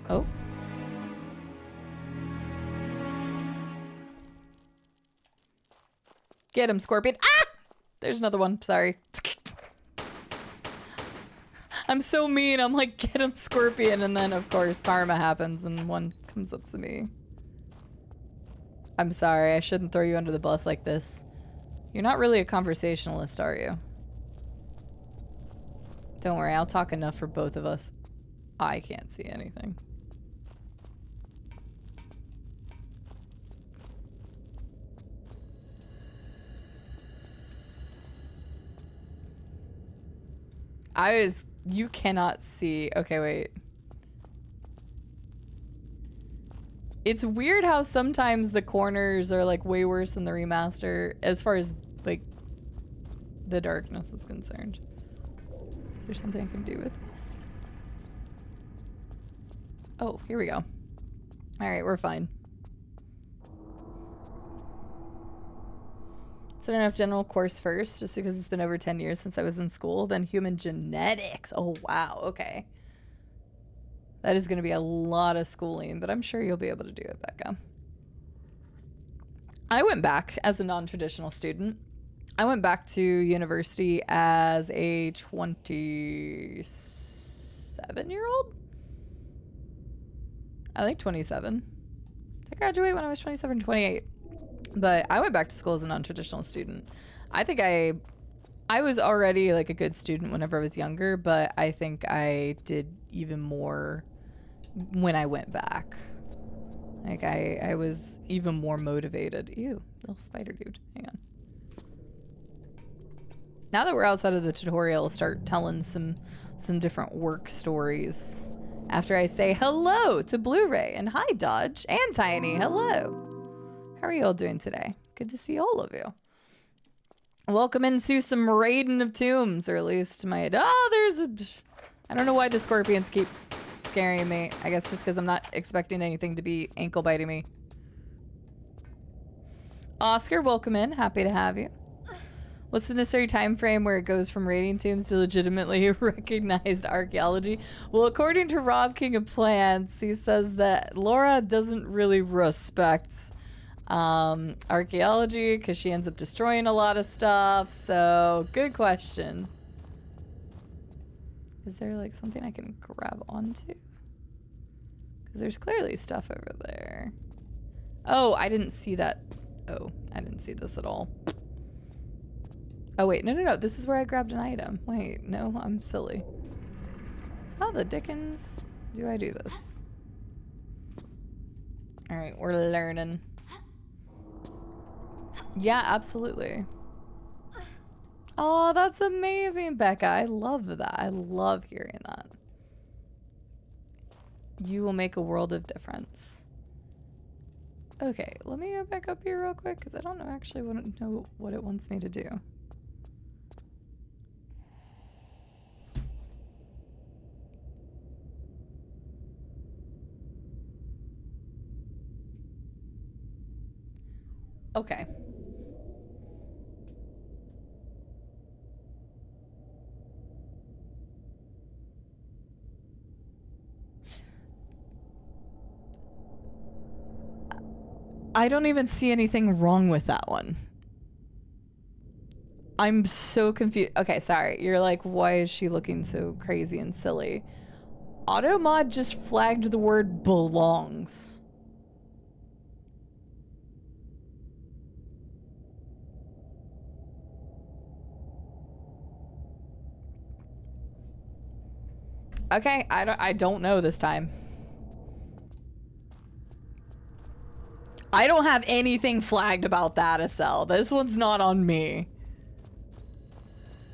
Oh. Get him, Scorpion. Ah! There's another one. Sorry. I'm so mean. I'm like, get him, Scorpion. And then, of course, karma happens and one comes up to me. I'm sorry. I shouldn't throw you under the bus like this. You're not really a conversationalist, are you? Don't worry. I'll talk enough for both of us. I can't see anything. You cannot see. Okay, wait. It's weird how sometimes the corners are like way worse than the remaster as far as like the darkness is concerned. Is there something I can do with this? Oh, here we go. All right, we're fine. So I don't have general course first, just because it's been over 10 years since I was in school. Then human genetics. Oh, wow. Okay. That is going to be a lot of schooling, but I'm sure you'll be able to do it, Becca. I went back as a non-traditional student. I went back to university as a 27-year-old. I think 27. I graduated when I was 27, 28. But I went back to school as a non-traditional student. I think I was already like a good student whenever I was younger, but I think I did even more when I went back. Like I was even more motivated. Ew, little spider dude. Hang on. Now that we're outside of the tutorial, I'll start telling some different work stories. After I say hello to Blu-ray and hi Dodge and Tiny, hello. How are you all doing today? Good to see all of you. Welcome into some Raiding of Tombs, or at least my... Oh, there's a... I don't know why the scorpions keep scaring me. I guess just because I'm not expecting anything to be ankle biting me. Oscar, welcome in. Happy to have you. What's the necessary time frame where it goes from raiding tombs to legitimately recognized archaeology? Well, according to Rob King of Plants, he says that Laura doesn't really respect archaeology because she ends up destroying a lot of stuff. So, good question. Is there like something I can grab onto? Because there's clearly stuff over there. Oh, I didn't see that. Oh, I didn't see this at all. Oh, wait. No. This is where I grabbed an item. Wait, no, I'm silly. How the dickens do I do this? All right, we're learning. Yeah, absolutely. Oh, that's amazing, Becca. I love that. I love hearing that. You will make a world of difference. Okay, let me go back up here real quick because I don't know actually know what it wants me to do. Okay. I don't even see anything wrong with that one. I'm so confused. Okay, sorry. You're like, why is she looking so crazy and silly? Automod just flagged the word belongs. Okay, I don't know this time. I don't have anything flagged about that, Estelle. This one's not on me.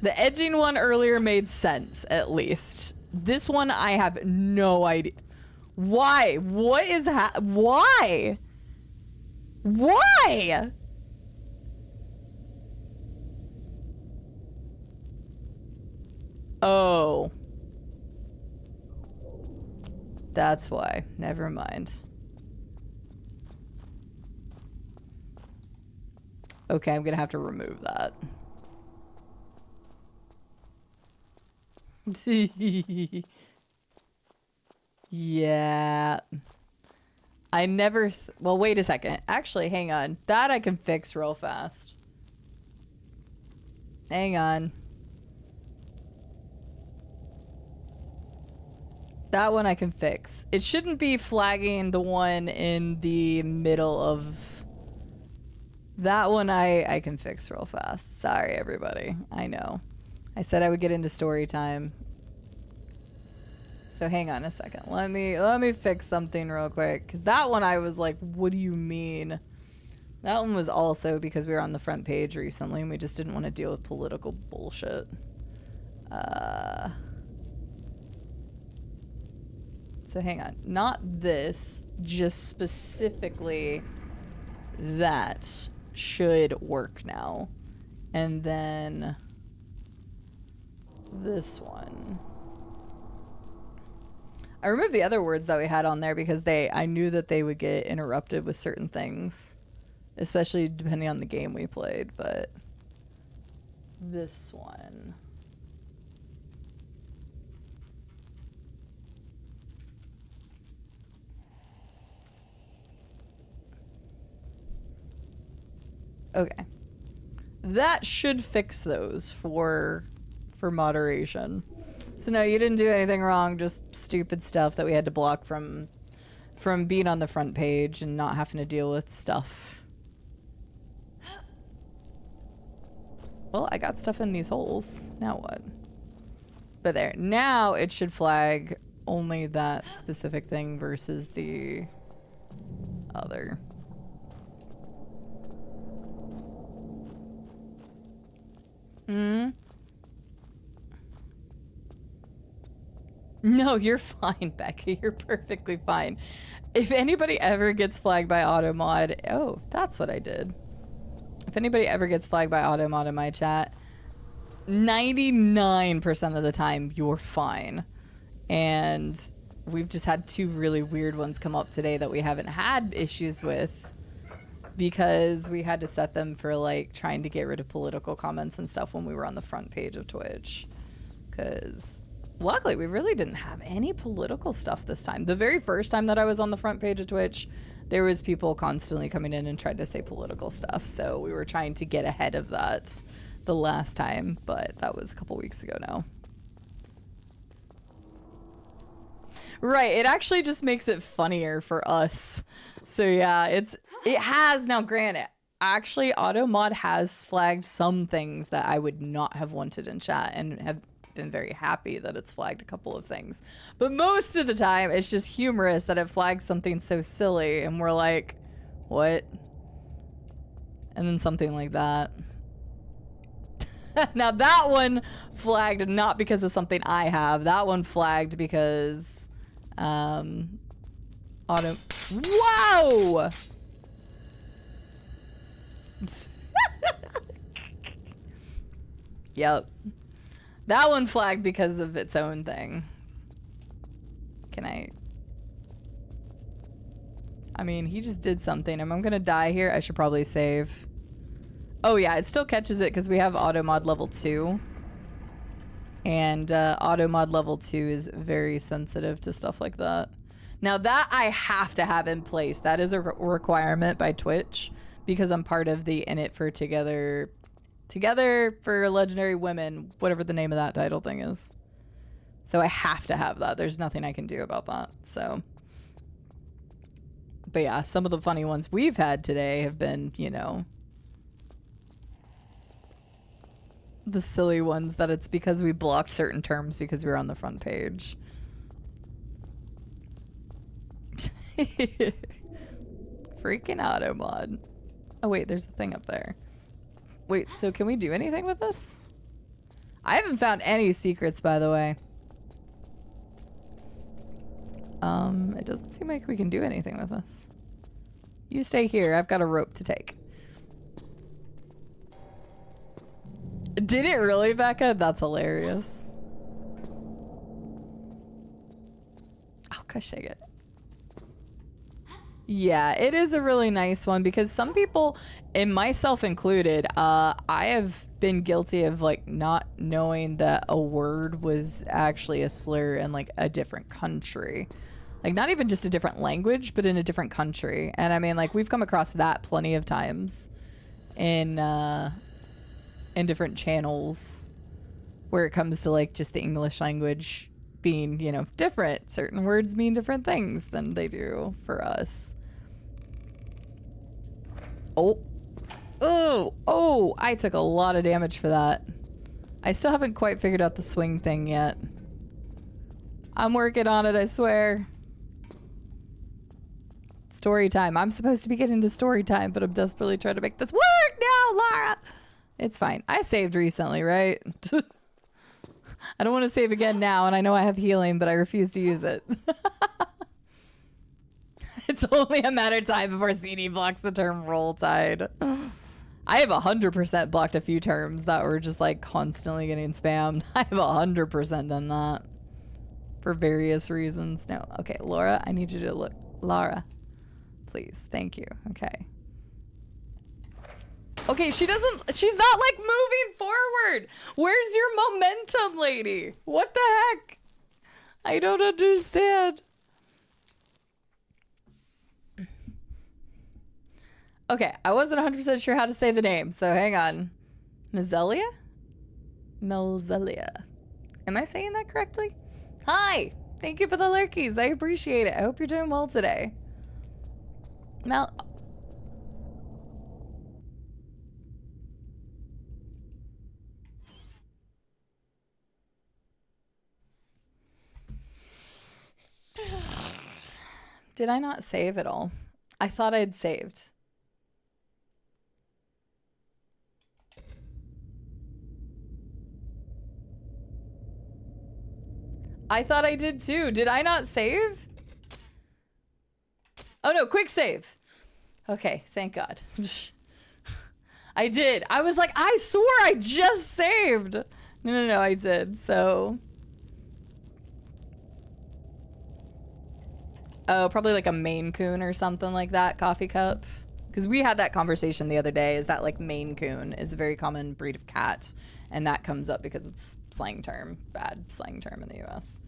The edging one earlier made sense, at least. This one, I have no idea. Why? What is why? Why? Oh. That's why. Never mind. Okay, I'm gonna have to remove that. Yeah. I never... well, wait a second. Actually, hang on. That I can fix real fast. Hang on. That one I can fix. It shouldn't be flagging the one in the middle of... that one I can fix real fast. Sorry, everybody. I know. I said I would get into story time. So hang on a second. Let me fix something real quick. Because that one I was like, what do you mean? That one was also because we were on the front page recently and we just didn't want to deal with political bullshit. So hang on. Not this. Just specifically that should work now. And then this one. I removed the other words that we had on there because I knew that they would get interrupted with certain things, especially depending on the game we played, but this one. Okay. That should fix those for moderation. So no, you didn't do anything wrong, just stupid stuff that we had to block from being on the front page and not having to deal with stuff. Well, I got stuff in these holes. Now what? But there. Now it should flag only that specific thing versus the other. No, you're fine, Becky. You're perfectly fine. If anybody ever gets flagged by automod, oh, that's what I did. If anybody ever gets flagged by automod in my chat, 99% of the time you're fine. And we've just had 2 really weird ones come up today that we haven't had issues with because we had to set them for like trying to get rid of political comments and stuff when we were on the front page of Twitch. Because luckily, we really didn't have any political stuff this time. The very first time that I was on the front page of Twitch, there was people constantly coming in and tried to say political stuff. So we were trying to get ahead of that the last time, but that was a couple weeks ago now. Right, it actually just makes it funnier for us. So yeah, it has, now granted, actually automod has flagged some things that I would not have wanted in chat and have been very happy that it's flagged a couple of things, but most of the time it's just humorous that it flags something so silly and we're like, what? And then something like that. Now that one flagged not because of something I have, that one flagged because whoa. Yep. That one flagged because of its own thing. I mean, he just did something. I'm gonna die here. I should probably save. Oh yeah, it still catches it because we have auto mod level 2. And auto mod level 2 is very sensitive to stuff like that. Now that I have to have in place. That is a requirement by Twitch because I'm part of the In It for Together for Legendary Women, whatever the name of that title thing is. So I have to have that. There's nothing I can do about that. So, but yeah, some of the funny ones we've had today have been, you know, the silly ones that it's because we blocked certain terms because we were on the front page. Freaking auto mod. Oh wait, there's a thing up there. Wait, so can we do anything with this? I haven't found any secrets, by the way. It doesn't seem like we can do anything with this. You stay here. I've got a rope to take. Did it really, Becca? That's hilarious. Oh, gosh, dang it. Yeah, it is a really nice one because some people, and myself included, I have been guilty of like not knowing that a word was actually a slur in like a different country. Like not even just a different language, but in a different country. And I mean, like we've come across that plenty of times in different channels where it comes to like just the English language being, you know, different. Certain words mean different things than they do for us. Oh, I took a lot of damage for that. I still haven't quite figured out the swing thing yet. I'm working on it, I swear. Story time. I'm supposed to be getting to story time, but I'm desperately trying to make this work now, Laura. It's fine. I saved recently, right? I don't want to save again now, and I know I have healing, but I refuse to use it. It's only a matter of time before CD blocks the term roll tide. I have 100% blocked a few terms that were just like constantly getting spammed. I have 100% done that for various reasons. No, okay, Laura, I need you to look. Laura, please, thank you. Okay. Okay, she's not like moving forward. Where's your momentum, lady? What the heck? I don't understand. Okay, I wasn't 100% sure how to say the name, so hang on. Melzelia? Melzelia. Am I saying that correctly? Hi! Thank you for the lurkies. I appreciate it. I hope you're doing well today. Did I not save at all? I thought I'd saved. I thought I did too. Did I not save? Oh no, quick save. Okay, thank God. I did. I was like, I swore I just saved. No, I did. So. Oh, probably like a Maine Coon or something like that, coffee cup. Because we had that conversation the other day, is that like Maine Coon is a very common breed of cat. And that comes up because it's slang term, bad slang term in the US.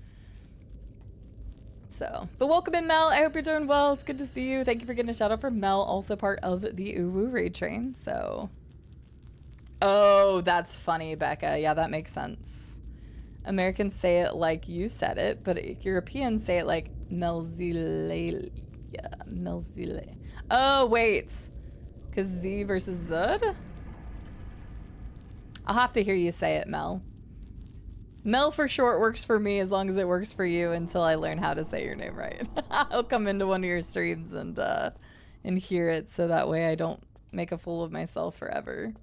So, but welcome in, Mel. I hope you're doing well. It's good to see you. Thank you for getting a shout out for Mel, also part of the Uwu raid train. So, oh, that's funny, Becca. Yeah, that makes sense. Americans say it like you said it, but Europeans say it like Melzile. Melzile. Oh, wait. Because Z versus Zud? I'll have to hear you say it, Mel. Mel for short works for me as long as it works for you until I learn how to say your name right. I'll come into one of your streams and hear it so that way I don't make a fool of myself forever.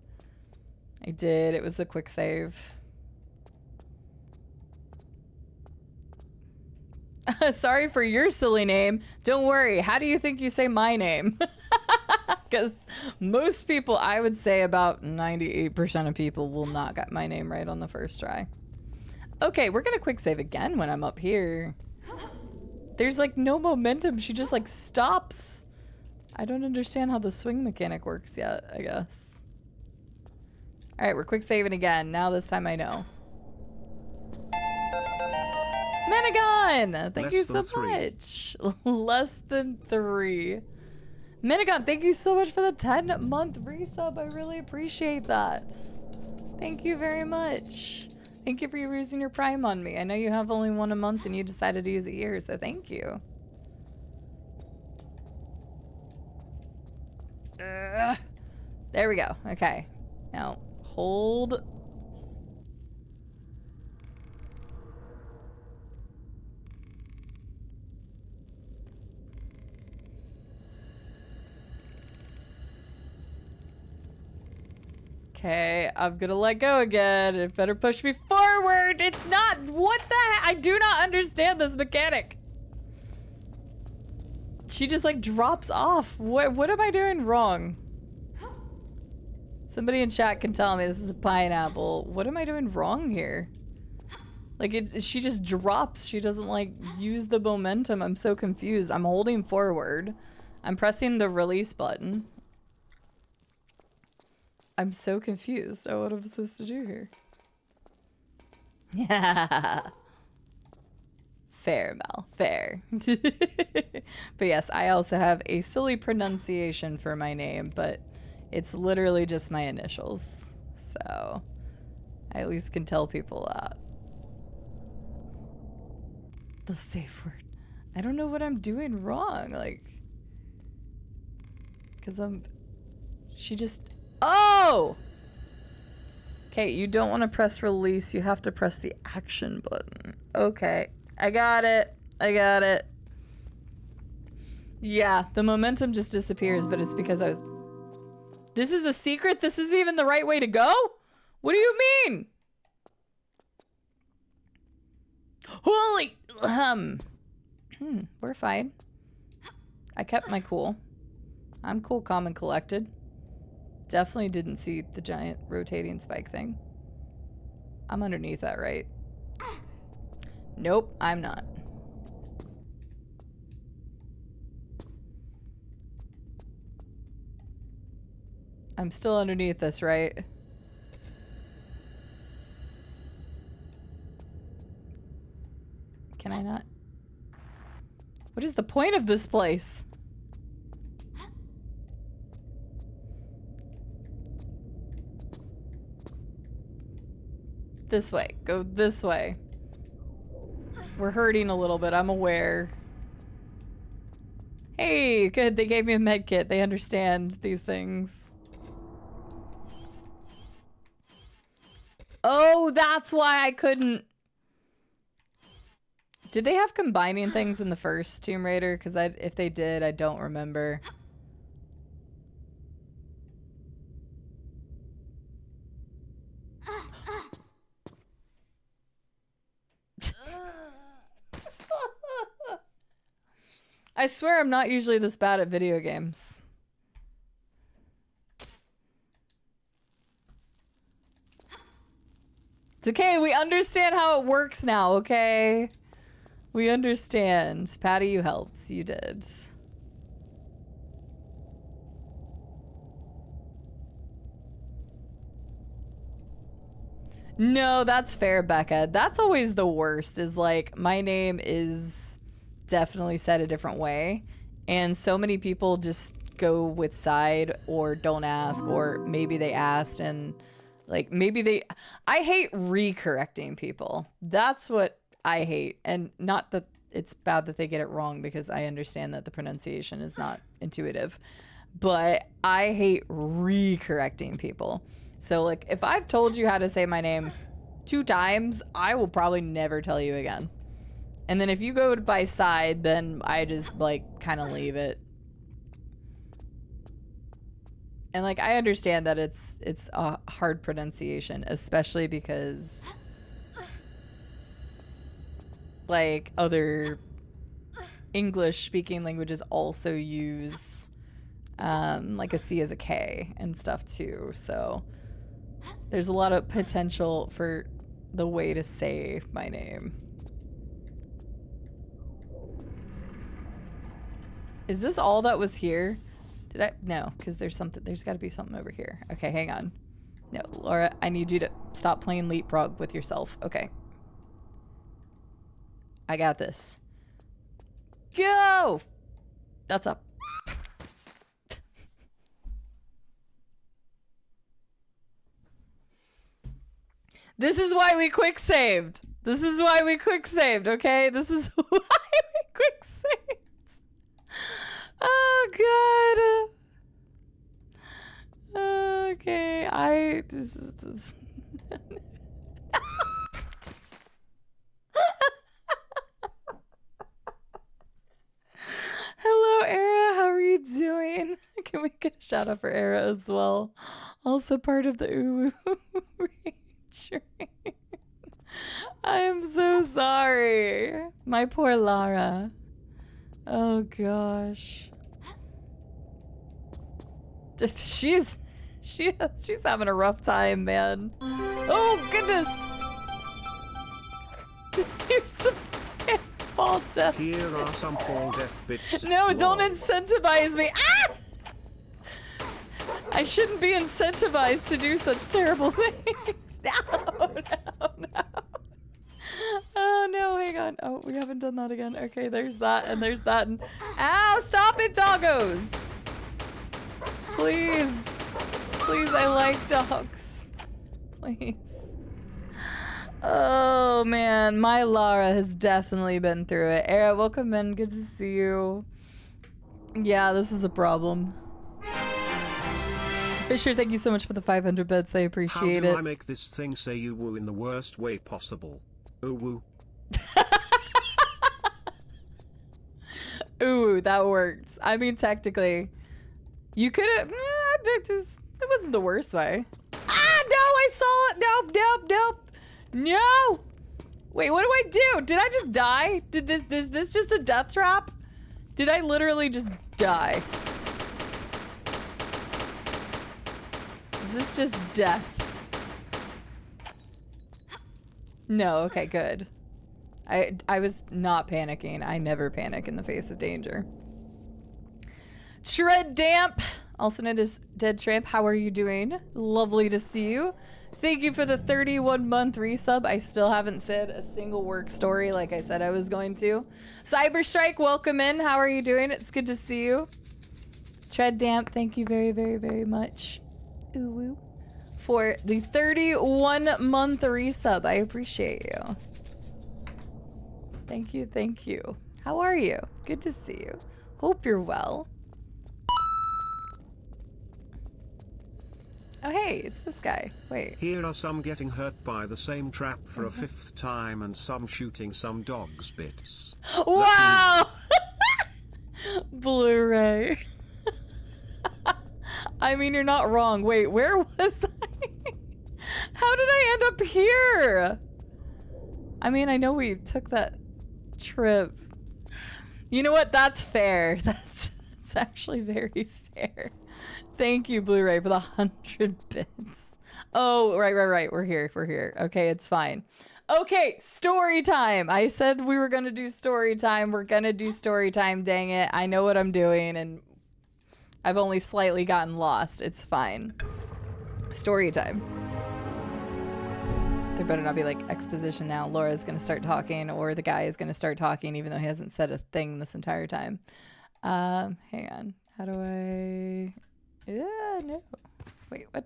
I did. It was a quick save. Sorry for your silly name. Don't worry. How do you think you say my name? Because most people, I would say about 98% of people will not get my name right on the first try. Okay, we're gonna quick save again when I'm up here. There's like no momentum. She just like stops. I don't understand how the swing mechanic works yet, I guess. All right, we're quick saving again. Now this time I know. Menegon, thank you so much. Less than 3. Menegon, thank you so much for the 10-month resub. I really appreciate that. Thank you very much. Thank you for using your Prime on me. I know you have only one a month and you decided to use it here, so thank you. There we go. Okay. Now, hold. Okay, I'm gonna let go again. It better push me forward. It's not. What the heck? I do not understand this mechanic. She just like drops off. What am I doing wrong? Somebody in chat can tell me this is a pineapple. What am I doing wrong here? Like she just drops. She doesn't like use the momentum. I'm so confused. I'm holding forward. I'm pressing the release button. I'm so confused on what I'm supposed to do here. Yeah. Fair, Mel. Fair. But yes, I also have a silly pronunciation for my name, but it's literally just my initials. So I at least can tell people that. The safe word. I don't know what I'm doing wrong. Like, because she just... Oh! Okay, you don't want to press release. You have to press the action button. Okay, I got it. I got it. Yeah, the momentum just disappears, but it's because I was... This is a secret? This isn't even the right way to go? What do you mean? Holy... We're fine. I kept my cool. I'm cool, calm, and collected. Definitely didn't see the giant rotating spike thing. I'm underneath that, right? Nope, I'm not. I'm still underneath this, right? Can I not? What is the point of this place? This way. Go this way. We're hurting a little bit, I'm aware. Hey, good, they gave me a med kit. They understand these things. Oh, that's why I couldn't. Did they have combining things in the first Tomb Raider? Because if they did, I don't remember. I swear I'm not usually this bad at video games. It's okay, we understand how it works now, okay? We understand. Patty, you helped. You did. No, that's fair, Becca. That's always the worst, is like, my name is definitely said a different way. And so many people just go with Cide or don't ask, or maybe they asked and like maybe they... I hate recorrecting people. That's what I hate. And not that it's bad that they get it wrong, because I understand that the pronunciation is not intuitive. But I hate recorrecting people. So like if I've told you how to say my name 2 times, I will probably never tell you again. And then if you go by Cide, then I just like kind of leave it. And like I understand that it's a hard pronunciation, especially because like other English speaking languages also use like a C as a K and stuff too. So there's a lot of potential for the way to say my name. Is this all that was here? Did I? No, because there's something. There's got to be something over here. Okay, hang on. No, Laura, I need you to stop playing leapfrog with yourself. Okay. I got this. Go! That's up. This is why we quick saved. This is why we quick saved, okay? This is why we quick saved. Oh god. Okay, this is Hello, Era. How are you doing? Can we get a shout out for Era as well? Also part of the Uwu train. I am so sorry. My poor Lara. Oh gosh. She's having a rough time, man. Oh goodness. Here's some fall death. Here are some fall death bits. No, don't incentivize me. Ah! I shouldn't be incentivized to do such terrible things. No. Oh no, hang on. Oh, we haven't done that again. Okay, there's that and there's that. And ow, stop it, doggos. Please. Please, I like dogs. Please. Oh man, my Lara has definitely been through it. Era, welcome in. Good to see you. Yeah, this is a problem. Fisher, thank you so much for the 500 bits. I appreciate it. How do I make this thing say you woo in the worst way possible? Ooh. Ooh, that worked. I mean, technically, you could have. I bet this. It wasn't the worst way. Ah, no, I saw it. Nope. No. Wait, what do I do? Did I just die? Did this just a death trap? Did I literally just die? Is this just death? No, okay, good. I was not panicking. I never panic in the face of danger. Tread Damp, also known as Dead Tramp, how are you doing? Lovely to see you. Thank you for the 31-month resub. I still haven't said a single work story like I said I was going to. Cyberstrike, welcome in. How are you doing? It's good to see you. Tread Damp, thank you very, very, very much. Ooh, woo. for the 31-month resub. I appreciate you. Thank you, thank you. How are you? Good to see you. Hope you're well. Oh, hey, it's this guy. Wait. Here are some getting hurt by the same trap for a 5th time and some shooting some dog's bits. Wow! Blu-ray. I mean, you're not wrong. Wait, where was I? How did I end up here? I mean, I know we took that trip. You know what? That's fair. That's actually very fair. Thank you, Blu-ray, for the 100 bits. Oh, right. We're here. Okay, it's fine. Okay, story time. I said we were going to do story time. We're going to do story time. Dang it. I know what I'm doing, and I've only slightly gotten lost. It's fine. Story time. There better not be like exposition now. Laura's going to start talking, or the guy is going to start talking, even though he hasn't said a thing this entire time. Hang on. How do I... Yeah, no. Wait, what?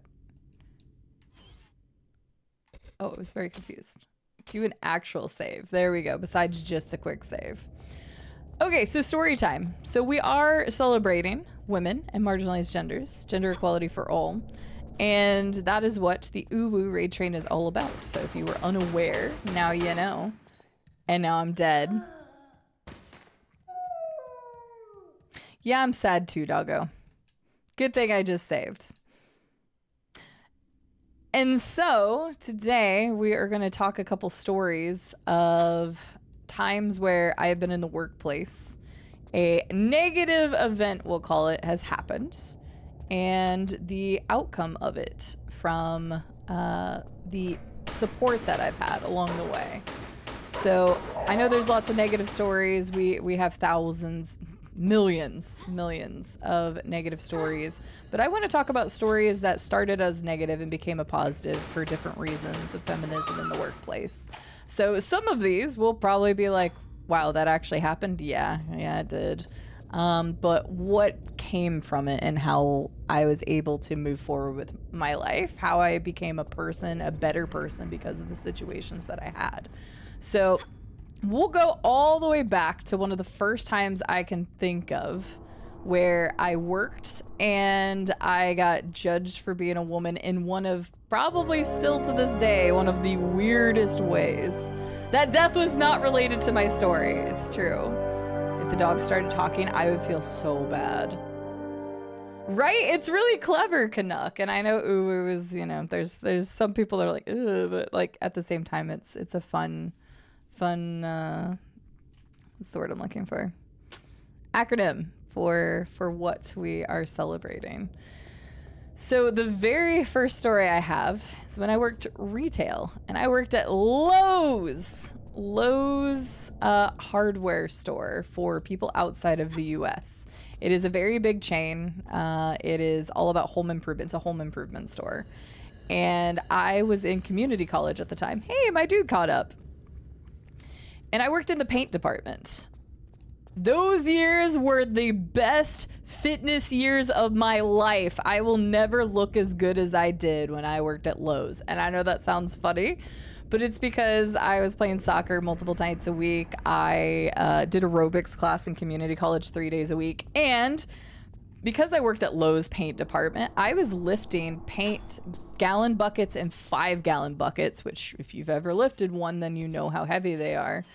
Oh, I was very confused. Do an actual save. There we go, besides just the quick save. Okay, so story time. So we are celebrating women and marginalized genders, gender equality for all. And that is what the Uwu raid train is all about. So if you were unaware, now you know. And now I'm dead. Yeah, I'm sad too, doggo. Good thing I just saved. And so today we are going to talk a couple stories of times where I have been in the workplace. A negative event, we'll call it, has happened. And the outcome of it from the support that I've had along the way. So I know there's lots of negative stories. We have thousands, millions of negative stories. But I want to talk about stories that started as negative and became a positive for different reasons of feminism in the workplace. So some of these will probably be like, wow, that actually happened? Yeah, it did. But what came from it and how I was able to move forward with my life, how I became a person, a better person because of the situations that I had. So we'll go all the way back to one of the first times I can think of where I worked and I got judged for being a woman in one of, probably still to this day, one of the weirdest ways. That death was not related to my story. It's true. If the dog started talking, I would feel so bad. Right? It's really clever, Canuck. And I know Uwu is, you know, there's some people that are like, ugh, but like at the same time, it's a fun, what's the word I'm looking for? Acronym for what we are celebrating. So the very first story I have is when I worked retail, and I worked at Lowe's hardware store for people outside of the U.S. It is a very big chain. It is all about home improvement. It's a home improvement store. And I was in community college at the time. Hey, my dude caught up. And I worked in the paint department. Those years were the best fitness years of my life. I will never look as good as I did when I worked at Lowe's. And I know that sounds funny, but it's because I was playing soccer multiple nights a week. I did aerobics class in community college 3 days a week. And because I worked at Lowe's paint department, I was lifting paint gallon buckets and 5-gallon buckets, which if you've ever lifted one, then you know how heavy they are,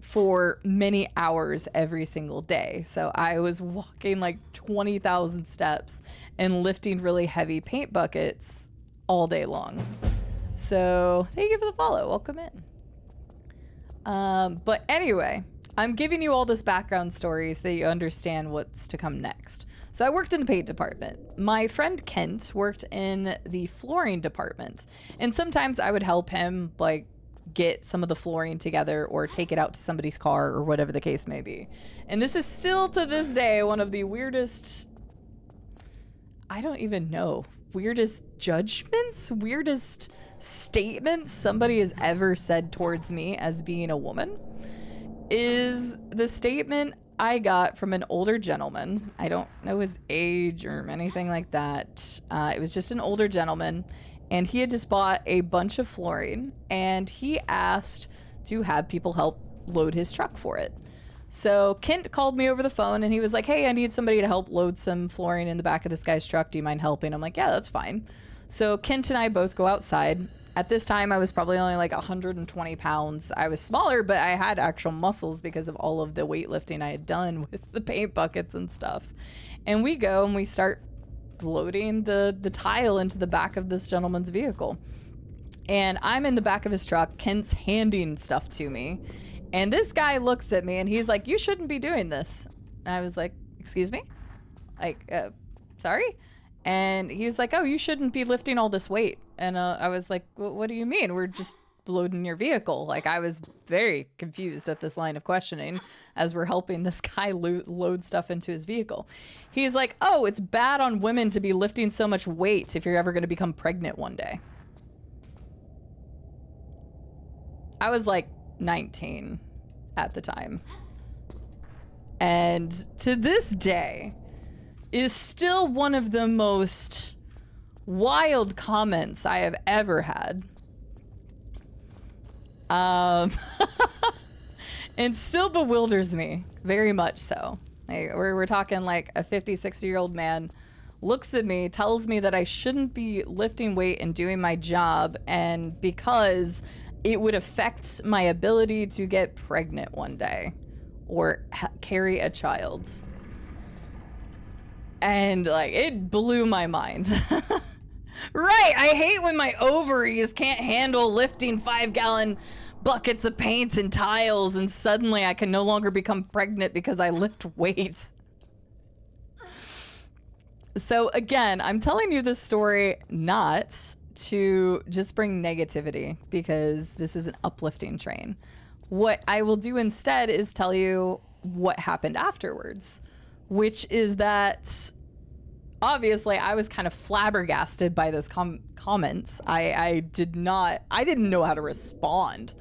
for many hours every single day. So I was walking like 20,000 steps and lifting really heavy paint buckets all day long. So thank you for the follow. Welcome in. But anyway, I'm giving you all this background story so that you understand what's to come next. So I worked in the paint department. My friend Kent worked in the flooring department. And sometimes I would help him like get some of the flooring together or take it out to somebody's car or whatever the case may be. And this is still to this day one of the weirdest, I don't even know, weirdest judgments, weirdest statements somebody has ever said towards me as being a woman is the statement, I got from an older gentleman. I don't know his age or anything like that. It was just an older gentleman, and he had just bought a bunch of flooring, and he asked to have people help load his truck for it. So Kent called me over the phone, and he was like, hey, I need somebody to help load some flooring in the back of this guy's truck. Do you mind helping? I'm like, yeah, that's fine. So Kent and I both go outside. At this time, I was probably only like 120 pounds. I was smaller, but I had actual muscles because of all of the weightlifting I had done with the paint buckets and stuff. And we go and we start loading the tile into the back of this gentleman's vehicle. And I'm in the back of his truck. Kent's handing stuff to me. And this guy looks at me and he's like, you shouldn't be doing this. And I was like, excuse me? Like, sorry? And he was like, oh, you shouldn't be lifting all this weight. And I was like, what do you mean? We're just loading your vehicle. Like, I was very confused at this line of questioning as we're helping this guy load stuff into his vehicle. He's like, oh, it's bad on women to be lifting so much weight if you're ever going to become pregnant one day. I was like 19 at the time. And to this day is still one of the most wild comments I have ever had. And still bewilders me very much so. We're talking like a 50, 60-year-old man looks at me, tells me that I shouldn't be lifting weight and doing my job, and because it would affect my ability to get pregnant one day or carry a child. And like, it blew my mind. Right, I hate when my ovaries can't handle lifting 5-gallon buckets of paint and tiles, and suddenly I can no longer become pregnant because I lift weights. So again, I'm telling you this story not to just bring negativity, because this is an uplifting train. What I will do instead is tell you what happened afterwards, which is that obviously I was kind of flabbergasted by this comments. I didn't know how to respond.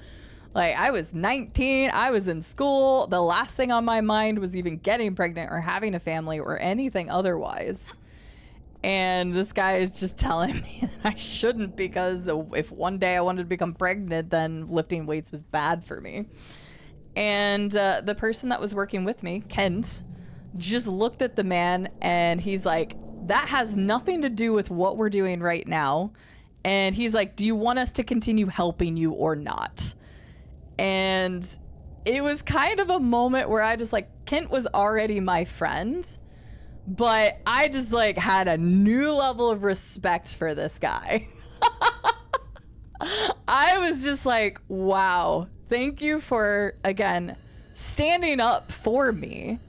Like, I was 19, I was in school. The last thing on my mind was even getting pregnant or having a family or anything otherwise. And this guy is just telling me that I shouldn't, because if one day I wanted to become pregnant, then lifting weights was bad for me. And the person that was working with me, Kent, just looked at the man and he's like, that has nothing to do with what we're doing right now. And he's like, do you want us to continue helping you or not? And it was kind of a moment where I just like, Kent was already my friend, but I just like had a new level of respect for this guy. I was just like, wow, thank you for, again, standing up for me.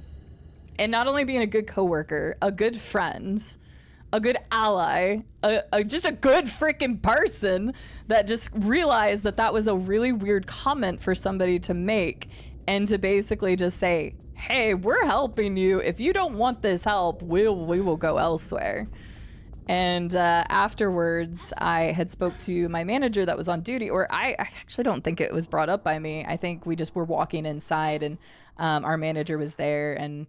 And not only being a good coworker, a good friend, a good ally, just a good freaking person that just realized that that was a really weird comment for somebody to make, and to basically just say, hey, we're helping you. If you don't want this help, we will go elsewhere. And afterwards, I had spoke to my manager that was on duty, or I actually don't think it was brought up by me. I think we just were walking inside, and our manager was there, and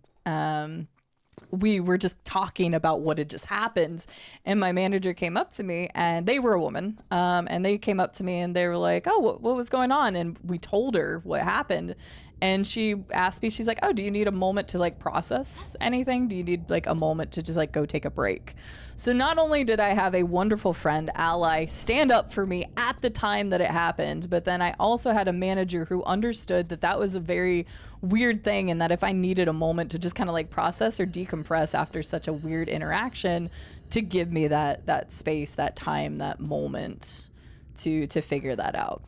we were just talking about what had just happened. And my manager came up to me, and they were a woman, and they came up to me and they were like, oh, what was going on? And we told her what happened. And she asked me, she's like, oh, do you need a moment to like process anything? Do you need like a moment to just like go take a break? So not only did I have a wonderful friend, ally, stand up for me at the time that it happened, but then I also had a manager who understood that that was a very weird thing, and that if I needed a moment to just kind of like process or decompress after such a weird interaction, to give me that space, that time, that moment to figure that out.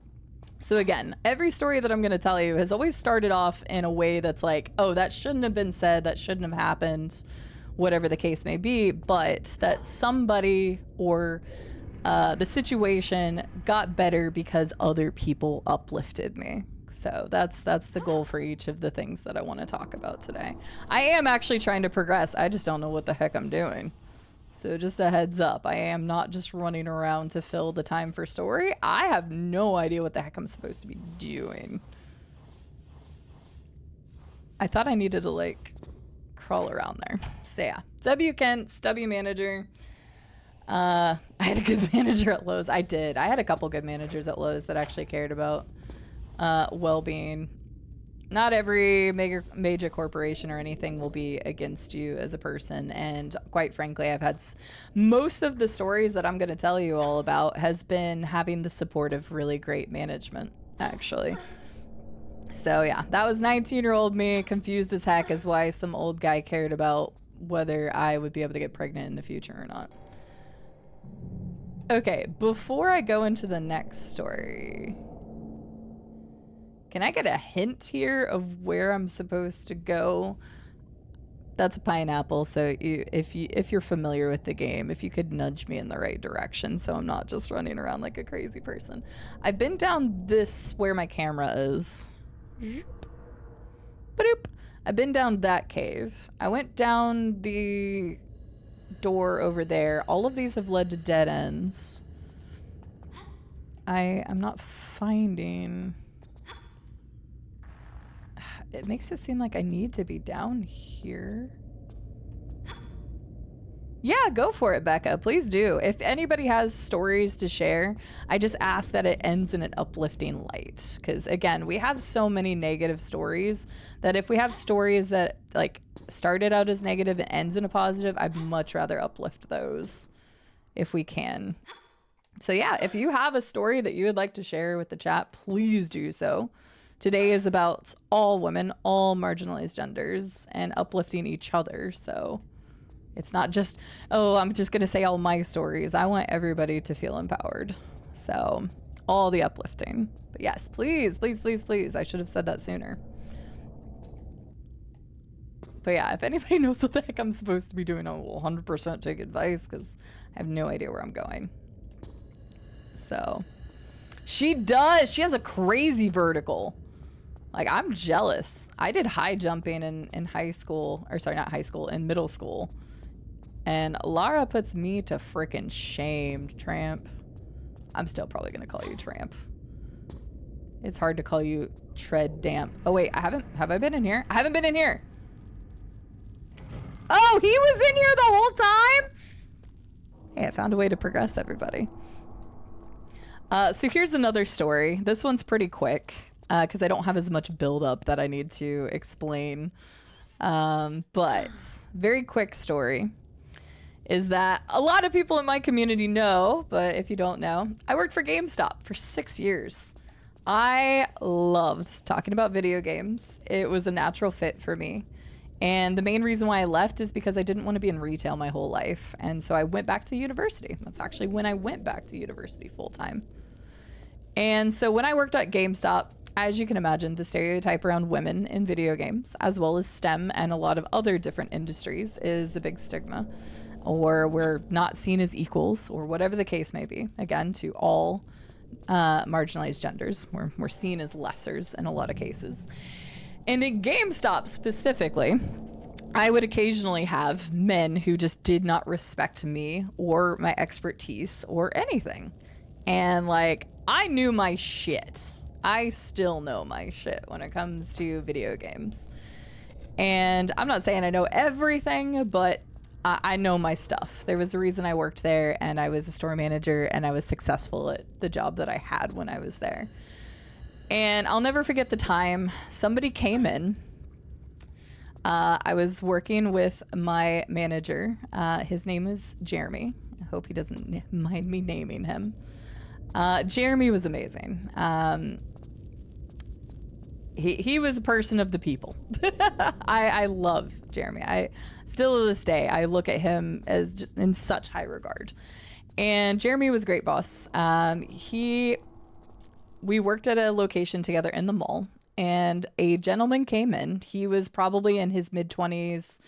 So again, every story that I'm going to tell you has always started off in a way that's like, oh, that shouldn't have been said, that shouldn't have happened, whatever the case may be, but that somebody or the situation got better because other people uplifted me. So that's the goal for each of the things that I want to talk about today. I am actually trying to progress. I just don't know what the heck I'm doing. So just a heads up, I am not just running around to fill the time for story. I have no idea what the heck I'm supposed to be doing. I thought I needed to like crawl around there. So yeah, W Kent's W manager. I had a good manager at Lowe's. I did. I had a couple good managers at Lowe's that actually cared about well-being. Not every major corporation or anything will be against you as a person. And quite frankly, I've had most of the stories that I'm going to tell you all about has been having the support of really great management, actually. So yeah, that was 19-year-old me, confused as heck as why some old guy cared about whether I would be able to get pregnant in the future or not. Okay, before I go into the next story, can I get a hint here of where I'm supposed to go? That's a pineapple, so if you're familiar with the game, if you could nudge me in the right direction so I'm not just running around like a crazy person. I've been down this where my camera is. Ba-doop. I've been down that cave. I went down the door over there. All of these have led to dead ends. I'm not finding... It makes it seem like I need to be down here. Yeah, go for it, Becca. Please do. If anybody has stories to share, I just ask that it ends in an uplifting light. Because again, we have so many negative stories that if we have stories that like started out as negative and ends in a positive, I'd much rather uplift those if we can. So yeah, if you have a story that you would like to share with the chat, please do so. Today is about all women, all marginalized genders, and uplifting each other. So it's not just, oh, I'm just going to say all my stories. I want everybody to feel empowered. So all the uplifting. But yes, please, please, please, please. I should have said that sooner. But yeah, if anybody knows what the heck I'm supposed to be doing, I will 100% take advice because I have no idea where I'm going. So she does. She has a crazy vertical. Like, I'm jealous. I did high jumping in high school, or sorry, not high school, in middle school. And Lara puts me to frickin' shame, Tramp. I'm still probably gonna call you Tramp. It's hard to call you Tread Damp. Oh wait, have I been in here? I haven't been in here. Oh, he was in here the whole time? Hey, I found a way to progress, everybody. So here's another story. This one's pretty quick. Because I don't have as much build-up that I need to explain. But very quick story is that a lot of people in my community know, but if you don't know, I worked for GameStop for 6 years. I loved talking about video games. It was a natural fit for me. And the main reason why I left is because I didn't want to be in retail my whole life. And so I went back to university. That's actually when I went back to university full-time. And so when I worked at GameStop, as you can imagine, the stereotype around women in video games, as well as STEM and a lot of other different industries, is a big stigma. Or we're not seen as equals, or whatever the case may be. Again, to all marginalized genders, we're seen as lessers in a lot of cases. And in GameStop specifically, I would occasionally have men who just did not respect me or my expertise or anything. And like, I knew my shit. I still know my shit when it comes to video games. And I'm not saying I know everything, but I know my stuff. There was a reason I worked there, and I was a store manager, and I was successful at the job that I had when I was there. And I'll never forget the time somebody came in. I was working with my manager. His name is Jeremy. I hope he doesn't mind me naming him. Jeremy was amazing. He was a person of the people. I love Jeremy. I still to this day, I look at him as just in such high regard. And Jeremy was a great boss. We worked at a location together in the mall, and a gentleman came in. He was probably in his mid-20s,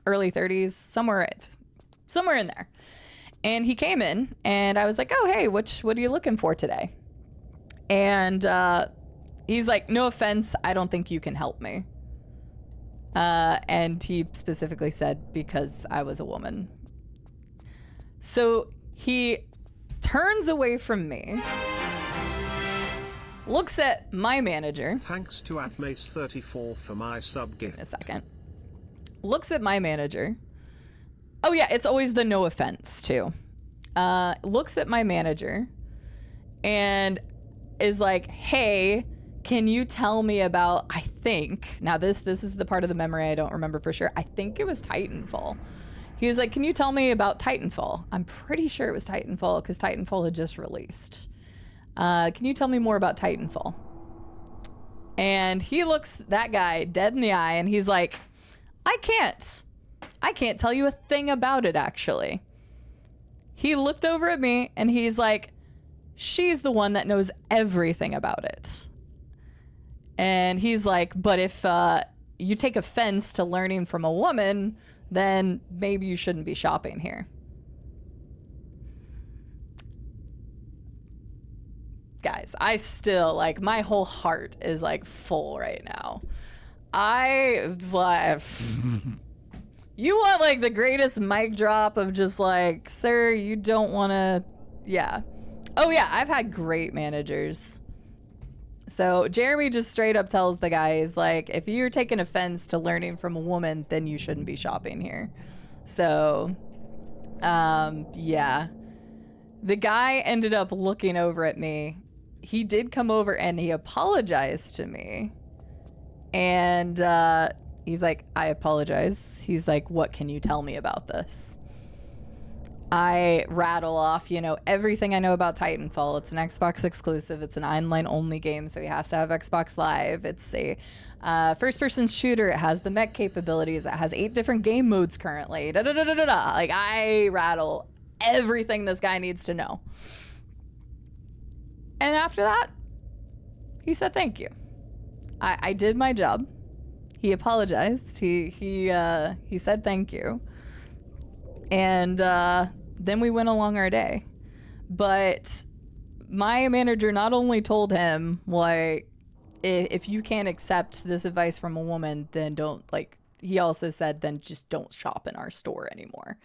early 30s, somewhere in there. And he came in, and I was like, oh, hey, what are you looking for today? And he's like, no offense, I don't think you can help me. And he specifically said, because I was a woman. So he turns away from me looks at my manager. Thanks to atmace34 for my sub gift. In a second. Looks at my manager. Oh yeah, it's always the no offense too. Looks at my manager and is like, hey, can you tell me about, I think, now this is the part of the memory I don't remember for sure. I think it was Titanfall. He was like, can you tell me about Titanfall? I'm pretty sure it was Titanfall because Titanfall had just released. Can you tell me more about Titanfall? And he looks that guy dead in the eye and he's like, I can't tell you a thing about it, actually. He looked over at me and he's like, she's the one that knows everything about it. And he's like, but if you take offense to learning from a woman, then maybe you shouldn't be shopping here. Guys, I still, like, my whole heart is, like, full right now. You want, like, the greatest mic drop of just, like, sir, you don't want to, yeah. Oh, yeah, I've had great managers. So Jeremy just straight up tells the guys, like, if you're taking offense to learning from a woman, then you shouldn't be shopping here. So, yeah. The guy ended up looking over at me. He did come over and he apologized to me. And he's like, I apologize. He's like, what can you tell me about this? I rattle off, you know, everything I know about Titanfall. It's an Xbox exclusive. It's an online-only game, so he has to have Xbox Live. It's a first-person shooter. It has the mech capabilities. It has 8 different game modes currently. Da-da-da-da-da-da. Like, I rattle everything this guy needs to know. And after that, he said thank you. I did my job. He apologized. He said thank you. And then we went along our day. But my manager not only told him, like, if you can't accept this advice from a woman, then don't, like, he also said, then just don't shop in our store anymore.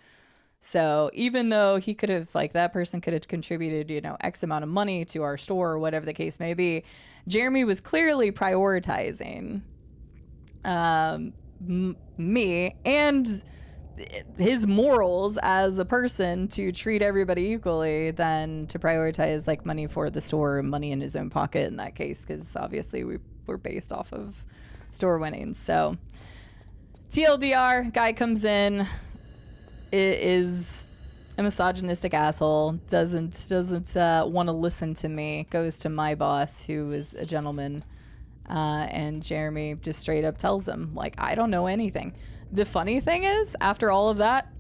So even though he could have, like, that person could have contributed, you know, X amount of money to our store or whatever the case may be, Jeremy was clearly prioritizing me and his morals as a person to treat everybody equally than to prioritize, like, money for the store and money in his own pocket in that case, because obviously we were based off of store winnings. So TLDR, guy comes in, is a misogynistic asshole, doesn't want to listen to me, goes to my boss, who is a gentleman, and Jeremy just straight up tells him, like, I don't know anything. The funny thing is, after all of that,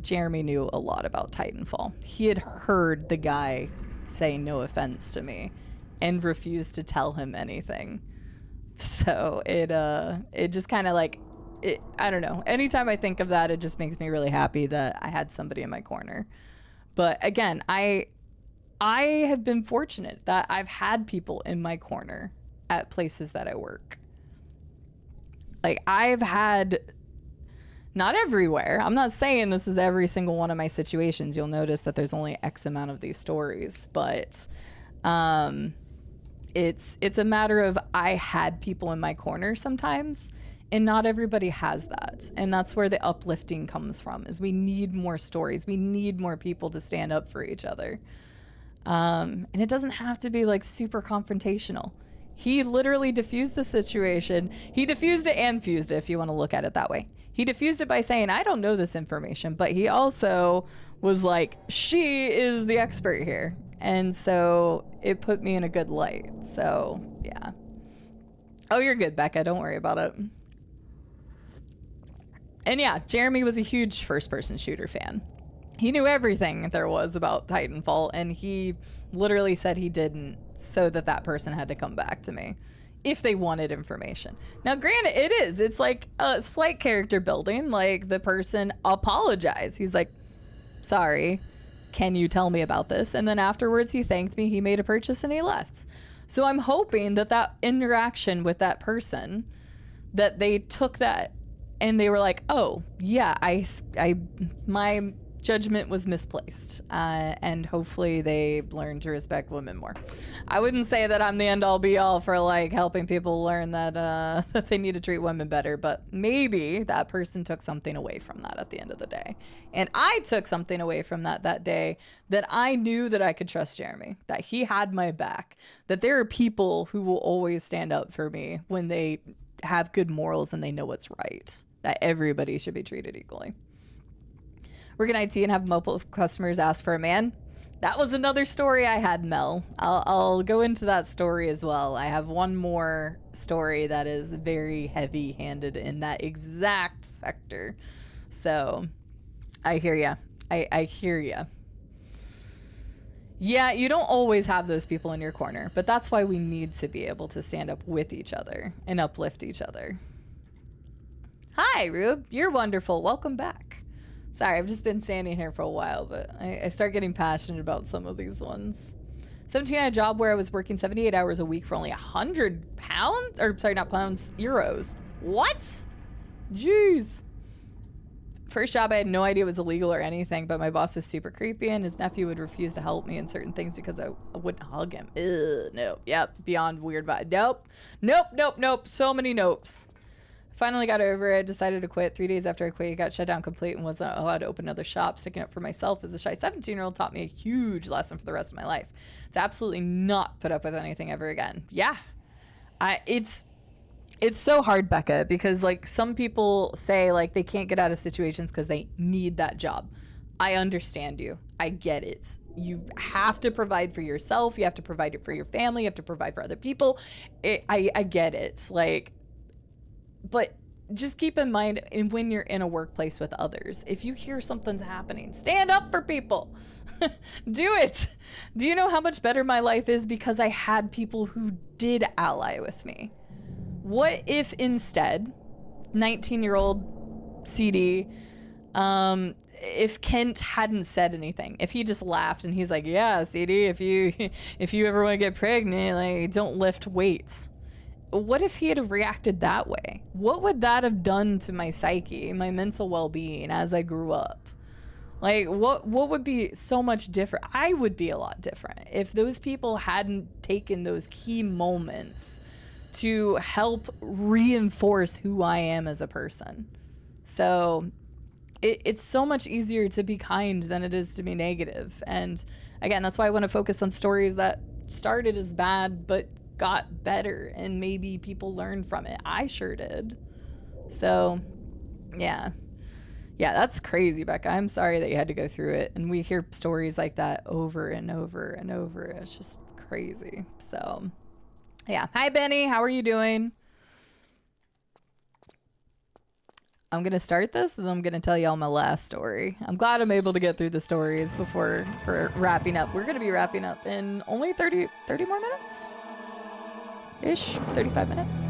Jeremy knew a lot about Titanfall. He had heard the guy say no offense to me and refused to tell him anything. So it just kind of, like, I don't know. Anytime I think of that, it just makes me really happy that I had somebody in my corner. But again, I have been fortunate that I've had people in my corner at places that I work. Like, I've had, not everywhere. I'm not saying this is every single one of my situations. You'll notice that there's only X amount of these stories, but it's a matter of I had people in my corner sometimes. And not everybody has that. And that's where the uplifting comes from, is we need more stories. We need more people to stand up for each other. And it doesn't have to be, like, super confrontational. He literally diffused the situation. He diffused it and fused it, if you want to look at it that way. He diffused it by saying, I don't know this information, but he also was like, she is the expert here. And so it put me in a good light. So, yeah. Oh, you're good, Becca. Don't worry about it. And yeah, Jeremy was a huge first-person shooter fan. He knew everything there was about Titanfall, and he literally said he didn't, so that person had to come back to me if they wanted information. Now, granted, it's like a slight character building. Like, the person apologized. He's like, sorry, can you tell me about this? And then afterwards, he thanked me, he made a purchase, and he left. So I'm hoping that interaction with that person, that they took that and they were like, oh, yeah, my judgment was misplaced, and hopefully they learn to respect women more. I wouldn't say that I'm the end-all be-all for like helping people learn that that they need to treat women better, but maybe that person took something away from that at the end of the day. And I took something away from that day, that I knew that I could trust Jeremy, that he had my back, that there are people who will always stand up for me when they have good morals and they know what's right, that everybody should be treated equally. Work in IT and have multiple customers ask for a man. That was another story I had, Mel. I'll go into that story as well. I have one more story that is very heavy-handed in that exact sector. So I hear ya. I hear ya. Yeah, you don't always have those people in your corner, but that's why we need to be able to stand up with each other and uplift each other. Hi, Rube. You're wonderful. Welcome back. Sorry, I've just been standing here for a while, but I start getting passionate about some of these ones. 17, I had a job where I was working 78 hours a week for only 100 pounds? Or, sorry, not pounds, euros. What? Jeez. First job, I had no idea it was illegal or anything, but my boss was super creepy, and his nephew would refuse to help me in certain things because I wouldn't hug him. Ugh, no. Yep, beyond weird vibe. Nope. So many nopes. Finally got over it, decided to quit. 3 days after I quit, it got shut down complete and wasn't allowed to open another shop. Sticking up for myself as a shy 17-year-old taught me a huge lesson for the rest of my life. To absolutely not put up with anything ever again. Yeah. It's so hard, Becca, because like some people say like they can't get out of situations because they need that job. I understand you. I get it. You have to provide for yourself. You have to provide it for your family. You have to provide for other people. I get it. Like, but just keep in mind, and when you're in a workplace with others, if you hear something's happening, stand up for people. Do it. Do you know how much better my life is because I had people who did ally with me? What if instead, 19-year-old Cide, if Kent hadn't said anything, if he just laughed and he's like, yeah, Cide, if you ever want to get pregnant, like, don't lift weights. What if he had reacted that way? What would that have done to my psyche, my mental well-being as I grew up? Like, what would be so much different? I would be a lot different if those people hadn't taken those key moments to help reinforce who I am as a person. So it's so much easier to be kind than it is to be negative. And again, that's why I want to focus on stories that started as bad but got better and maybe people learned from it. I sure did. So yeah, that's crazy, Becca. I'm sorry that you had to go through it, and we hear stories like that over and over and over. It's just crazy. So yeah. Hi, Benny. How are you doing? I'm going to start this, and then I'm going to tell you all my last story. I'm glad I'm able to get through the stories for wrapping up. We're going to be wrapping up in only 30 more minutes? Ish. 35 minutes.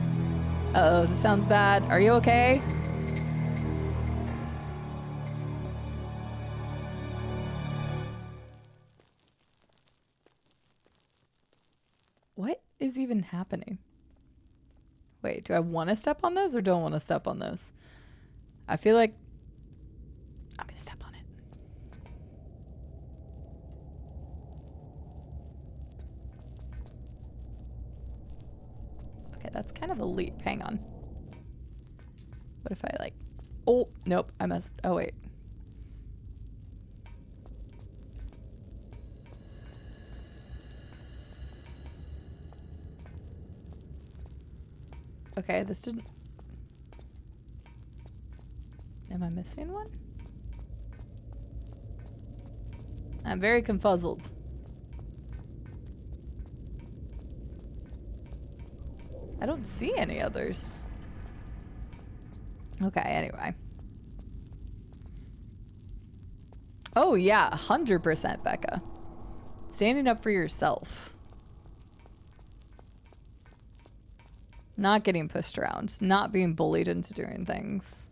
Uh-oh, this sounds bad. Are you okay? What is even happening? Wait, do I want to step on those or don't want to step on those? I feel like I'm going to step on it. Okay, that's kind of a leap. Hang on. What if I like... Oh, nope, I must... Oh, wait. Okay, this didn't... Am I missing one? I'm very confuzzled. I don't see any others. Okay, anyway. Oh yeah, 100% Becca. Standing up for yourself. Not getting pushed around. Not being bullied into doing things.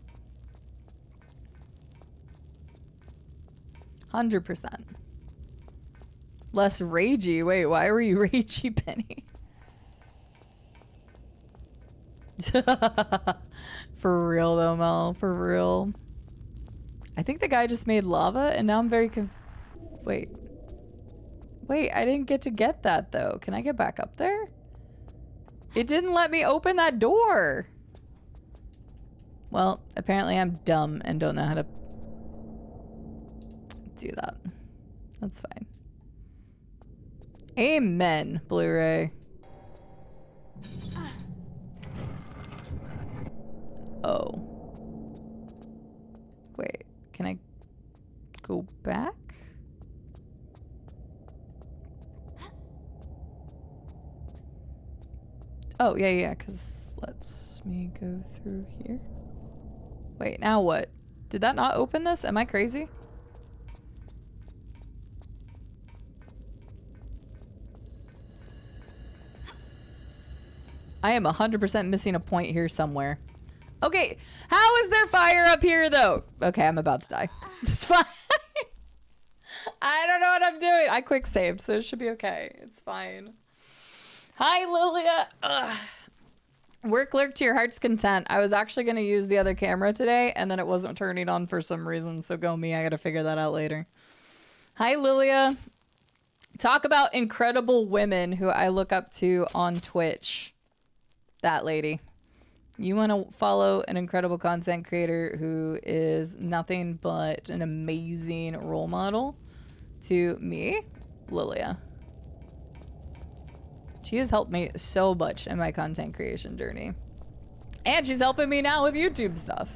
100%. Less ragey. Wait, why were you ragey, Penny? For real though, Mel. For real. I think the guy just made lava, and now I'm very Wait. Wait, I didn't get that, though. Can I get back up there? It didn't let me open that door. Well, apparently I'm dumb and don't know how to do that. That's fine. Amen, Blu-ray. Oh. Wait, can I go back? Oh, yeah, because lets me go through here. Wait, now what? Did that not open this? Am I crazy? I am 100% missing a point here somewhere. Okay, how is there fire up here, though? Okay, I'm about to die. It's fine. I don't know what I'm doing. I quick saved, so it should be okay. It's fine. Hi, Lilia. Ugh. Work lurk to your heart's content. I was actually going to use the other camera today, and then it wasn't turning on for some reason, so go me. I got to figure that out later. Hi, Lilia. Talk about incredible women who I look up to on Twitch. That lady. You want to follow an incredible content creator who is nothing but an amazing role model to me? Lilia. She has helped me so much in my content creation journey. And she's helping me now with YouTube stuff.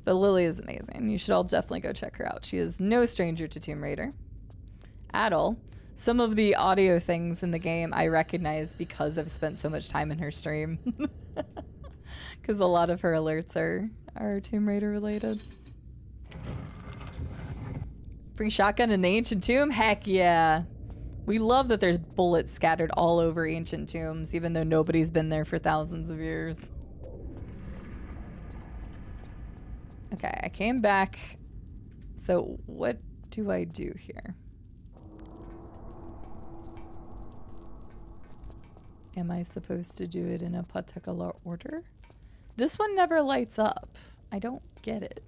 But Lily is amazing. You should all definitely go check her out. She is no stranger to Tomb Raider at all. Some of the audio things in the game I recognize because I've spent so much time in her stream. Because a lot of her alerts are Tomb Raider related. Free shotgun in the ancient tomb? Heck yeah. We love that there's bullets scattered all over ancient tombs, even though nobody's been there for thousands of years. Okay, I came back. So what do I do here? Am I supposed to do it in a particular order? This one never lights up. I don't get it.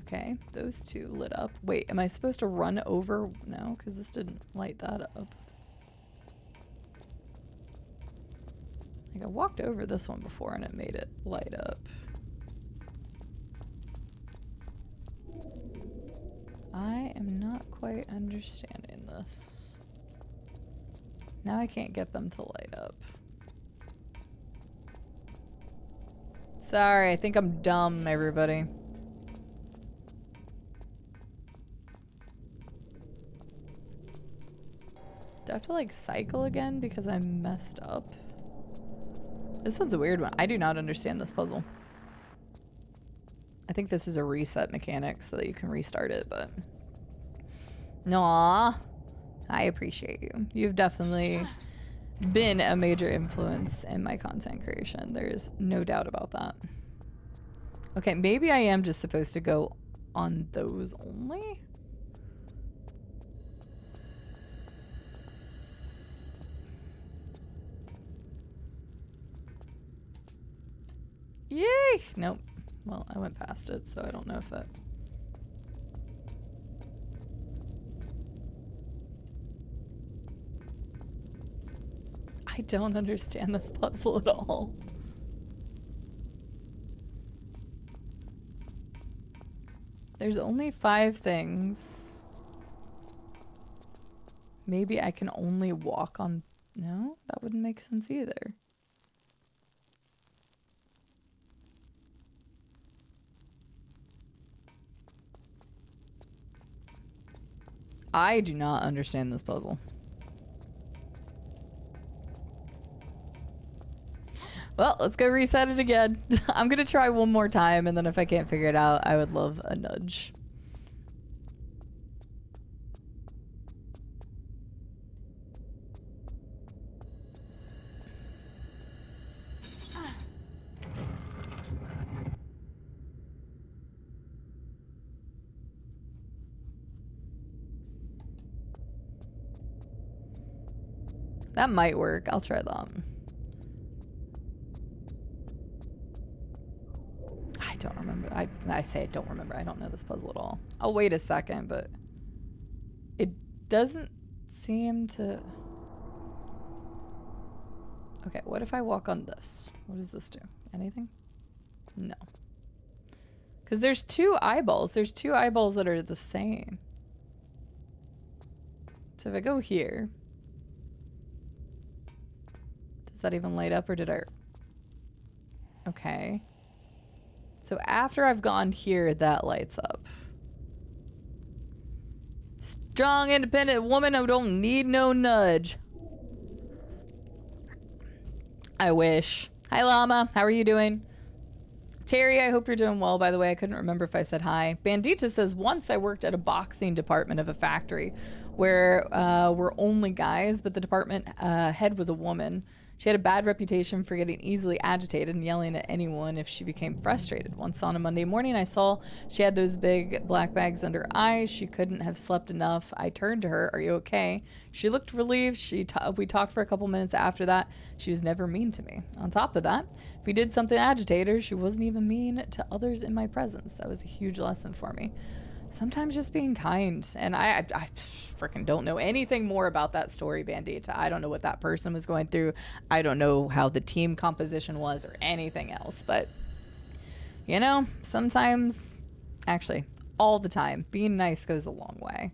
Okay, those two lit up. Wait, am I supposed to run over? No, because this didn't light that up. Like I walked over this one before and it made it light up. I am not quite understanding this. Now I can't get them to light up. Sorry, I think I'm dumb, everybody. Do I have to like cycle again because I'm messed up? This one's a weird one. I do not understand this puzzle. I think this is a reset mechanic so that you can restart it, but... Nah, I appreciate you. You've definitely been a major influence in my content creation. There's no doubt about that. Okay, maybe I am just supposed to go on those only? Yay! Nope. Well, I went past it, so I don't know if that... I don't understand this puzzle at all. There's only 5 things. Maybe I can only walk on... No, that wouldn't make sense either. I do not understand this puzzle. Well, let's go reset it again. I'm gonna try one more time, and then if I can't figure it out, I would love a nudge. That might work. I'll try that. don't remember. I say I don't remember. I don't know this puzzle at all. I'll wait a second, but it doesn't seem to... Okay, what if I walk on this? What does this do? Anything? No. Because there's 2 eyeballs. There's 2 eyeballs that are the same. So if I go here... Does that even light up or did I... Okay. So after I've gone here, that lights up. Strong, independent woman who don't need no nudge. I wish. Hi, Llama. How are you doing? Terry, I hope you're doing well, by the way. I couldn't remember if I said hi. Bandita says, once I worked at a boxing department of a factory where we're only guys, but the department head was a woman. She had a bad reputation for getting easily agitated and yelling at anyone if she became frustrated. Once on a Monday morning, I saw she had those big black bags under her eyes. She couldn't have slept enough. I turned to her, "Are you okay?" She looked relieved. We talked for a couple minutes after that. She was never mean to me. On top of that, if we did something agitated her, she wasn't even mean to others in my presence. That was a huge lesson for me. Sometimes just being kind. And I freaking don't know anything more about that story, Bandita. I don't know what that person was going through. I don't know how the team composition was or anything else. But, you know, sometimes, actually, all the time, being nice goes a long way.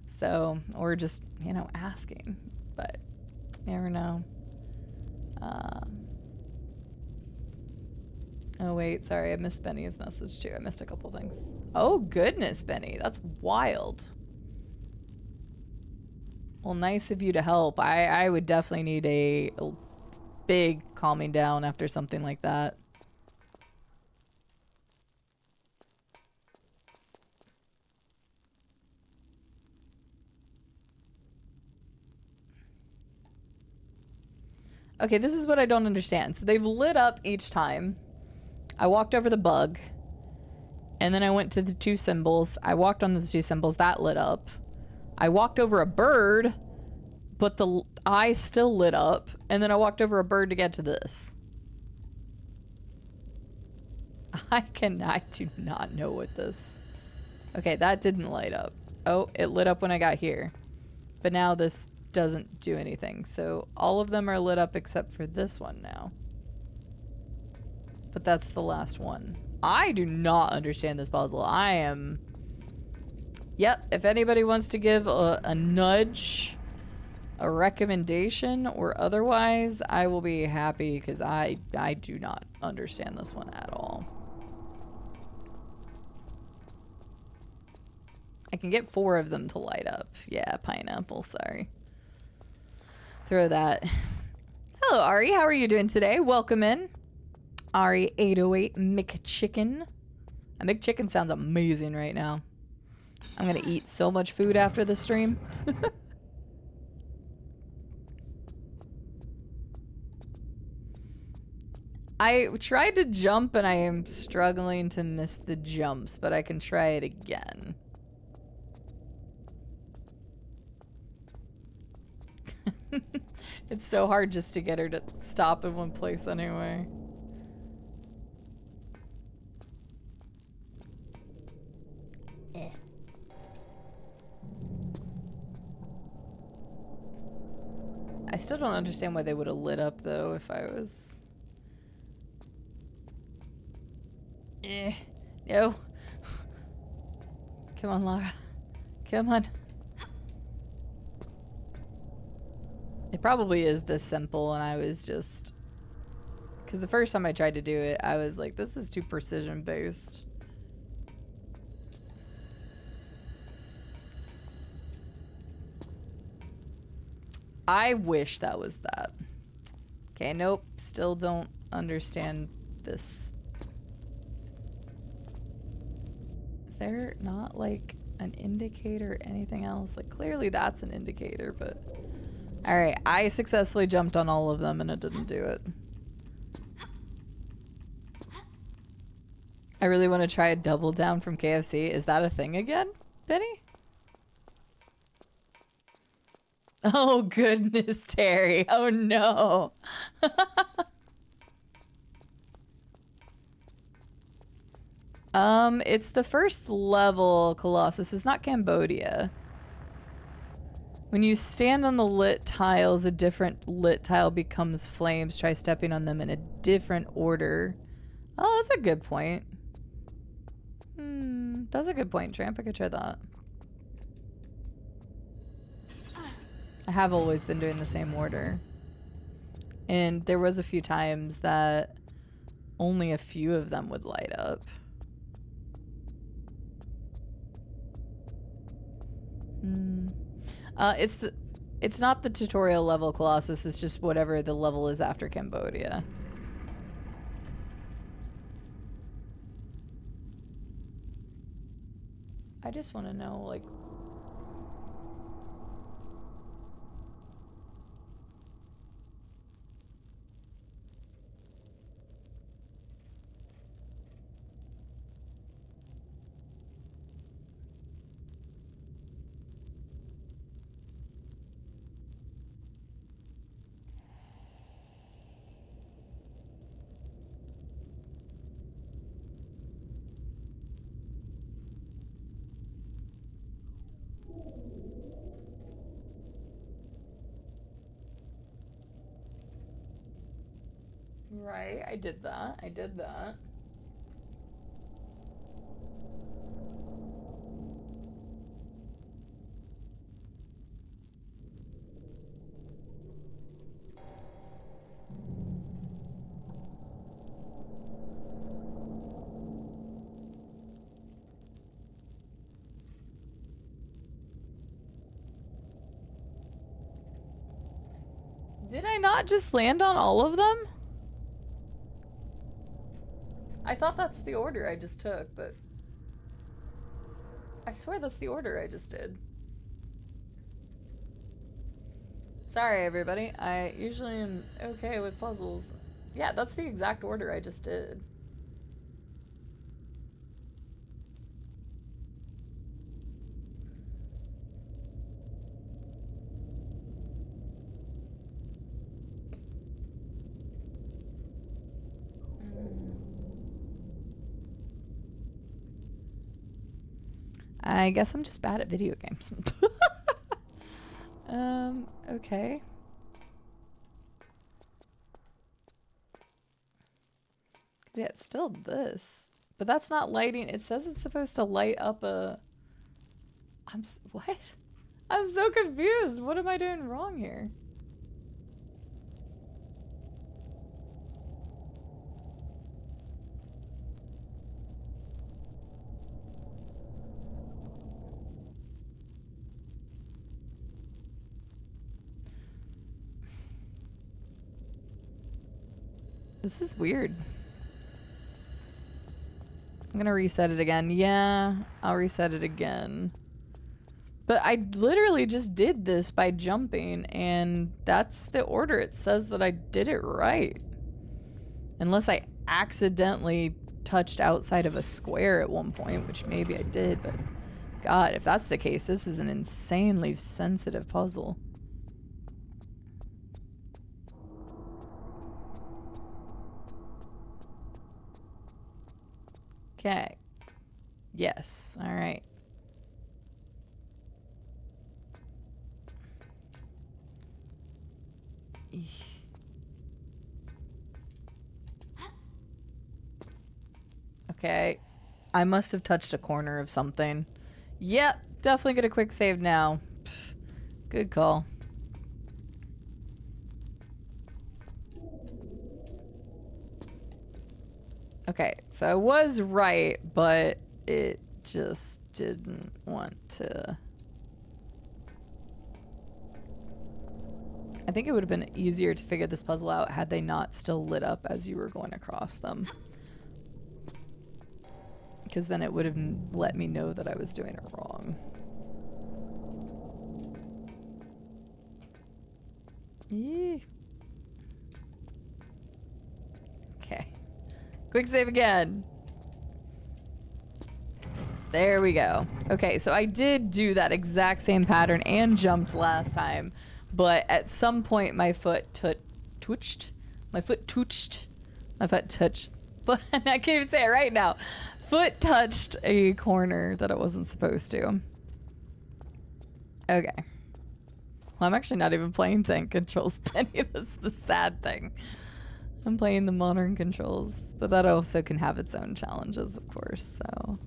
So, or just, you know, asking. But, you never know. Oh, wait, sorry, I missed Benny's message, too. I missed a couple things. Oh, goodness, Benny. That's wild. Well, nice of you to help. I would definitely need a big calming down after something like that. Okay, this is what I don't understand. So they've lit up each time. I walked over the bug, and then I went to the 2 symbols. I walked onto the 2 symbols. That lit up. I walked over a bird, but the eye still lit up. And then I walked over a bird to get to this. I do not know what this... Okay, that didn't light up. Oh, it lit up when I got here. But now this doesn't do anything. So all of them are lit up except for this one now. But that's the last one. I do not understand this puzzle. I am... Yep, if anybody wants to give a nudge, a recommendation, or otherwise, I will be happy because I do not understand this one at all. I can get 4 of them to light up. Yeah, pineapple, sorry. Throw that. Hello, Ari. How are you doing today? Welcome in. Ari 808 McChicken. A McChicken sounds amazing right now. I'm gonna eat so much food after the stream. I tried to jump and I am struggling to miss the jumps, but I can try it again. It's so hard just to get her to stop in one place anyway. I still don't understand why they would have lit up though if I was... No. Come on, Lara. Come on. It probably is this simple and I was just... Because the first time I tried to do it, I was like, this is too precision based. I wish that was that. Okay, nope. Still don't understand this. Is there not like an indicator or anything else? Like clearly that's an indicator, but... Alright, I successfully jumped on all of them and it didn't do it. I really want to try a double down from KFC. Is that a thing again, Benny? Oh goodness, Terry. Oh no. It's the first level Colossus. It's not Cambodia. When you stand on the lit tiles, a different lit tile becomes flames. Try stepping on them in a different order. Oh, that's a good point. That's a good point, Tramp. I could try that. I have always been doing the same order. And there was a few times that only a few of them would light up. It's not the tutorial level Colossus, it's just whatever the level is after Cambodia. I just want to know, like... Right, I did that. I did that. Did I not just land on all of them? I thought that's the order I just took, but I swear that's the order I just did. Sorry, everybody. I usually am okay with puzzles. Yeah, that's the exact order I just did. I guess I'm just bad at video games. Okay. Yeah, it's still this. But that's not lighting. It says it's supposed to light up a... What? I'm so confused. What am I doing wrong here? This is weird. I'm gonna reset it again. Yeah, I'll reset it again. But I literally just did this by jumping, and that's the order. It says that I did it right. Unless I accidentally touched outside of a square at one point, which maybe I did, but God, if that's the case, this is an insanely sensitive puzzle. Okay. Yes. All right. Okay. I must have touched a corner of something. Yep. Definitely get a quick save now. Pfft, good call. Okay, so I was right, but it just didn't want to. I think it would have been easier to figure this puzzle out had they not still lit up as you were going across them. Because then it would have let me know that I was doing it wrong. Yee. Okay. Quick save again. There we go. Okay, so I did do that exact same pattern and jumped last time, but at some point my foot twitched. My foot twitched. My foot touched. But I can't even say it right now. foot touched a corner that it wasn't supposed to. Okay. Well, I'm actually not even playing tank controls, Penny. That's the sad thing. I'm playing the modern controls, but that also can have its own challenges, of course, so.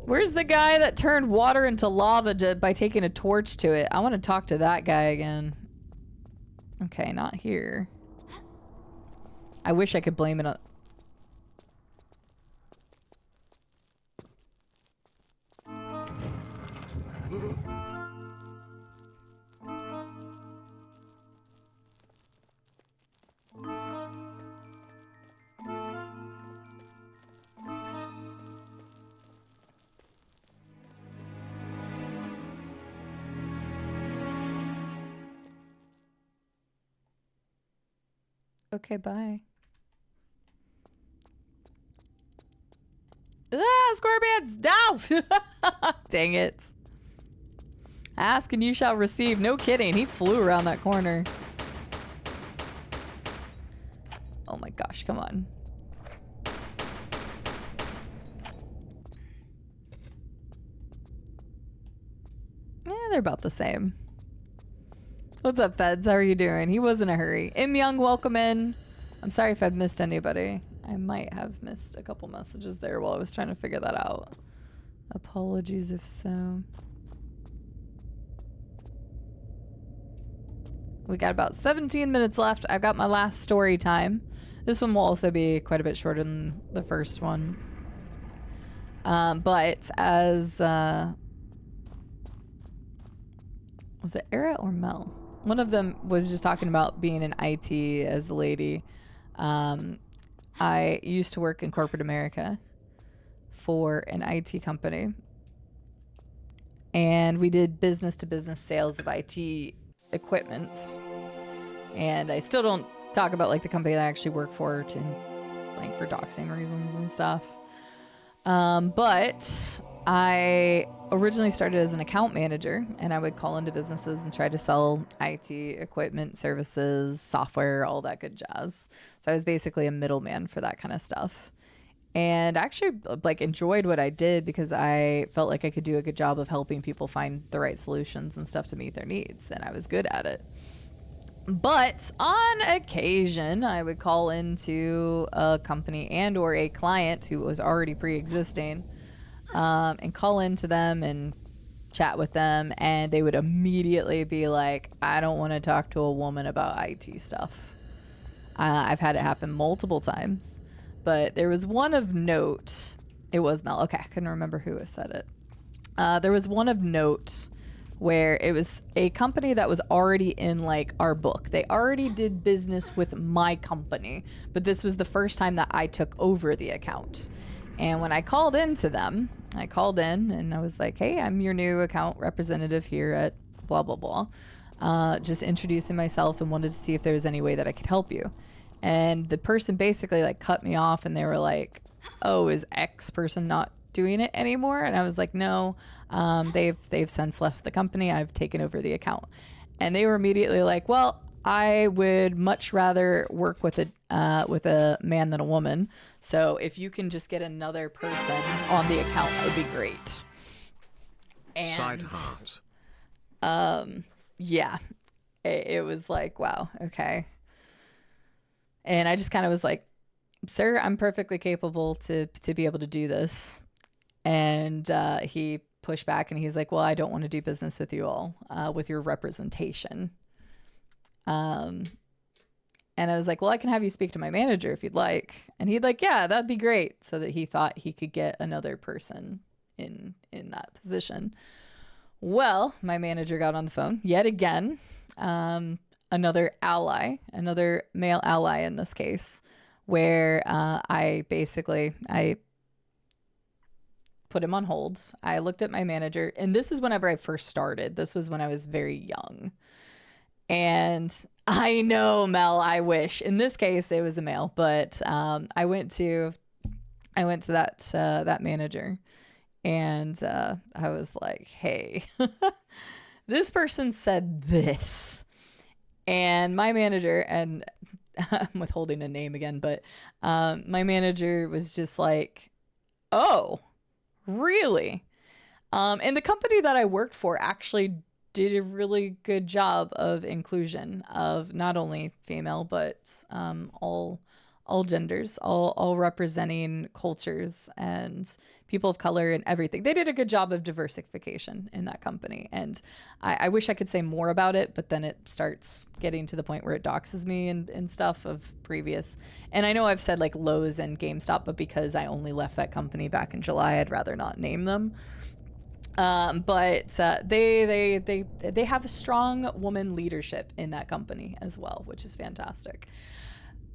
Where's the guy that turned water into lava by taking a torch to it? I want to talk to that guy again. Okay, not here. I wish I could blame it on... Okay, bye. Ah, scorpions! No! Dang it. Ask and you shall receive. No kidding. He flew around that corner. Oh my gosh, come on. They're about the same. What's up, Feds? How are you doing? He was in a hurry. Im Young, welcome in. I'm sorry if I've missed anybody. I might have missed a couple messages there while I was trying to figure that out. Apologies if so. We got about 17 minutes left. I've got my last story time. This one will also be quite a bit shorter than the first one. But as... was it Era or Mel? One of them was just talking about being in IT as a lady. I used to work in corporate America for an IT company. And we did business-to-business sales of IT equipment. And I still don't talk about like the company that I actually work for like for doxing reasons and stuff. But I originally started as an account manager, and I would call into businesses and try to sell IT equipment, services, software, all that good jazz. So I was basically a middleman for that kind of stuff. And I actually like enjoyed what I did because I felt like I could do a good job of helping people find the right solutions and stuff to meet their needs, and I was good at it. But on occasion, I would call into a company and or a client who was already pre-existing and call into them and chat with them, and they would immediately be like, I don't want to talk to a woman about IT stuff. I've had it happen multiple times, but there was one of note. It was Mel. Okay, I couldn't remember who said it. There was one of note where it was a company that was already in like our book. They already did business with my company, but this was the first time that I took over the account. And when I called into them, I called in and I was like, hey, I'm your new account representative here at blah, blah, blah. Just introducing myself and wanted to see if there was any way that I could help you. And the person basically like cut me off and they were like, oh, is X person not doing it anymore? And I was like, no, they've since left the company. I've taken over the account. And they were immediately like, well, I would much rather work with a man than a woman. So if you can just get another person on the account, that would be great. And Side heart. yeah, it was like, wow, okay. And I just kind of was like, sir, I'm perfectly capable to be able to do this. And he pushed back and he's like, well, I don't want to do business with you all, with your representation. And I was like, well, I can have you speak to my manager if you'd like. And he'd like, yeah, that'd be great. So that he thought he could get another person in that position. Well, my manager got on the phone yet again. Another ally, another male ally in this case, where I put him on hold. I looked at my manager, and this is whenever I first started. This was when I was very young. And I know, Mel, I wish. In this case, it was a male, but I went to that manager, and I was like, hey, this person said this. And my manager, and I'm withholding a name again, but my manager was just like, oh, really? And the company that I worked for actually did a really good job of inclusion of not only female, but all genders, all representing cultures and people of color and everything. They did a good job of diversification in that company. And I wish I could say more about it, but then it starts getting to the point where it doxes me and stuff of previous. And I know I've said like Lowe's and GameStop, but because I only left that company back in July, I'd rather not name them. But they have a strong woman leadership in that company as well, which is fantastic.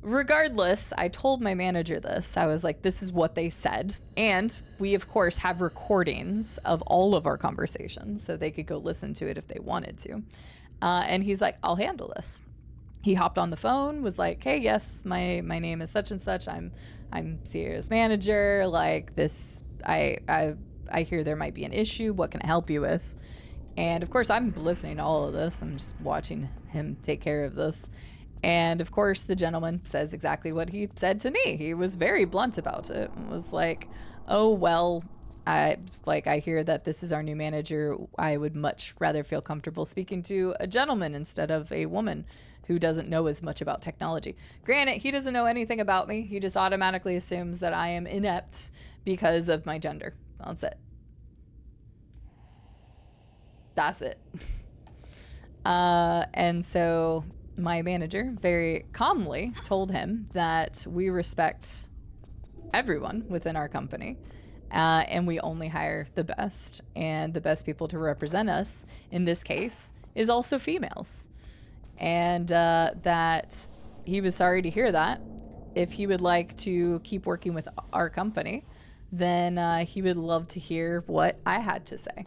Regardless, I told my manager this. I was like, this is what they said. And we, of course, have recordings of all of our conversations, so they could go listen to it if they wanted to. And he's like, I'll handle this. He hopped on the phone, was like, hey, yes, my name is such and such. I'm Sierra's manager. Like this, I hear there might be an issue. What can I help you with? And of course, I'm listening to all of this. I'm just watching him take care of this. And of course, the gentleman says exactly what he said to me. He was very blunt about it and was like, oh, well, I hear that this is our new manager. I would much rather feel comfortable speaking to a gentleman instead of a woman who doesn't know as much about technology. Granted, he doesn't know anything about me. He just automatically assumes that I am inept because of my gender. That's it. That's it. And so my manager very calmly told him that we respect everyone within our company, and we only hire the best, and the best people to represent us in this case is also females. And that he was sorry to hear that. If he would like to keep working with our company, then he would love to hear what I had to say.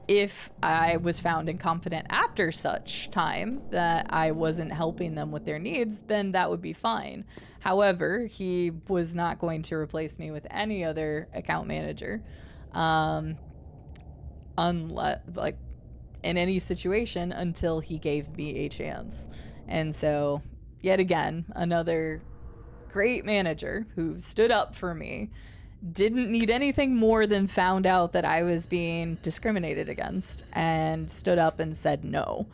If I was found incompetent after such time that I wasn't helping them with their needs, then that would be fine. However, he was not going to replace me with any other account manager, unless, like, in any situation until he gave me a chance. And so, yet again, another great manager who stood up for me, didn't need anything more than found out that I was being discriminated against and stood up and said no.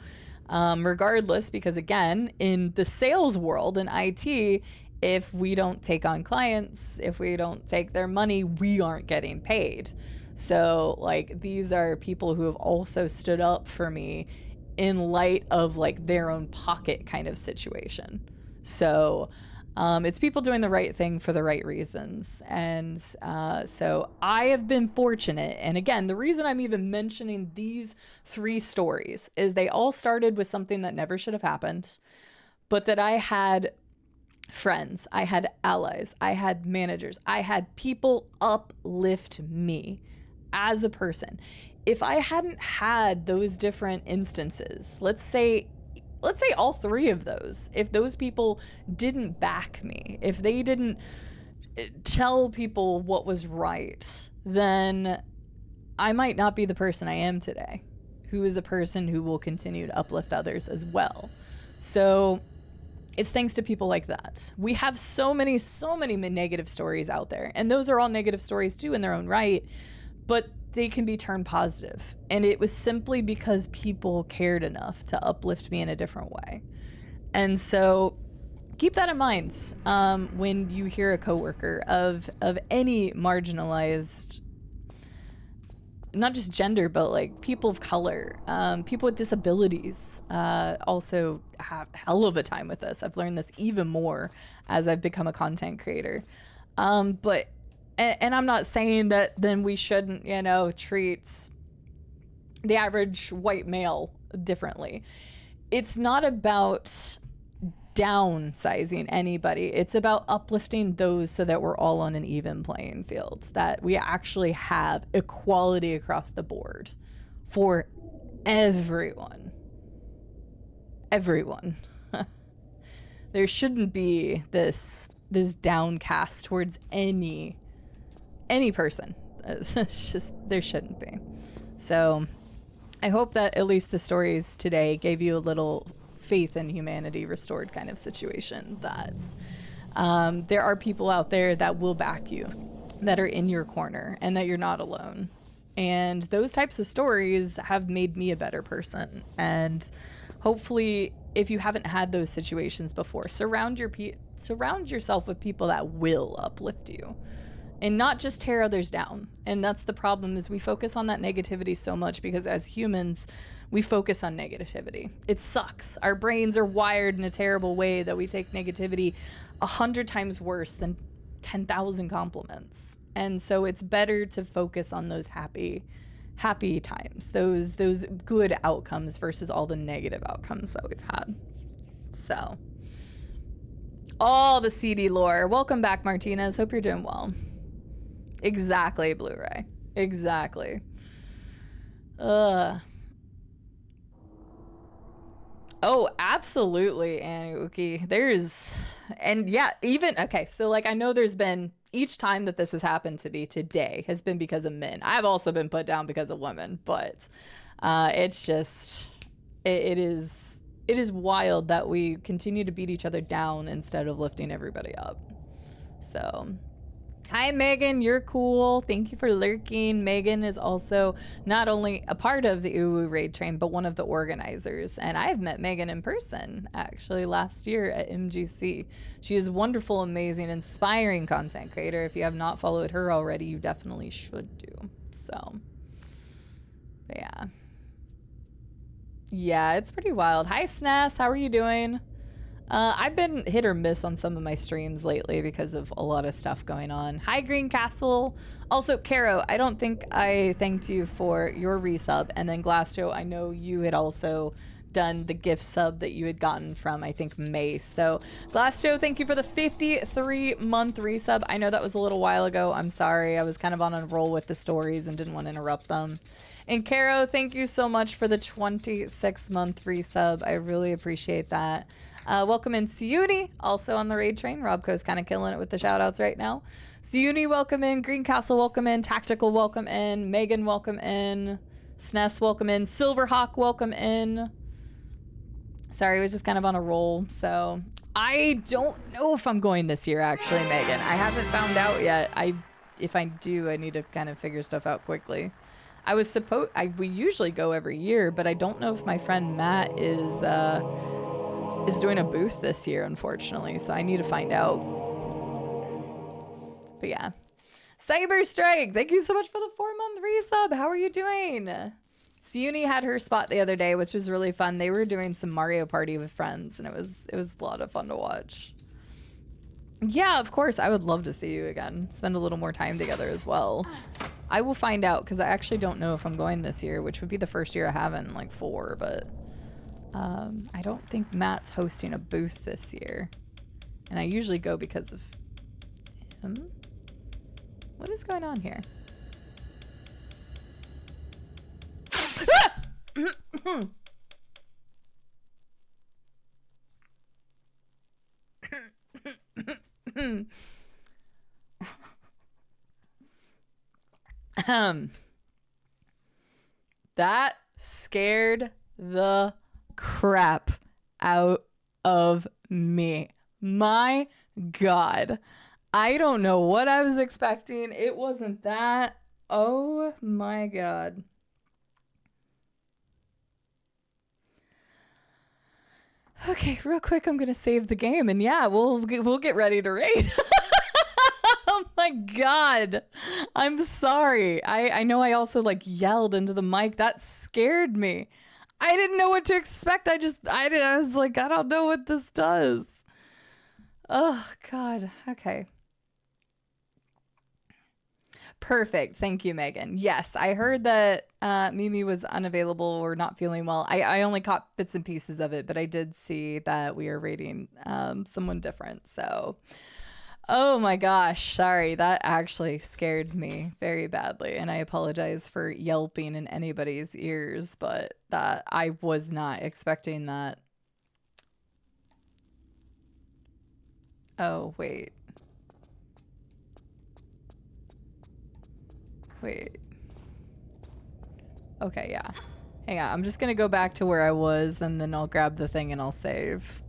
Regardless, because again, in the sales world in IT, if we don't take on clients, if we don't take their money, we aren't getting paid. So like, these are people who have also stood up for me in light of like their own pocket kind of situation. So it's people doing the right thing for the right reasons. And so I have been fortunate. And again, the reason I'm even mentioning these 3 stories is they all started with something that never should have happened, but that I had friends, I had allies, I had managers, I had people uplift me as a person. If I hadn't had those different instances, let's say all 3 of those, if those people didn't back me, if they didn't tell people what was right, then I might not be the person I am today, who is a person who will continue to uplift others as well. So it's thanks to people like that. We have so many negative stories out there, and those are all negative stories too in their own right, but they can be turned positive. And it was simply because people cared enough to uplift me in a different way. And so keep that in mind when you hear a coworker of any marginalized, not just gender, but like people of color, people with disabilities, also have hell of a time with this. I've learned this even more as I've become a content creator. And I'm not saying that then we shouldn't, treat the average white male differently. It's not about downsizing anybody. It's about uplifting those so that we're all on an even playing field, that we actually have equality across the board for everyone. Everyone. There shouldn't be this downcast towards any person. It's just, there shouldn't be. So I hope that at least the stories today gave you a little faith in humanity restored kind of situation, that there are people out there that will back you, that are in your corner, and that you're not alone. And those types of stories have made me a better person. And hopefully, if you haven't had those situations before, surround yourself with people that will uplift you and not just tear others down. And that's the problem, is we focus on that negativity so much because as humans, we focus on negativity. It sucks. Our brains are wired in a terrible way that we take negativity 100 times worse than 10,000 compliments. And so it's better to focus on those happy times, those good outcomes versus all the negative outcomes that we've had. So, all the Cide lore. Welcome back, Martinez. Hope you're doing well. Exactly, Blu-ray. Exactly. Oh, absolutely, Anuki. Okay, so like I know there's been, each time that this has happened to me today has been because of men. I've also been put down because of women, but it's just, it is wild that we continue to beat each other down instead of lifting everybody up. So, hi, Megan. You're cool. Thank you for lurking. Megan is also not only a part of the UWU raid train, but one of the organizers. And I've met Megan in person, actually, last year at MGC. She is wonderful, amazing, inspiring content creator. If you have not followed her already, you definitely should do. So, but yeah. Yeah, it's pretty wild. Hi, Sness. How are you doing? I've been hit or miss on some of my streams lately because of a lot of stuff going on. Hi, Green Castle. Also, Caro, I don't think I thanked you for your resub. And then Glassjoe, I know you had also done the gift sub that you had gotten from, I think, Mace. So, Glassjoe, thank you for the 53-month resub. I know that was a little while ago. I'm sorry. I was kind of on a roll with the stories and didn't want to interrupt them. And Caro, thank you so much for the 26-month resub. I really appreciate that. Welcome in Siuni, also on the raid train. Robco's kind of killing it with the shout outs right now. Siuni, welcome in. Greencastle, welcome in. Tactical, welcome in. Megan, welcome in. Sness, welcome in. Silverhawk, welcome in. Sorry, I was just kind of on a roll. So I don't know if I'm going this year, actually, Megan. I haven't found out yet. If I do, I need to kind of figure stuff out quickly. We usually go every year, but I don't know if my friend Matt is doing a booth this year, unfortunately, so I need to find out. But yeah. Cyber Strike, thank you so much for the 4-month resub. How are you doing? Siuni had her spot the other day, which was really fun. They were doing some Mario Party with friends, and it was a lot of fun to watch. Yeah, of course. I would love to see you again. Spend a little more time together as well. I will find out, because I actually don't know if I'm going this year, which would be the first year I haven't in like 4, but I don't think Matt's hosting a booth this year. And I usually go because of him. What is going on here? That scared the crap out of me. My God. I don't know what I was expecting. It wasn't that. Oh my God. Okay, real quick, I'm gonna save the game, and yeah, we'll get ready to raid. Oh my God, I'm sorry. I know I also like yelled into the mic. That scared me. I didn't know what to expect. I was like, I don't know what this does. Oh God. Okay. Perfect. Thank you, Megan. Yes, I heard that Mimi was unavailable or not feeling well. I only caught bits and pieces of it, but I did see that we are rating someone different. So, oh my gosh, sorry. That actually scared me very badly. And I apologize for yelping in anybody's ears, but that I was not expecting that. Oh, wait. Wait. Okay, yeah. Hang on, I'm just gonna go back to where I was and then I'll grab the thing and I'll save.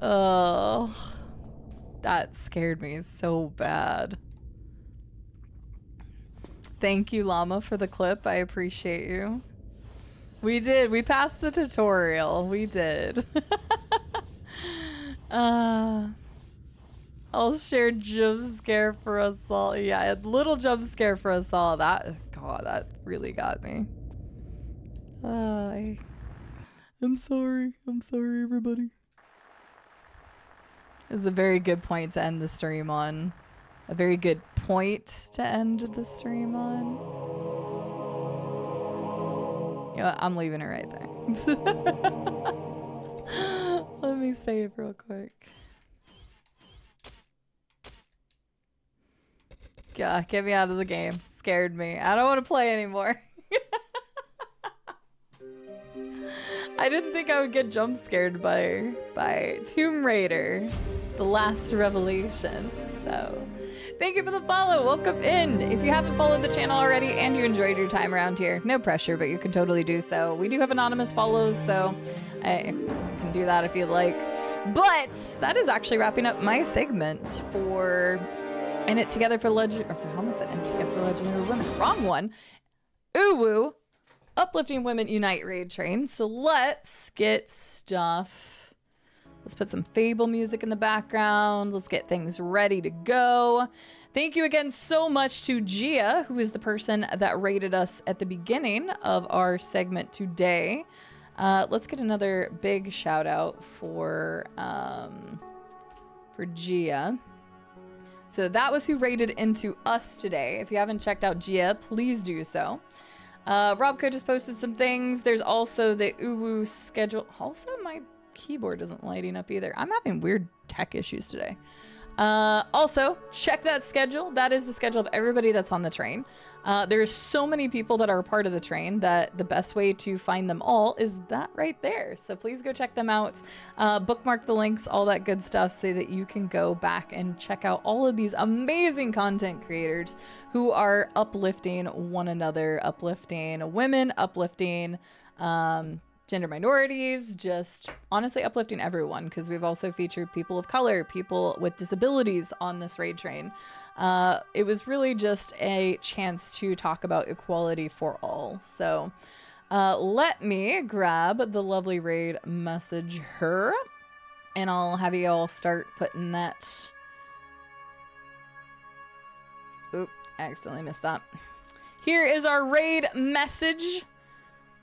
Oh, that scared me so bad. Thank you, Llama, for the clip. I appreciate you. We did. We passed the tutorial. We did. I'll share jump scare for us all. Yeah, a little jump scare for us all. God, that really got me. I'm sorry. I'm sorry, everybody. This is a very good point to end the stream on. A very good point to end the stream on. You know what? I'm leaving it right there. Let me save real quick. God, get me out of the game. Scared me. I don't want to play anymore. I didn't think I would get jump scared by Tomb Raider, The Last Revelation. So, thank you for the follow. Welcome in. If you haven't followed the channel already and you enjoyed your time around here, no pressure, but you can totally do so. We do have anonymous follows, so you can do that if you'd like. But that is actually wrapping up my segment for In It Together for Legend. Or how am I saying In It Together for Legendary Women? Wrong one. Uwu. Uplifting Women Unite Raid Train. So let's get stuff. Let's put some Fable music in the background. Let's get things ready to go. Thank you again so much to Gia, who is the person that rated us at the beginning of our segment today. Let's get another big shout out for Gia. So that was who rated into us today. If you haven't checked out Gia, please do so. Robco just posted some things. There's also the Uwu schedule. Also, my keyboard isn't lighting up either. I'm having weird tech issues today. Also, check that schedule. That is the schedule of everybody that's on the train. There's so many people that are a part of the train that the best way to find them all is that right there. So please go check them out. Bookmark the links, all that good stuff, so that you can go back and check out all of these amazing content creators who are uplifting one another, uplifting women, uplifting gender minorities, just honestly uplifting everyone, because we've also featured people of color, people with disabilities on this raid train. It was really just a chance to talk about equality for all. So let me grab the lovely raid message her, and I'll have you all start putting that. Oop, I accidentally missed that. Here is our raid message.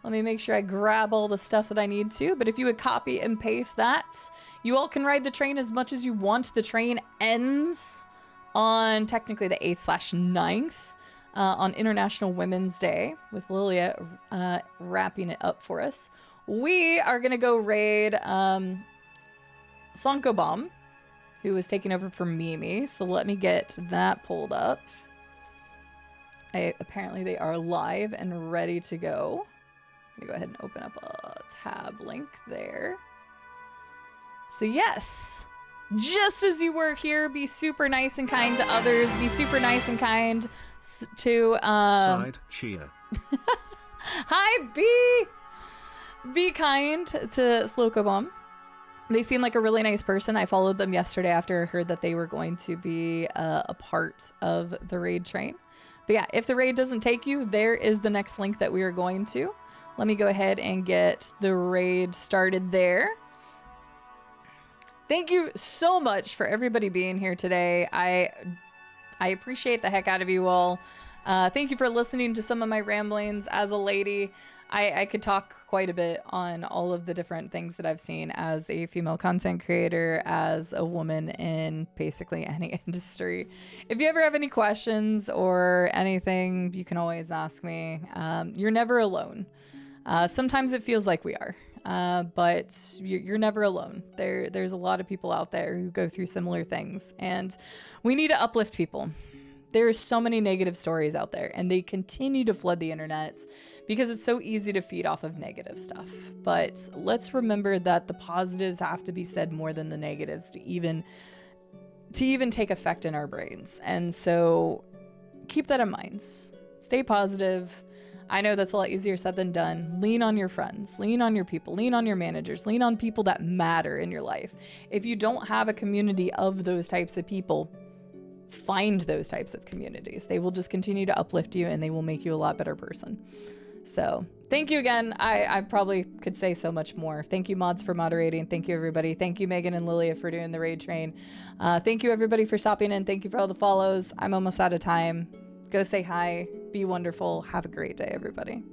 Let me make sure I grab all the stuff that I need to, but if you would copy and paste that, you all can ride the train as much as you want. The train ends on technically the 8/9th on International Women's Day, with Lilia wrapping it up for us. We are going to go raid Sonko Bomb, who is taking over for Mimi, so let me get that pulled up. Apparently they are live and ready to go. I'm gonna go ahead and open up a tab link there. So yes, just as you were here, be super nice and kind to others. Be super nice and kind to Cide, cheer. Hi, be kind to Slokobomb. They seem like a really nice person. I followed them yesterday after I heard that they were going to be a part of the raid train. But yeah, if the raid doesn't take you, there is the next link that we are going to. Let me go ahead and get the raid started there. Thank you so much for everybody being here today. I appreciate the heck out of you all. Thank you for listening to some of my ramblings. As a lady, I could talk quite a bit on all of the different things that I've seen as a female content creator, as a woman in basically any industry. If you ever have any questions or anything, you can always ask me. You're never alone. Sometimes it feels like we are, but you're never alone. There's a lot of people out there who go through similar things, and we need to uplift people. There's so many negative stories out there, and they continue to flood the internet because it's so easy to feed off of negative stuff. But let's remember that the positives have to be said more than the negatives to even take effect in our brains. And so keep that in mind. Stay positive. I know that's a lot easier said than done. Lean on your friends, lean on your people, lean on your managers, lean on people that matter in your life. If you don't have a community of those types of people, find those types of communities. They will just continue to uplift you and they will make you a lot better person. So thank you again. I probably could say so much more. Thank you, mods, for moderating. Thank you, everybody. Thank you, Megan and Lilia, for doing the raid train. Thank you, everybody, for stopping in. Thank you for all the follows. I'm almost out of time. Go say hi. Be wonderful. Have a great day, everybody.